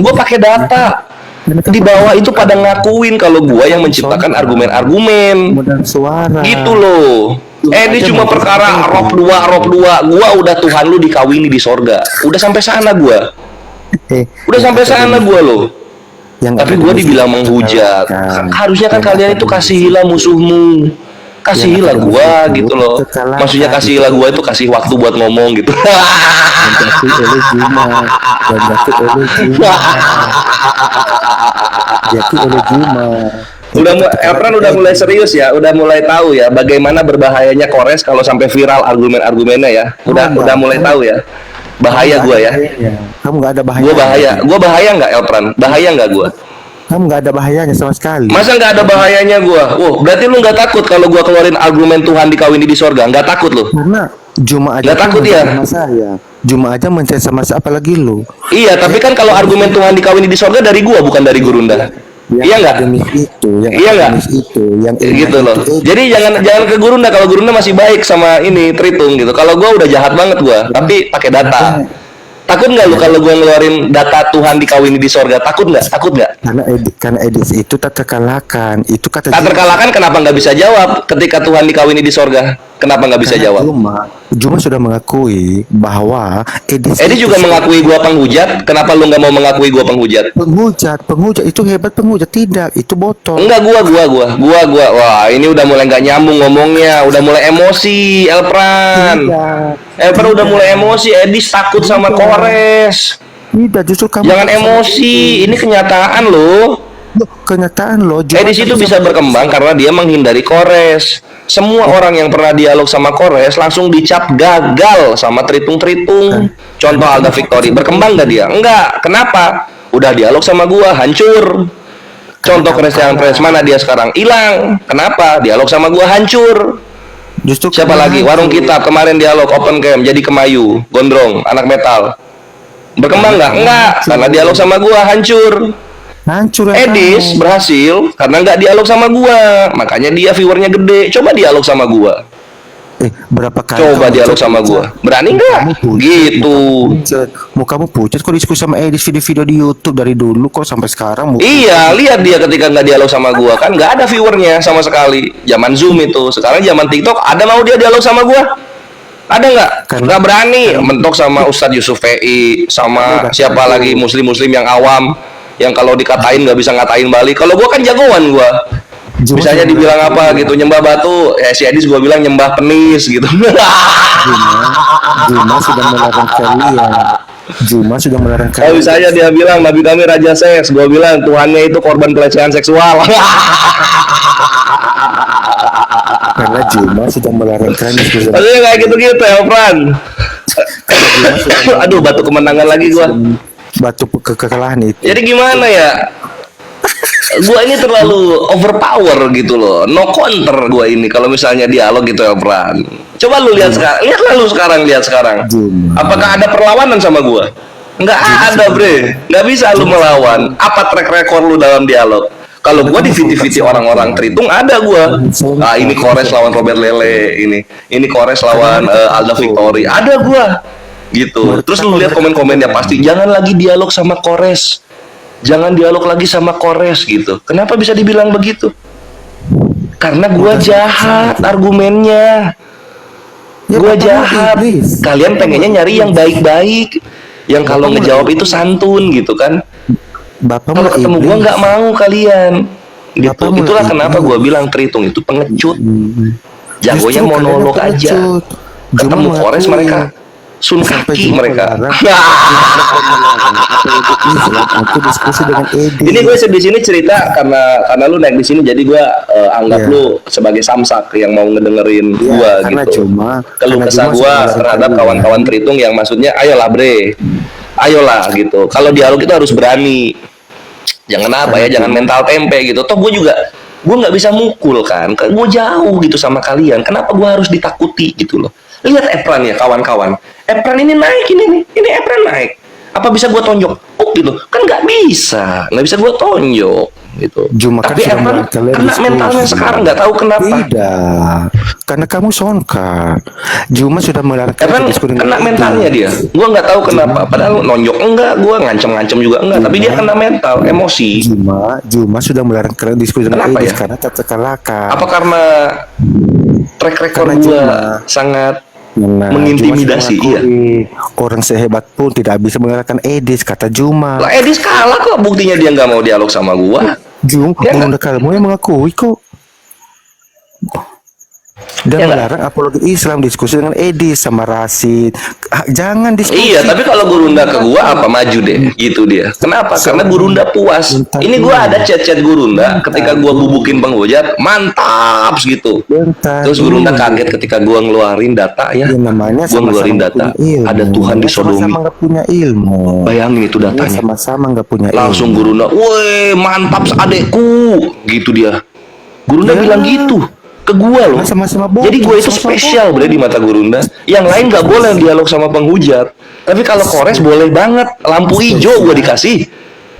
[SPEAKER 2] Gue pakai data. Di bawah itu pada ngakuin kalau gue yang menciptakan argumen-argumen gitu loh. Ini cuma perkara rob 2 gua udah Tuhan lu dikawini di sorga. Udah sampai sana gua loh. Tapi gua dibilang menghujat. Harusnya kan kalian itu kasihilah musuhmu. Kasihilah gua gitu loh. Maksudnya kasihilah gua itu kasih waktu buat ngomong gitu. Elfran udah mulai serius ya, udah mulai tahu ya bagaimana berbahayanya Kores kalau sampai viral argumen-argumennya ya. Udah mulai tahu ya. Bahaya gua ya.
[SPEAKER 6] Kamu nggak ada bahaya.
[SPEAKER 2] Gua bahaya nggak Elfran? Bahaya nggak gua?
[SPEAKER 6] Kamu nggak ada bahayanya sama sekali.
[SPEAKER 2] Masa nggak ada bahayanya gua? Berarti lu nggak takut kalau gua keluarin argumen Tuhan dikawini di sorga? Nggak takut lu?
[SPEAKER 6] Karena Juma aja
[SPEAKER 2] nggak takut ya?
[SPEAKER 6] Juma aja mencari sama siapa lagi lu?
[SPEAKER 2] Iya, tapi kan kalau argumen Tuhan dikawini di sorga dari gua, bukan dari Gurunda. Iya nggak? Iya nggak? Gitu loh. Jadi jangan ke Gurunda. Kalau Gurunda masih baik sama ini Tritung gitu. Kalau gua udah jahat banget gua, tapi pakai data. Takut nggak lu kalau gua ngeluarin data Tuhan dikawini di sorga? Takut nggak?
[SPEAKER 6] Karena Edis itu tak terkalahkan. Itu kata.
[SPEAKER 2] Tak terkalahkan, kenapa nggak bisa jawab ketika Tuhan dikawini di sorga? Kenapa nggak bisa jawab?
[SPEAKER 6] Juma sudah mengakui bahwa Edis
[SPEAKER 2] juga mengakui gua penghujat. Kenapa lu nggak mau mengakui gua penghujat?
[SPEAKER 6] Penghujat itu hebat, penghujat tidak, itu botol.
[SPEAKER 2] Enggak, gua. Wah, ini udah mulai nggak nyambung ngomongnya, udah mulai emosi, Elfran. Elfran udah mulai emosi. Edis takut sama Kores.
[SPEAKER 6] Tidak, justru kamu.
[SPEAKER 2] Jangan emosi, ini kenyataan loh.
[SPEAKER 6] Kenyataan loh.
[SPEAKER 2] Edis itu bisa berkembang karena dia menghindari Kores. Semua orang yang pernah dialog sama Kores langsung dicap gagal sama Tritung. Contoh Alda Victory, berkembang gak dia? Enggak. Kenapa? Udah dialog sama gua, hancur. Contoh Christian Prince, mana dia sekarang? Hilang. Kenapa? Dialog sama gua hancur.
[SPEAKER 6] Justru
[SPEAKER 2] Siapa lagi? Warung Kitab kemarin dialog open cam jadi Kemayu, Gondrong, anak metal. Berkembang nggak? Enggak, karena dialog sama gua hancur.
[SPEAKER 6] hancur ya
[SPEAKER 2] Edis
[SPEAKER 6] kamu.
[SPEAKER 2] berhasil karena nggak dialog sama gua, makanya dia viewernya gede. Coba dialog sama gua.
[SPEAKER 6] Berapa kali
[SPEAKER 2] Coba
[SPEAKER 6] kamu
[SPEAKER 2] dialog
[SPEAKER 6] chat,
[SPEAKER 2] sama gua. Berani nggak?
[SPEAKER 6] Kamu pucat,
[SPEAKER 2] Gitu.
[SPEAKER 6] Mau kamu pucat kok diskusi sama Edis video-video di YouTube dari dulu kok sampai sekarang mau
[SPEAKER 2] Iya, lihat dia ketika nggak dialog sama gua kan nggak ada viewernya sama sekali. Zaman Zoom itu, sekarang zaman TikTok ada mau dia dialog sama gua? Ada nggak? Nggak berani mentok sama Ustadz Yusuf VI, sama siapa lagi muslim-muslim yang awam, yang kalau dikatain nggak bisa ngatain balik. Kalau gua kan jagoan gua. Misalnya dibilang apa gitu, nyembah batu, si Edis gua bilang nyembah penis gitu.
[SPEAKER 6] Juma sudah melarang kalian. Juma sudah melarang
[SPEAKER 2] Kalau
[SPEAKER 6] kalian.
[SPEAKER 2] misalnya dia bilang Nabi kami raja seks, gua bilang Tuhannya itu korban pelecehan seksual.
[SPEAKER 6] Karena Juma sudah melarang kalian diskusi.
[SPEAKER 2] Maksudnya kayak gitu-gitu ya, Fran. Aduh, batu kemenangan lagi gua.
[SPEAKER 6] Batu kekalahan itu.
[SPEAKER 2] Jadi gimana ya? Gua ini terlalu overpower gitu loh. No counter gua ini kalau misalnya dialog gitu ya, Fran. Coba lu lihat sekarang. Lihat sekarang. Apakah ada perlawanan sama gua? Nggak ada, bre. Nggak bisa lu melawan. Apa track record lu dalam dialog? Kalau gua di VT-VT orang-orang Tritung ada gua. Ah, ini Kores lawan Robert Lele, ini Kores lawan Alda Victory. Ada gua. Gitu. Terus lu lihat komen-komennya pasti jangan lagi dialog sama Kores. Jangan dialog lagi sama Kores gitu. Kenapa bisa dibilang begitu? Karena gua jahat argumennya. Gua jahat. Kalian pengennya nyari yang baik-baik, yang kalau ngejawab itu santun gitu kan. Kalau ketemu gua nggak mau kalian. Gitu. Itulah kenapa gua bilang Tritung itu pengecut. Jagonya monolog aja. Ketemu Kores mereka Sun kaki mereka. Ini gue di sini cerita karena lu naik di sini, jadi gue anggap lu sebagai samsak yang mau ngedengerin gue gitu. Keluh kesah gue terhadap kawan-kawan Tritung yang maksudnya, ayolah bre, ayolah gitu. Kalau dialog itu harus berani. Jangan apa ya, jangan mental tempe gitu. Toh gue nggak bisa mukul kan, gue jauh gitu sama kalian. Kenapa gue harus ditakuti gitu loh? Lihat Epran ya kawan-kawan. Epran ini naik ini Epran naik. Apa bisa gue tonjok? Oh gitu. Kan nggak bisa gue tonjok gitu. Tapi Epran kena mentalnya sekarang nggak tahu kenapa.
[SPEAKER 6] Tidak. Karena kamu songkar. Juma sudah melarang
[SPEAKER 2] Epran kena mentalnya dia. Gue nggak tahu kenapa. Padahal nonjok enggak, gue ngancem-ngancem juga enggak. Tapi dia kena mental, emosi.
[SPEAKER 6] Juma sudah melarang kalian diskusi dengan Edis karena tak terkalahkan.
[SPEAKER 2] Apa karena track record gue sangat mengintimidasi? Iya.
[SPEAKER 6] Orang sehebat pun tidak bisa mengalahkan Edis, kata Juma.
[SPEAKER 2] Lah Edis kalah kok, buktinya dia nggak mau dialog sama gua.
[SPEAKER 6] Juma, ya, kamu yang mengakui kok. Dan melarang apologi Islam, diskusi dengan Edis sama Rasid. Jangan diskusi.
[SPEAKER 2] Iya, tapi kalau Gurunda ke gua apa maju deh, gitu dia. Kenapa? Karena Gurunda puas. Ini gua ada chat-chat Gurunda ketika gua bubukin penghujat, mantap gitu. Terus Gurunda kaget ketika gua ngeluarin data ya.
[SPEAKER 6] Namanya
[SPEAKER 2] gua ngeluarin data. Ada Tuhan di Sodomi.
[SPEAKER 6] Sama-sama nggak punya ilmu.
[SPEAKER 2] Bayangin itu datanya.
[SPEAKER 6] Sama-sama nggak punya ilmu.
[SPEAKER 2] Langsung Gurunda, "Woi, mantap adekku." Gitu dia. Gurunda bilang gitu ke gua loh. Jadi gue itu spesial bre di mata Gurunda. Yang lain nggak boleh dialog sama penghujat. Tapi kalau Kores boleh banget. Lampu hijau gue dikasih.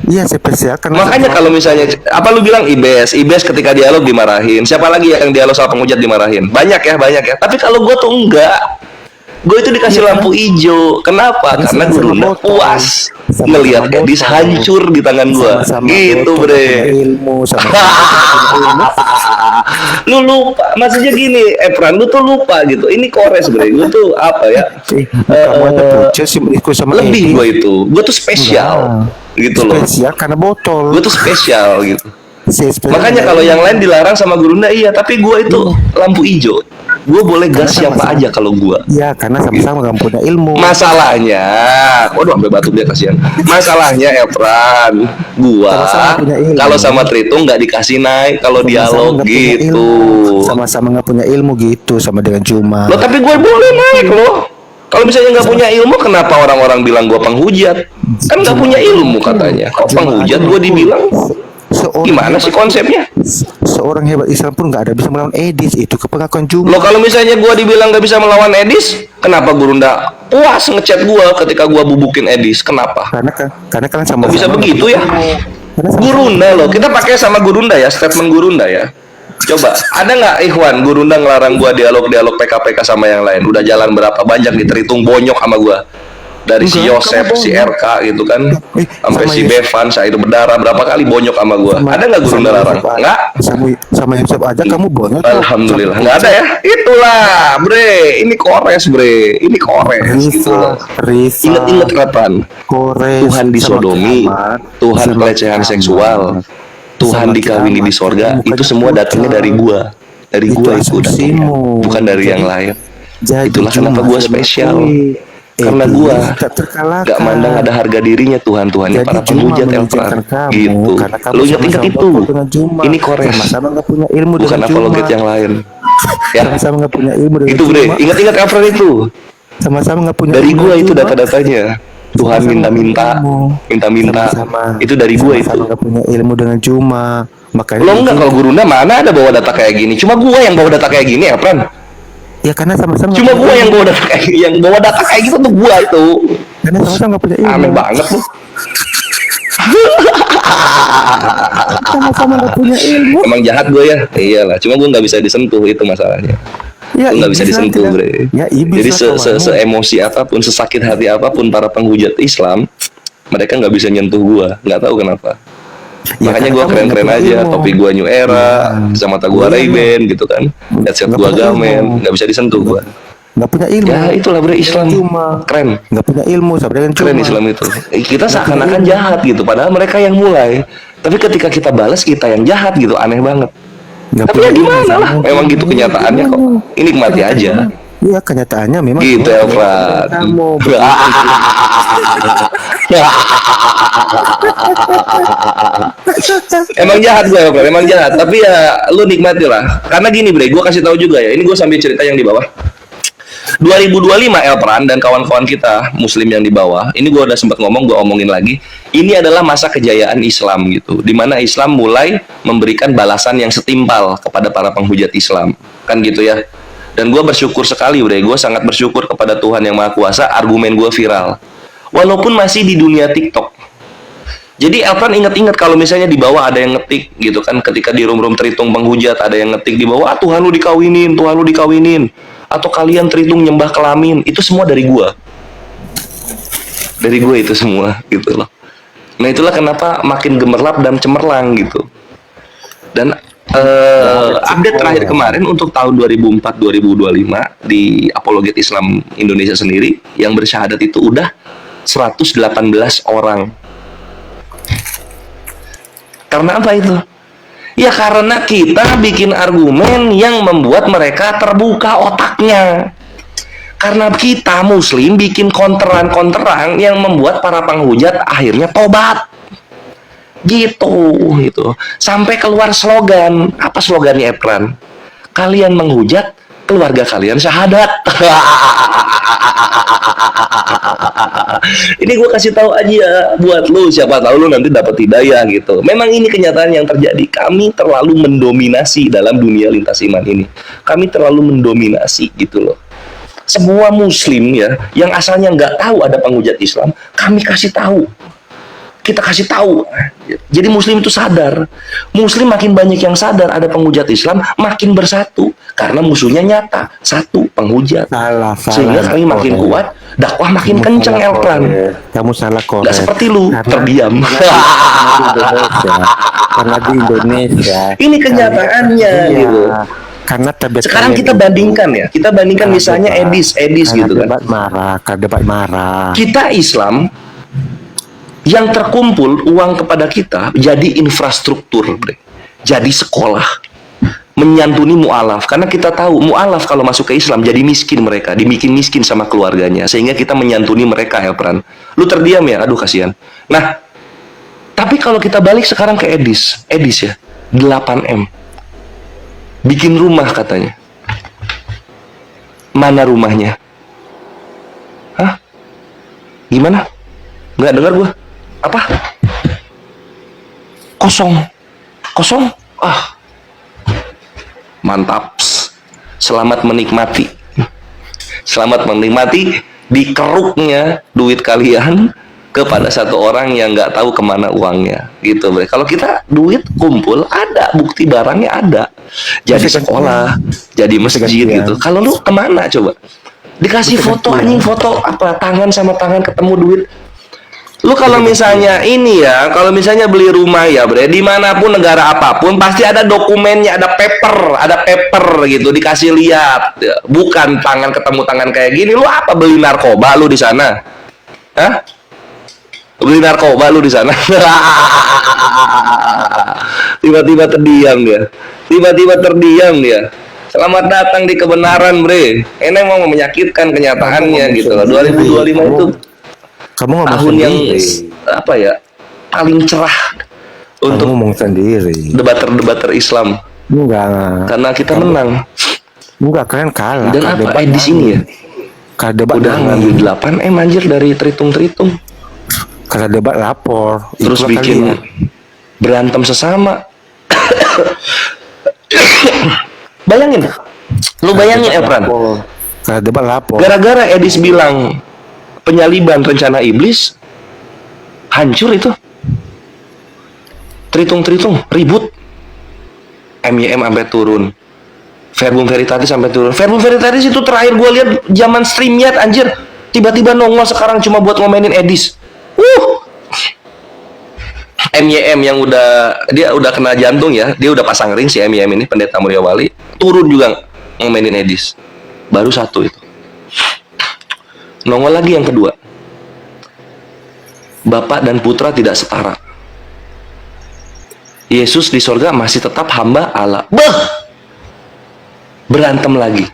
[SPEAKER 6] Iya spesial.
[SPEAKER 2] Makanya kalau misalnya apa lu bilang Ibes ketika dialog dimarahin. Siapa lagi yang dialog sama penghujat dimarahin? Banyak ya. Tapi kalau gue tuh enggak. Gue itu dikasih lampu hijau. Kenapa? Karena Gurunda puas ngelihat Edis hancur di tangan gue. Gitu bre. Lu lupa, maksudnya gini, Epran, lu tuh lupa gitu. Ini Kores bre, gue tuh apa ya? Lebih gue itu, gue tuh spesial, gitu loh.
[SPEAKER 6] Spesial karena botol.
[SPEAKER 2] Gue tuh spesial gitu. Makanya kalau yang lain dilarang sama Gurunda iya, tapi gue itu lampu hijau. Gue boleh gas siapa aja kalau gue.
[SPEAKER 6] Iya, karena sama-sama gak punya ilmu.
[SPEAKER 2] Masalahnya, waduh sampai batuk dia kasihan. Masalahnya Epran, gua kalau sama Tritung nggak dikasih naik kalau dialog gitu.
[SPEAKER 6] Sama-sama nggak punya ilmu gitu, sama dengan Juma.
[SPEAKER 2] Loh tapi gue boleh naik loh. Kalau misalnya nggak punya ilmu, kenapa orang-orang bilang gue penghujat? Kan nggak punya ilmu katanya. Kok penghujat gue dibilang? Gimana sih konsepnya?
[SPEAKER 6] Seorang hebat Islam pun nggak ada bisa melawan Edis. Itu kepengakuan Juma.
[SPEAKER 2] Lo kalau misalnya gua dibilang nggak bisa melawan Edis, kenapa Gurunda puas ngechat gua ketika gua bubukin Edis? Kenapa?
[SPEAKER 6] Karena kalian sama.
[SPEAKER 2] Kok bisa begitu ya? Gurunda loh, kita pakai sama Gurunda ya, statement Gurunda ya. Coba, ada nggak Ikhwan Gurunda ngelarang gua dialog PKPK sama yang lain? Udah jalan berapa banyak terhitung bonyok sama gua. Dari si Yosef, si RK gitu kan, sampai si Bevan, saya itu berdarah berapa kali bonyok sama gua. Ada nggak Gurunda larang? Nggak.
[SPEAKER 6] Sama Yusuf aja kamu bonyok.
[SPEAKER 2] Alhamdulillah nggak ada ya. Itulah, bre. Ini kores, bre. Ini kores. Gitu loh. Ingat-ingat kapan? Tuhan disodomi, Tuhan pelecehan seksual, Tuhan dikawini di sorga. Itu semua datangnya dari gua. Dari gua itu datangnya, bukan dari yang lain. Itulah kenapa gua spesial. Karena gua gak mandang ada harga dirinya Tuhan-Tuhannya para penghujat Elpran gitu. Lu ingat itu. Ini kores. Bukan apologet yang lain. Ya.
[SPEAKER 6] Sama-sama nggak punya ilmu dengan
[SPEAKER 2] Itu bre, ingat-ingat Elpran itu.
[SPEAKER 6] Sama-sama nggak punya.
[SPEAKER 2] Dari
[SPEAKER 6] ilmu
[SPEAKER 2] gua
[SPEAKER 6] dengan
[SPEAKER 2] itu
[SPEAKER 6] Juma.
[SPEAKER 2] data-datanya. Tuhan minta-minta. Itu dari gua itu.
[SPEAKER 6] Sama-sama nggak punya ilmu dengan Juma. Makanya
[SPEAKER 2] Lo enggak, kalau Gurunda mana ada bawa data kayak gini. Cuma gua yang bawa data kayak gini Elpran.
[SPEAKER 6] ya karena sama-sama
[SPEAKER 2] Cuma gua yang bawa data kayak yang bawa data kayak gitu tuh gua itu.
[SPEAKER 6] karena sama-sama nggak punya ilmu.
[SPEAKER 2] Aneh banget lu.
[SPEAKER 6] Sama-sama nggak punya ilmu.
[SPEAKER 2] Emang jahat gue ya, iyalah. Cuma gue nggak bisa disentuh, itu masalahnya.
[SPEAKER 6] Ya,
[SPEAKER 2] Gue nggak bisa
[SPEAKER 6] iblis lah
[SPEAKER 2] disentuh,
[SPEAKER 6] tidak.
[SPEAKER 2] bre.
[SPEAKER 6] Ya, iblis
[SPEAKER 2] Jadi
[SPEAKER 6] lah kawanmu.
[SPEAKER 2] se-emosi apapun, sesakit hati apapun para penghujat Islam, mereka nggak bisa nyentuh gue. Nggak tahu kenapa.
[SPEAKER 6] Ya,
[SPEAKER 2] Makanya
[SPEAKER 6] karena
[SPEAKER 2] gue
[SPEAKER 6] kamu
[SPEAKER 2] keren-keren
[SPEAKER 6] nggak punya
[SPEAKER 2] aja,
[SPEAKER 6] ilmu.
[SPEAKER 2] topi gue New Era, kacamata gue
[SPEAKER 6] Iya,
[SPEAKER 2] Ray-Ban gitu kan, headset
[SPEAKER 6] Nggak
[SPEAKER 2] gue
[SPEAKER 6] punya ilmu.
[SPEAKER 2] Gamen, nggak bisa disentuh gue.
[SPEAKER 6] Nggak punya ilmu.
[SPEAKER 2] Ya itulah bre Islam,
[SPEAKER 6] Cuma.
[SPEAKER 2] keren.
[SPEAKER 6] Nggak punya ilmu sama dengan
[SPEAKER 2] Keren
[SPEAKER 6] cuma.
[SPEAKER 2] Islam itu. Kita seakan-akan jahat gitu, padahal mereka yang mulai. Tapi ketika kita balas kita yang jahat gitu, aneh banget.
[SPEAKER 6] Nggak
[SPEAKER 2] Tapi
[SPEAKER 6] punya
[SPEAKER 2] ya
[SPEAKER 6] ilmu
[SPEAKER 2] gimana
[SPEAKER 6] sama
[SPEAKER 2] lah,
[SPEAKER 6] dengan
[SPEAKER 2] memang
[SPEAKER 6] cuma.
[SPEAKER 2] gitu kenyataannya kok. Ini nikmati aja.
[SPEAKER 6] Iya kenyataannya memang.
[SPEAKER 2] Gitu Elfran.
[SPEAKER 6] Kamu.
[SPEAKER 2] Emang jahat gue Elfran, emang jahat. Tapi ya lu nikmati lah. Karena gini bre, gue kasih tahu juga ya. Ini gue sambil cerita yang di bawah. 2025 Elpran dan kawan-kawan kita Muslim yang di bawah, ini gue udah sempat ngomong, gue omongin lagi. Ini adalah masa kejayaan Islam gitu, dimana Islam mulai memberikan balasan yang setimpal kepada para penghujat Islam, kan gitu ya. Dan gue bersyukur sekali, gue sangat bersyukur kepada Tuhan yang Maha Kuasa. Argumen gue viral, walaupun masih di dunia TikTok. Jadi Elpran ingat-ingat kalau misalnya di bawah ada yang ngetik gitu kan, ketika di room-room terhitung penghujat ada yang ngetik di bawah, Tuhan lu dikawinin, Tuhan lu dikawinin, atau kalian terhitung nyembah kelamin. Itu semua dari gua. Dari gue itu semua gitu loh. Nah itulah kenapa makin gemerlap dan cemerlang gitu. Dan update terakhir kemarin untuk tahun 2004-2025 di Apologet Islam Indonesia sendiri yang bersyahadat itu udah 118 orang. Karena apa itu? Ya karena kita bikin argumen yang membuat mereka terbuka otaknya. Karena kita Muslim bikin konteran-konteran yang membuat para penghujat akhirnya tobat. Gitu. Sampai keluar slogan. Apa slogannya Elpran? Kalian menghujat, keluarga kalian syahadat. Ini gue kasih tahu aja buat lu, siapa tahu lu nanti dapat hidayah gitu. Memang ini kenyataan yang terjadi. Kami terlalu mendominasi dalam dunia lintas iman ini. Kami terlalu mendominasi gitu loh. Semua Muslim ya, yang asalnya nggak tahu ada penghujat Islam, kami kasih tahu. Kita kasih tahu. Jadi Muslim itu sadar. Muslim makin banyak yang sadar ada penghujat Islam, makin bersatu. Karena musuhnya nyata, satu penghujat.
[SPEAKER 6] Salah,
[SPEAKER 2] Sehingga kami makin kuat, dakwah makin kenceng Elpran.
[SPEAKER 6] Kamu salah kok.
[SPEAKER 2] Nggak seperti lu, terdiam.
[SPEAKER 6] Karena di Indonesia.
[SPEAKER 2] Ini kenyataannya
[SPEAKER 6] Iya.
[SPEAKER 2] gitu.
[SPEAKER 6] Karena tabiat
[SPEAKER 2] Sekarang
[SPEAKER 6] kalian
[SPEAKER 2] kita
[SPEAKER 6] itu-
[SPEAKER 2] bandingkan ya. Kita bandingkan
[SPEAKER 6] Karena
[SPEAKER 2] misalnya
[SPEAKER 6] debat.
[SPEAKER 2] Edis
[SPEAKER 6] Karena
[SPEAKER 2] gitu kan.
[SPEAKER 6] debat marah.
[SPEAKER 2] Kita Islam yang terkumpul uang kepada kita jadi infrastruktur, bre. Jadi sekolah, menyantuni mu'alaf. Karena kita tahu mu'alaf kalau masuk ke Islam jadi miskin mereka, dibikin miskin sama keluarganya, sehingga kita menyantuni mereka Elpran. Lu terdiam ya, aduh kasihan. Nah, tapi kalau kita balik sekarang ke Edis ya, 8M. Bikin rumah katanya. Mana rumahnya? Hah? Gimana? Nggak dengar gua. Apa? Kosong. kosong. Mantap. Selamat menikmati. Selamat menikmati dikeruknya duit kalian kepada satu orang yang nggak tahu kemana uangnya, gitu bre. Kalau kita duit kumpul ada, bukti barangnya ada, jadi sekolah, jadi masjid gitu. Kalau lu kemana coba? Dikasih foto anjing, foto apa tangan sama tangan ketemu duit. Lu kalau misalnya ini ya, kalau misalnya beli rumah ya bre, dimanapun negara apapun pasti ada dokumennya, ada paper gitu, dikasih lihat. Bukan tangan ketemu tangan kayak gini. Lu apa beli narkoba lu di sana? Hah? Beli narkoba lu di sana? Tiba-tiba terdiam dia. Selamat datang di kebenaran bre. Ini mau menyakitkan kenyataannya gitu loh. 2025 itu
[SPEAKER 6] Kamu ngomong
[SPEAKER 2] tahun yang
[SPEAKER 6] sendiri.
[SPEAKER 2] apa ya, paling cerah untuk
[SPEAKER 6] Kamu ngomong sendiri.
[SPEAKER 2] debater Islam,
[SPEAKER 6] Enggak.
[SPEAKER 2] karena kita menang.
[SPEAKER 6] Enggak, kalian kalah.
[SPEAKER 2] Dan
[SPEAKER 6] Kalau
[SPEAKER 2] apa
[SPEAKER 6] debat
[SPEAKER 2] di sini ya
[SPEAKER 6] Kalau debat
[SPEAKER 2] udah ngambil 8 anjir dari terhitung
[SPEAKER 6] Kalau debat lapor.
[SPEAKER 2] terus
[SPEAKER 6] Itulah
[SPEAKER 2] bikin
[SPEAKER 6] kalian.
[SPEAKER 2] berantem sesama. Bayangin, lu bayangin Efran,
[SPEAKER 6] Kalau debat lapor.
[SPEAKER 2] gara-gara Edis bilang penyaliban rencana iblis, hancur itu. Terhitung ribut. MYM sampai turun, Verbum Veritatis sampai turun. Verbum Veritatis itu terakhir gue lihat zaman StreamYard anjir, tiba-tiba nongol sekarang cuma buat ngomenin Edis. MYM yang dia udah kena jantung ya, dia udah pasang ring si MYM ini, Pendeta Mulia Wali, turun juga ngomenin Edis. Baru satu itu. Nongol lagi yang kedua. Bapa dan putra tidak setara. Yesus di sorga masih tetap hamba Allah. Berantem lagi.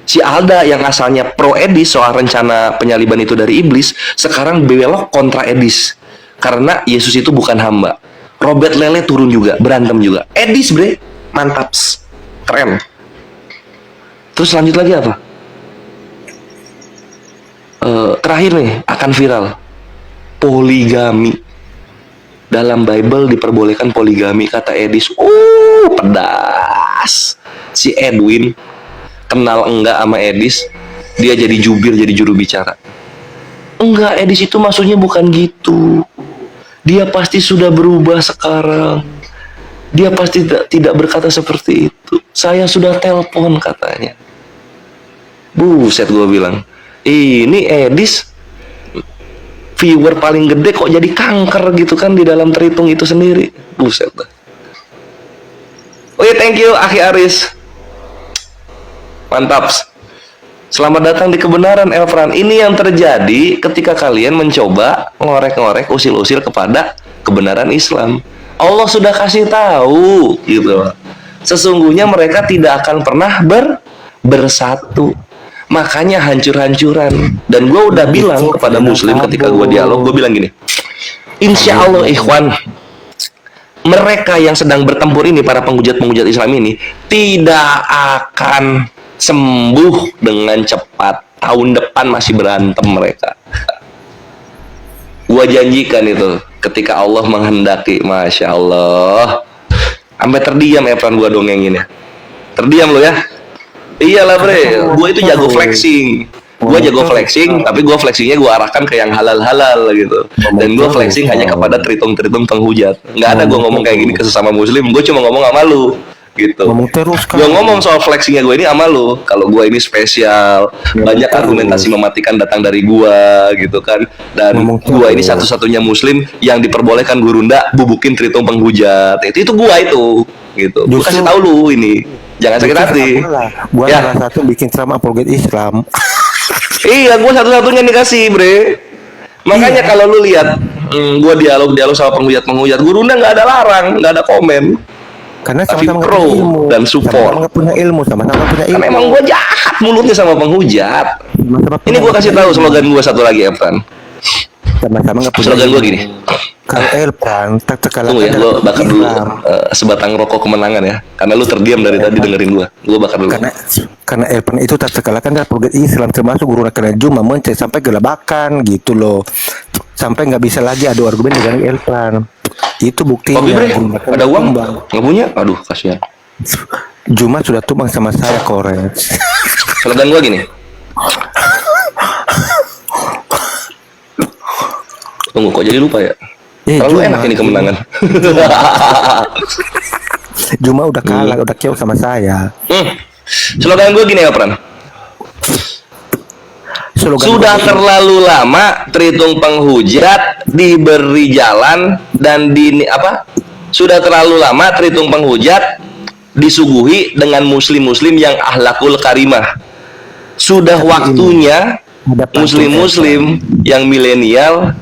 [SPEAKER 2] Si Alda yang asalnya pro Edis soal rencana penyaliban itu dari iblis, sekarang belok kontra Edis. Karena Yesus itu bukan hamba. Robert Lele turun juga, berantem juga. Edis bre, mantaps. Keren. Terus lanjut lagi apa? Terakhir nih, akan viral. Poligami. Dalam Bible diperbolehkan poligami, kata Edis. Pedas. Si Edwin kenal enggak sama Edis, dia jadi jubir, jadi juru bicara. Enggak, Edis itu maksudnya bukan gitu. Dia pasti sudah berubah sekarang. Dia pasti tidak berkata seperti itu. Saya sudah telepon katanya. Buset, gue bilang, ini Edis viewer paling gede kok jadi kanker gitu kan di dalam terhitung itu sendiri. Buset dah. Oke, thank you Akhi Aris. Mantap. Selamat datang di kebenaran Elfran. Ini yang terjadi ketika kalian mencoba ngorek-ngorek, usil-usil kepada kebenaran Islam. Allah sudah kasih tahu gitu. Sesungguhnya mereka tidak akan pernah bersatu. Makanya hancur-hancuran. Dan gue udah bilang kepada muslim ketika gue dialog, gue bilang gini, insya Allah ikhwan, mereka yang sedang bertempur ini, para penghujat-penghujat Islam ini, tidak akan sembuh dengan cepat. Tahun depan masih berantem mereka. Gue janjikan itu ketika Allah menghendaki. Masya Allah, sampai terdiam Efran gue dongengin ya. Terdiam lo ya. Iyalah bre, gue itu jago flexing. Gue jago flexing, tapi gue flexingnya gue arahkan ke yang halal-halal gitu. Dan gue flexing hanya kepada tritung-tritung penghujat. Nggak ada gue ngomong kayak gini ke sesama muslim. Gue cuma ngomong sama lu gitu.
[SPEAKER 6] Ngomong terus kan.
[SPEAKER 2] Gue ngomong soal flexingnya gue ini sama lu. Kalau gue ini spesial, banyak argumentasi mematikan datang dari gue gitu kan. Dan gue ini satu-satunya muslim yang diperbolehkan gurunda bubukin tritung penghujat. Itu gue itu gitu. Gue kasih tahu lu ini. Jangan sakit hati.
[SPEAKER 6] Gua
[SPEAKER 2] Ya.
[SPEAKER 6] salah satu bikin ceramah apologet Islam.
[SPEAKER 2] Iya, gue satu-satunya dikasih, bre. Makanya kalau lu lihat, gue dialog sama penghujat, gurunda nggak ada larang, nggak ada komen.
[SPEAKER 6] Karena
[SPEAKER 2] Tapi
[SPEAKER 6] sama-sama
[SPEAKER 2] pro
[SPEAKER 6] nggak punya ilmu.
[SPEAKER 2] dan support.
[SPEAKER 6] Sama-sama nggak punya ilmu, sama-sama punya ilmu.
[SPEAKER 2] Karena emang gue jahat mulutnya sama penghujat.
[SPEAKER 6] Sama-sama
[SPEAKER 2] Ini gue
[SPEAKER 6] punya
[SPEAKER 2] kasih tahu
[SPEAKER 6] ilmu.
[SPEAKER 2] slogan gue satu lagi, Efran.
[SPEAKER 6] Sama-sama nggak punya
[SPEAKER 2] Slogan gue
[SPEAKER 6] ilmu.
[SPEAKER 2] gini.
[SPEAKER 6] Kalau Elpan tak terkalahkan
[SPEAKER 2] Tunggu ya, gue
[SPEAKER 6] dalam
[SPEAKER 2] bakar dulu
[SPEAKER 6] Islam.
[SPEAKER 2] sebatang rokok kemenangan ya. Karena lu terdiam dari tadi dengerin gue. Gue bakar dulu.
[SPEAKER 6] Karena Elpan itu tak terkalahkan dalam apologet Islam, termasuk guru kena Juma mencet sampai gelabakan gitu loh. Sampai nggak bisa lagi adu argumen dengan Elpan. Itu buktinya.
[SPEAKER 2] Kopi bre,
[SPEAKER 6] Gurunda kan
[SPEAKER 2] ada uang?
[SPEAKER 6] tumbang.
[SPEAKER 2] Nggak punya? Aduh, kasihan.
[SPEAKER 6] Juma sudah tumbang sama saya, Kores.
[SPEAKER 2] Slogan gua gini. Tunggu, kok jadi lupa ya? Terlalu enak ini kemenangan.
[SPEAKER 6] Juma udah kalah, udah KO sama saya.
[SPEAKER 2] Slogan gue gini ya, Pran. Sudah terlalu lama Tritung Penghujat diberi jalan dan sudah terlalu lama Tritung Penghujat disuguhi dengan muslim-muslim yang akhlakul karimah. Sudah waktunya muslim-muslim yang milenial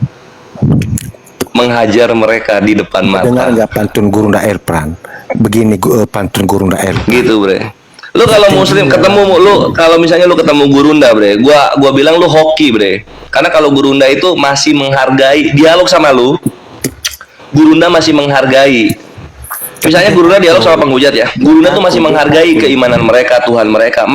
[SPEAKER 2] menghajar mereka di depan mata.
[SPEAKER 6] Dengar nggak pantun Gurunda Erpran? Begini pantun Gurunda Erpran.
[SPEAKER 2] Gitu, bre. Lu kalau muslim kalau misalnya lu ketemu Gurunda, bre, gua bilang lu hoki, bre. Karena kalau Gurunda itu masih menghargai dialog sama lu. Gurunda masih menghargai. Misalnya Gurunda dialog sama penghujat ya. Gurunda tuh masih menghargai keimanan mereka, Tuhan mereka.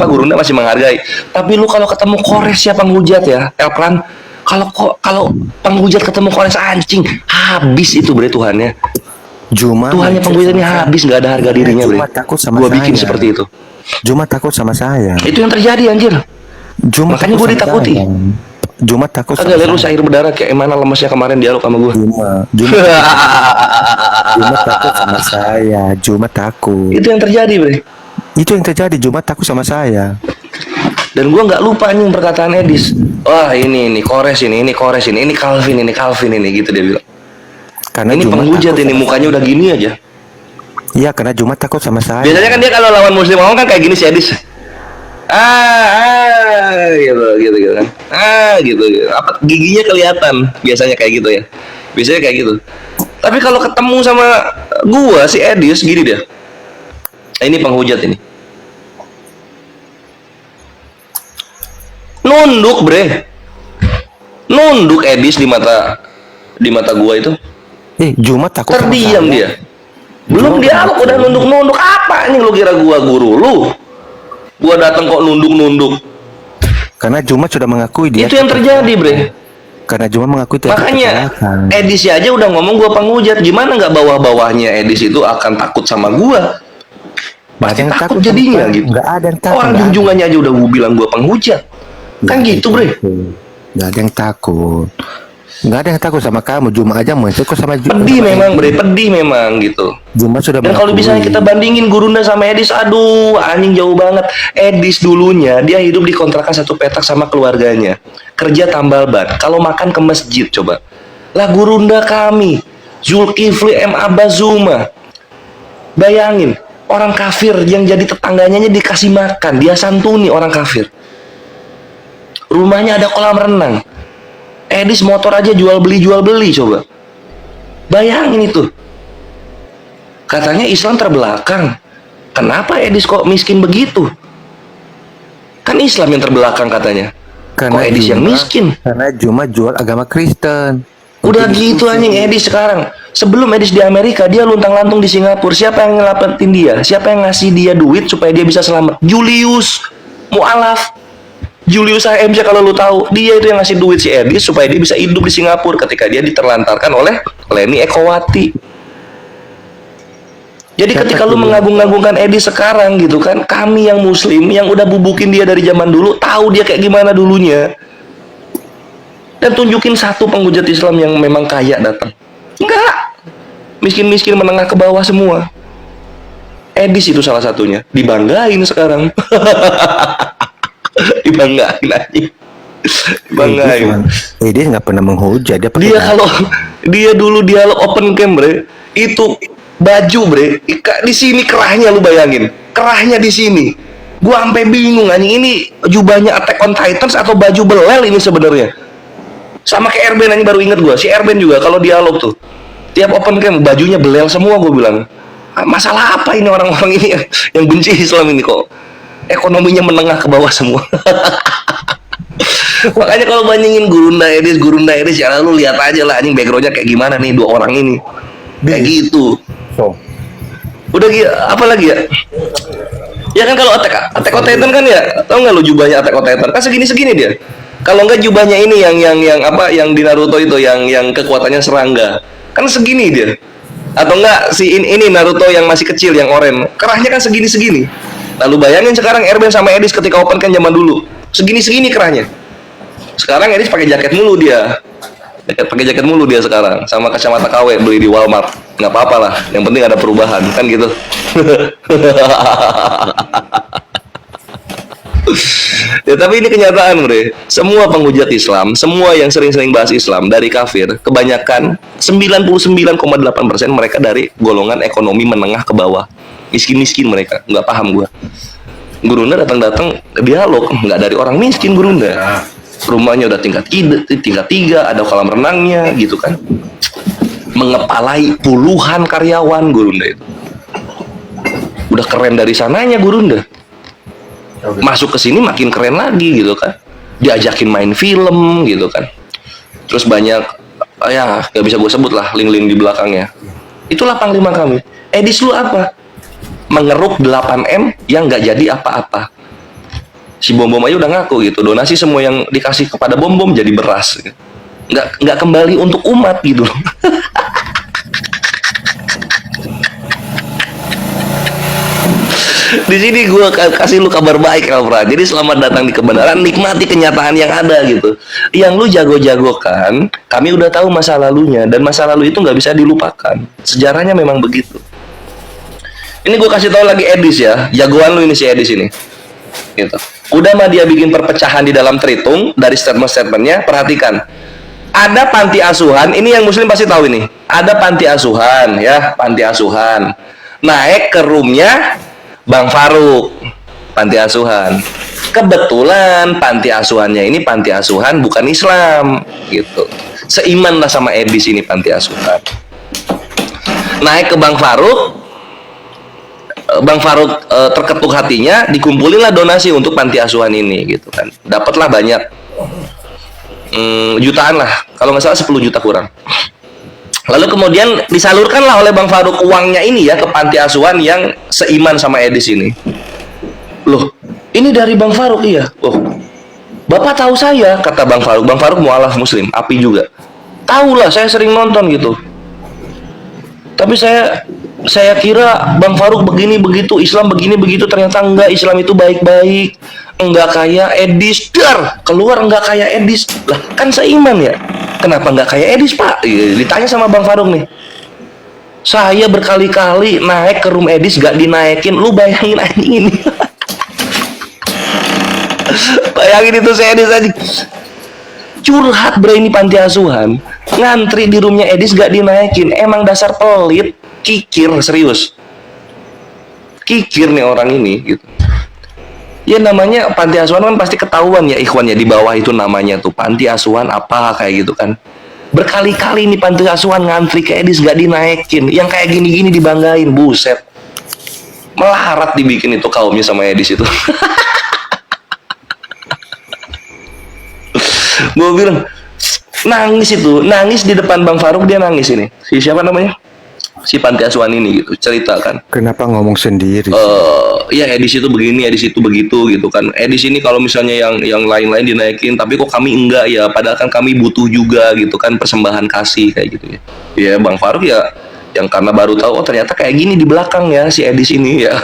[SPEAKER 2] Gurunda masih menghargai. Tapi lu kalau ketemu Kores ya penghujat ya, Elpran, kalau penghujat ketemu Kores anjing, habis itu, bre, Tuhannya. Tuhannya penghujat ini habis, nggak ada harga dirinya, bre. Gua bikin seperti itu.
[SPEAKER 6] Juma takut sama saya.
[SPEAKER 2] Itu yang terjadi, anjir. Makanya gue ditakuti.
[SPEAKER 6] Juma takut sama
[SPEAKER 2] saya. Kagak lihat lu
[SPEAKER 6] saya.
[SPEAKER 2] Syair berdarah kayak mana lemesnya kemarin dialog sama gue.
[SPEAKER 6] Juma takut sama saya. Juma takut.
[SPEAKER 2] Itu yang terjadi, bre.
[SPEAKER 6] Itu yang terjadi. Juma takut sama saya.
[SPEAKER 2] Dan gue nggak lupa nih perkataan Edis. Wah ini Kores ini Kores ini Calvin ini gitu dia bilang.
[SPEAKER 6] Karena
[SPEAKER 2] ini
[SPEAKER 6] Juma
[SPEAKER 2] penghujat ini mukanya udah gini aja.
[SPEAKER 6] Iya, karena Juma takut sama saya.
[SPEAKER 2] Biasanya kan dia kalau lawan muslim ngomong kan kayak gini si Edis. Gitu kan. Gitu. Apa giginya kelihatan biasanya kayak gitu ya. Biasanya kayak gitu. Tapi kalau ketemu sama gua si Edis gini dia. Ini penghujat ini. Nunduk, bre. Nunduk Edis di mata gua itu.
[SPEAKER 6] Juma takut
[SPEAKER 2] terdiam
[SPEAKER 6] sama saya.
[SPEAKER 2] Dia. Belum dialog udah nunduk-nunduk apa nih lu kira gua guru lu? Gua datang kok nunduk-nunduk.
[SPEAKER 6] Karena Juma sudah mengakui dia.
[SPEAKER 2] Itu yang terjadi, bre.
[SPEAKER 6] Karena Juma mengakui dia.
[SPEAKER 2] Makanya Edis aja udah ngomong gua penghujat, gimana nggak bawah-bawahnya Edis itu akan takut sama gua? Pasti
[SPEAKER 6] yang
[SPEAKER 2] takut jadinya gitu.
[SPEAKER 6] Nggak ada yang takut.
[SPEAKER 2] Orang junjungannya aja udah gua bilang gua penghujat. Kan gitu, bre.
[SPEAKER 6] Nggak ada yang takut. Nggak ada yang takut sama kamu. Juma aja mau takut sama Juma.
[SPEAKER 2] Pedih memang, bre. Pedih memang gitu.
[SPEAKER 6] Juma sudah
[SPEAKER 2] Dan kalau misalnya kita bandingin Gurunda sama Edis, aduh anjing jauh banget. Edis dulunya dia hidup di kontrakan satu petak sama keluarganya, kerja tambal ban, kalau makan ke masjid coba. Lah Gurunda kami Zulkifli M. Abazuma, bayangin orang kafir yang jadi tetangganya dikasih makan, dia santuni orang kafir. Rumahnya ada kolam renang. Edis motor aja jual beli coba. Bayangin itu. Katanya Islam terbelakang. Kenapa Edis kok miskin begitu? Kan Islam yang terbelakang katanya.
[SPEAKER 6] Karena
[SPEAKER 2] kok Edis
[SPEAKER 6] Juma,
[SPEAKER 2] yang miskin?
[SPEAKER 6] Karena Juma jual agama Kristen.
[SPEAKER 2] Udah gitu anjing Edis sekarang. Sebelum Edis di Amerika, dia luntang-lantung di Singapura. Siapa yang ngelapetin dia? Siapa yang ngasih dia duit supaya dia bisa selamat? Julius Mu'alaf. Julius AMC kalau lu tahu, dia itu yang ngasih duit si Edis supaya dia bisa hidup di Singapura ketika dia diterlantarkan oleh Leni Ekowati. Jadi ketika lu mengagung-agungkan Edis sekarang gitu kan, kami yang muslim yang udah bubukin dia dari zaman dulu, tahu dia kayak gimana dulunya. Dan tunjukin satu penghujat Islam yang memang kaya datang. Enggak. Miskin-miskin menengah ke bawah semua. Edis itu salah satunya. Dibanggain sekarang. Dibanggain aja. Dibanggain.
[SPEAKER 6] Dia nggak pernah menghujat.
[SPEAKER 2] Dia kalau dia dulu dialog open cam, bre, itu baju, bre, di sini kerahnya, lu bayangin. Kerahnya di sini. Gua sampai bingung anjing, ini jubahnya Attack on Titans atau baju belel ini sebenarnya. Sama kayak Erben anjing, baru inget gua. Si Erben juga kalau dialog tuh. Tiap open cam bajunya belel semua, gua bilang. Masalah apa ini orang-orang ini yang benci Islam ini kok? Ekonominya menengah ke bawah semua. Makanya kalau bandingin Gurunda Edis ya lu lihat aja lah anjing backgroundnya kayak gimana nih dua orang ini. Kayak gitu. Udah gitu, apa lagi ya? Ya kan kalau Attack on Titan kan ya, tau nggak lu jubahnya Attack on Titan? Kan segini dia. Kalau nggak jubahnya ini yang apa yang di Naruto itu yang kekuatannya serangga. kan segini dia. Atau enggak si ini Naruto yang masih kecil yang oranye, kerahnya kan segini-segini. Lalu bayangin sekarang Erben sama Edis ketika open kan zaman dulu, segini-segini kerahnya. Sekarang Edis pakai jaket mulu dia. Pakai jaket mulu dia sekarang, sama kacamata KW beli di Walmart. Nggak apa-apa lah, yang penting ada perubahan kan gitu. Ya tapi ini kenyataan bre. Semua penghujat Islam, semua yang sering-sering bahas Islam dari kafir, kebanyakan 99,8% mereka dari golongan ekonomi menengah ke bawah. Miskin-miskin mereka, nggak paham gua. Gurunda datang-datang dialog, nggak dari orang miskin Gurunda. Rumahnya udah tingkat 3, ada kolam renangnya gitu kan. Mengepalai puluhan karyawan Gurunda itu. Udah keren dari sananya Gurunda. Masuk ke sini makin keren lagi gitu kan. Diajakin main film gitu kan. Terus banyak ya gak bisa gue sebut lah link-link di belakangnya. Itulah panglima kami. Edis lu apa? Mengeruk 8M yang gak jadi apa-apa. Si Bom-Bom aja udah ngaku gitu, donasi semua yang dikasih kepada Bom-Bom jadi beras gitu. nggak kembali untuk umat gitu loh. Di sini gue kasih lu kabar baik Elfra. Jadi selamat datang di kebenaran, nikmati kenyataan yang ada gitu. Yang lu jago-jagokan, kami udah tahu masa lalunya, dan masa lalu itu nggak bisa dilupakan. Sejarahnya memang begitu. Ini gue kasih tahu lagi Edis ya, jagoan lu ini si Edis ini. Gitu. Udah mah dia bikin perpecahan di dalam Tritung dari statement-statementnya. Perhatikan, ada panti asuhan. Ini yang Muslim pasti tahu ini. Ada panti asuhan ya, panti asuhan. Naik ke roomnya Bang Faruk, panti asuhan. Kebetulan panti asuhannya ini panti asuhan bukan Islam, gitu. Seiman lah sama Edis ini panti asuhan. Naik ke Bang Faruk. Bang Faruk terketuk hatinya, dikumpulinlah donasi untuk panti asuhan ini, gitu kan. Dapatlah banyak, jutaan lah, kalau nggak salah 10 juta kurang. Lalu kemudian disalurkanlah oleh Bang Faruk uangnya ini ya ke panti asuhan yang seiman sama Edis ini. Loh, ini dari Bang Faruk? Iya. Oh, Bapak tahu saya, kata Bang Faruk. Bang Faruk mualaf Muslim, api juga. Tahu lah, saya sering nonton gitu. Tapi saya kira Bang Faruk begini begitu, Islam begini begitu, ternyata enggak, Islam itu baik-baik, enggak kayak Edis. Dar, keluar enggak kayak Edis. Lah, kan seiman ya. Kenapa enggak kayak Edis, Pak? Ditanya sama Bang Faruk nih. Saya berkali-kali naik ke room Edis gak dinaikin. Lu bayangin anjing ini. Bayangin itu si Edis aja. Curhat bre, ini panti asuhan. Ngantri di roomnya Edis gak dinaikin. Emang dasar pelit. Kikir, serius. Kikir nih orang ini gitu. Ya namanya panti asuhan kan pasti ketahuan ya ikhwan ya, di bawah itu namanya tuh panti asuhan apa kayak gitu kan. Berkali-kali nih panti asuhan ngantri ke Edis gak dinaikin. Yang kayak gini-gini dibanggain, buset. Melarat dibikin itu kaumnya sama Edis itu. Gue bilang nangis itu, nangis di depan Bang Faruk, dia nangis ini. Si siapa namanya? Si panti asuhan ini gitu, cerita kan.
[SPEAKER 6] Kenapa ngomong sendiri?
[SPEAKER 2] Ya Edis itu begini, Edis itu begitu gitu kan. Edis ini kalau misalnya yang lain-lain dinaikin, tapi kok kami enggak ya, padahal kan kami butuh juga gitu kan, persembahan kasih kayak gitu ya. Ya Bang Faruk ya, yang karena baru tahu oh ternyata kayak gini di belakang ya si Edis ini ya.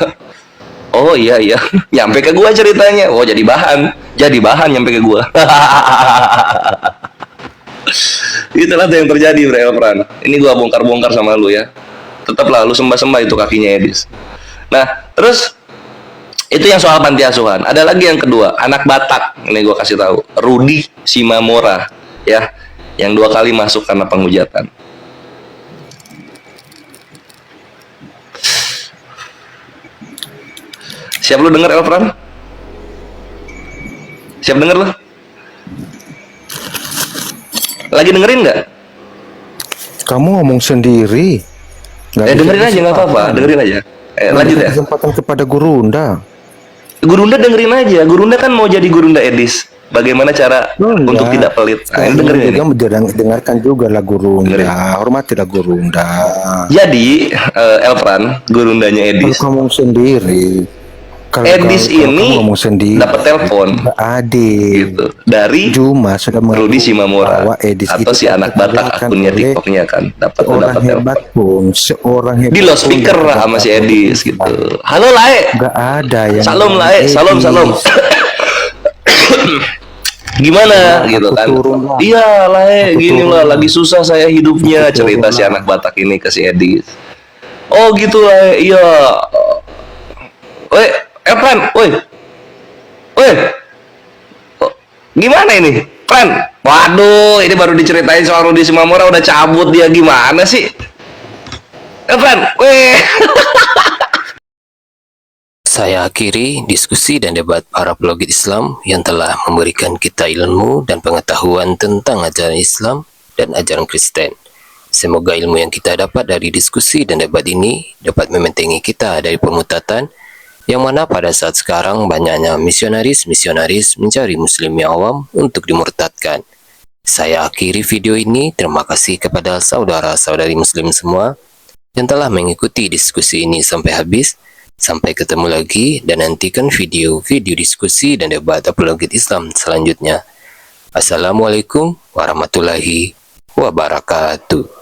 [SPEAKER 2] Oh iya iya, nyampe ke gua ceritanya. Oh jadi bahan nyampe ke gua. Itulah yang terjadi Bre Elfran. Ini gua bongkar-bongkar sama lu ya. Tetaplah lu sembah-sembah itu kakinya Edis. Nah, terus itu yang soal panti asuhan. Ada lagi yang kedua, anak Batak. Ini gua kasih tahu, Rudi Simamora ya, yang 2 kali masuk karena penghujatan. Siap lu denger Elfran? Siap denger lu? Lagi dengerin nggak?
[SPEAKER 6] Kamu ngomong sendiri.
[SPEAKER 2] Dengerin aja nggak apa-apa, dengerin aja. Lanjut ya.
[SPEAKER 6] Kesempatan kepada Gurunda.
[SPEAKER 2] Gurunda dengerin aja. Gurunda kan mau jadi Gurunda Edis. Bagaimana cara untuk tidak pelit? Nah, dengerin ini.
[SPEAKER 6] Dengarkan juga lah Gurunda. Hormatilah Gurunda.
[SPEAKER 2] Jadi Elfran, Gurundanya Edis.
[SPEAKER 6] Kamu ngomong sendiri.
[SPEAKER 2] Edis
[SPEAKER 6] kalau
[SPEAKER 2] ini
[SPEAKER 6] kamu ngomong sendiri,
[SPEAKER 2] dapat telepon
[SPEAKER 6] Adil.
[SPEAKER 2] gitu dari
[SPEAKER 6] Juma sudah
[SPEAKER 2] Rudy
[SPEAKER 6] mengaku
[SPEAKER 2] Simamora
[SPEAKER 6] bahwa Edis
[SPEAKER 2] atau
[SPEAKER 6] itu
[SPEAKER 2] si anak Batak
[SPEAKER 6] dikerjakan
[SPEAKER 2] akunnya
[SPEAKER 6] oleh
[SPEAKER 2] TikToknya kan dapat
[SPEAKER 6] seorang
[SPEAKER 2] telepon
[SPEAKER 6] hebat pun, seorang hebat
[SPEAKER 2] di
[SPEAKER 6] pun
[SPEAKER 2] loudspeaker
[SPEAKER 6] yang
[SPEAKER 2] lah sama si Edis gitu. Halo Lae,
[SPEAKER 6] Gak ada yang
[SPEAKER 2] salam
[SPEAKER 6] namanya
[SPEAKER 2] Lae, salam
[SPEAKER 6] Edis.
[SPEAKER 2] salam. Gimana
[SPEAKER 6] Ya,
[SPEAKER 2] gitu
[SPEAKER 6] aku
[SPEAKER 2] kan?
[SPEAKER 6] turun lah.
[SPEAKER 2] Iya Lae,
[SPEAKER 6] Aku
[SPEAKER 2] gini
[SPEAKER 6] turun
[SPEAKER 2] lah
[SPEAKER 6] lah.
[SPEAKER 2] lagi susah saya hidupnya,
[SPEAKER 6] Aku
[SPEAKER 2] cerita
[SPEAKER 6] turun
[SPEAKER 2] si
[SPEAKER 6] lah.
[SPEAKER 2] anak Batak ini ke si Edis. Oh gitu Lae, iya. Woi, Fran, woi. Woi. Oh, gimana ini? Fran. Waduh, ini baru diceritain soal Rudy Simamora udah cabut dia gimana sih? Fran, weh.
[SPEAKER 3] Saya akhiri diskusi dan debat para apologet Islam yang telah memberikan kita ilmu dan pengetahuan tentang ajaran Islam dan ajaran Kristen. Semoga ilmu yang kita dapat dari diskusi dan debat ini dapat membentengi kita dari permutatan yang mana pada saat sekarang banyaknya misionaris-misionaris mencari muslim yang awam untuk dimurtadkan. Saya akhiri video ini. Terima kasih kepada saudara-saudari muslim semua yang telah mengikuti diskusi ini sampai habis. Sampai ketemu lagi dan nantikan video-video diskusi dan debat apologet Islam selanjutnya. Assalamualaikum warahmatullahi wabarakatuh.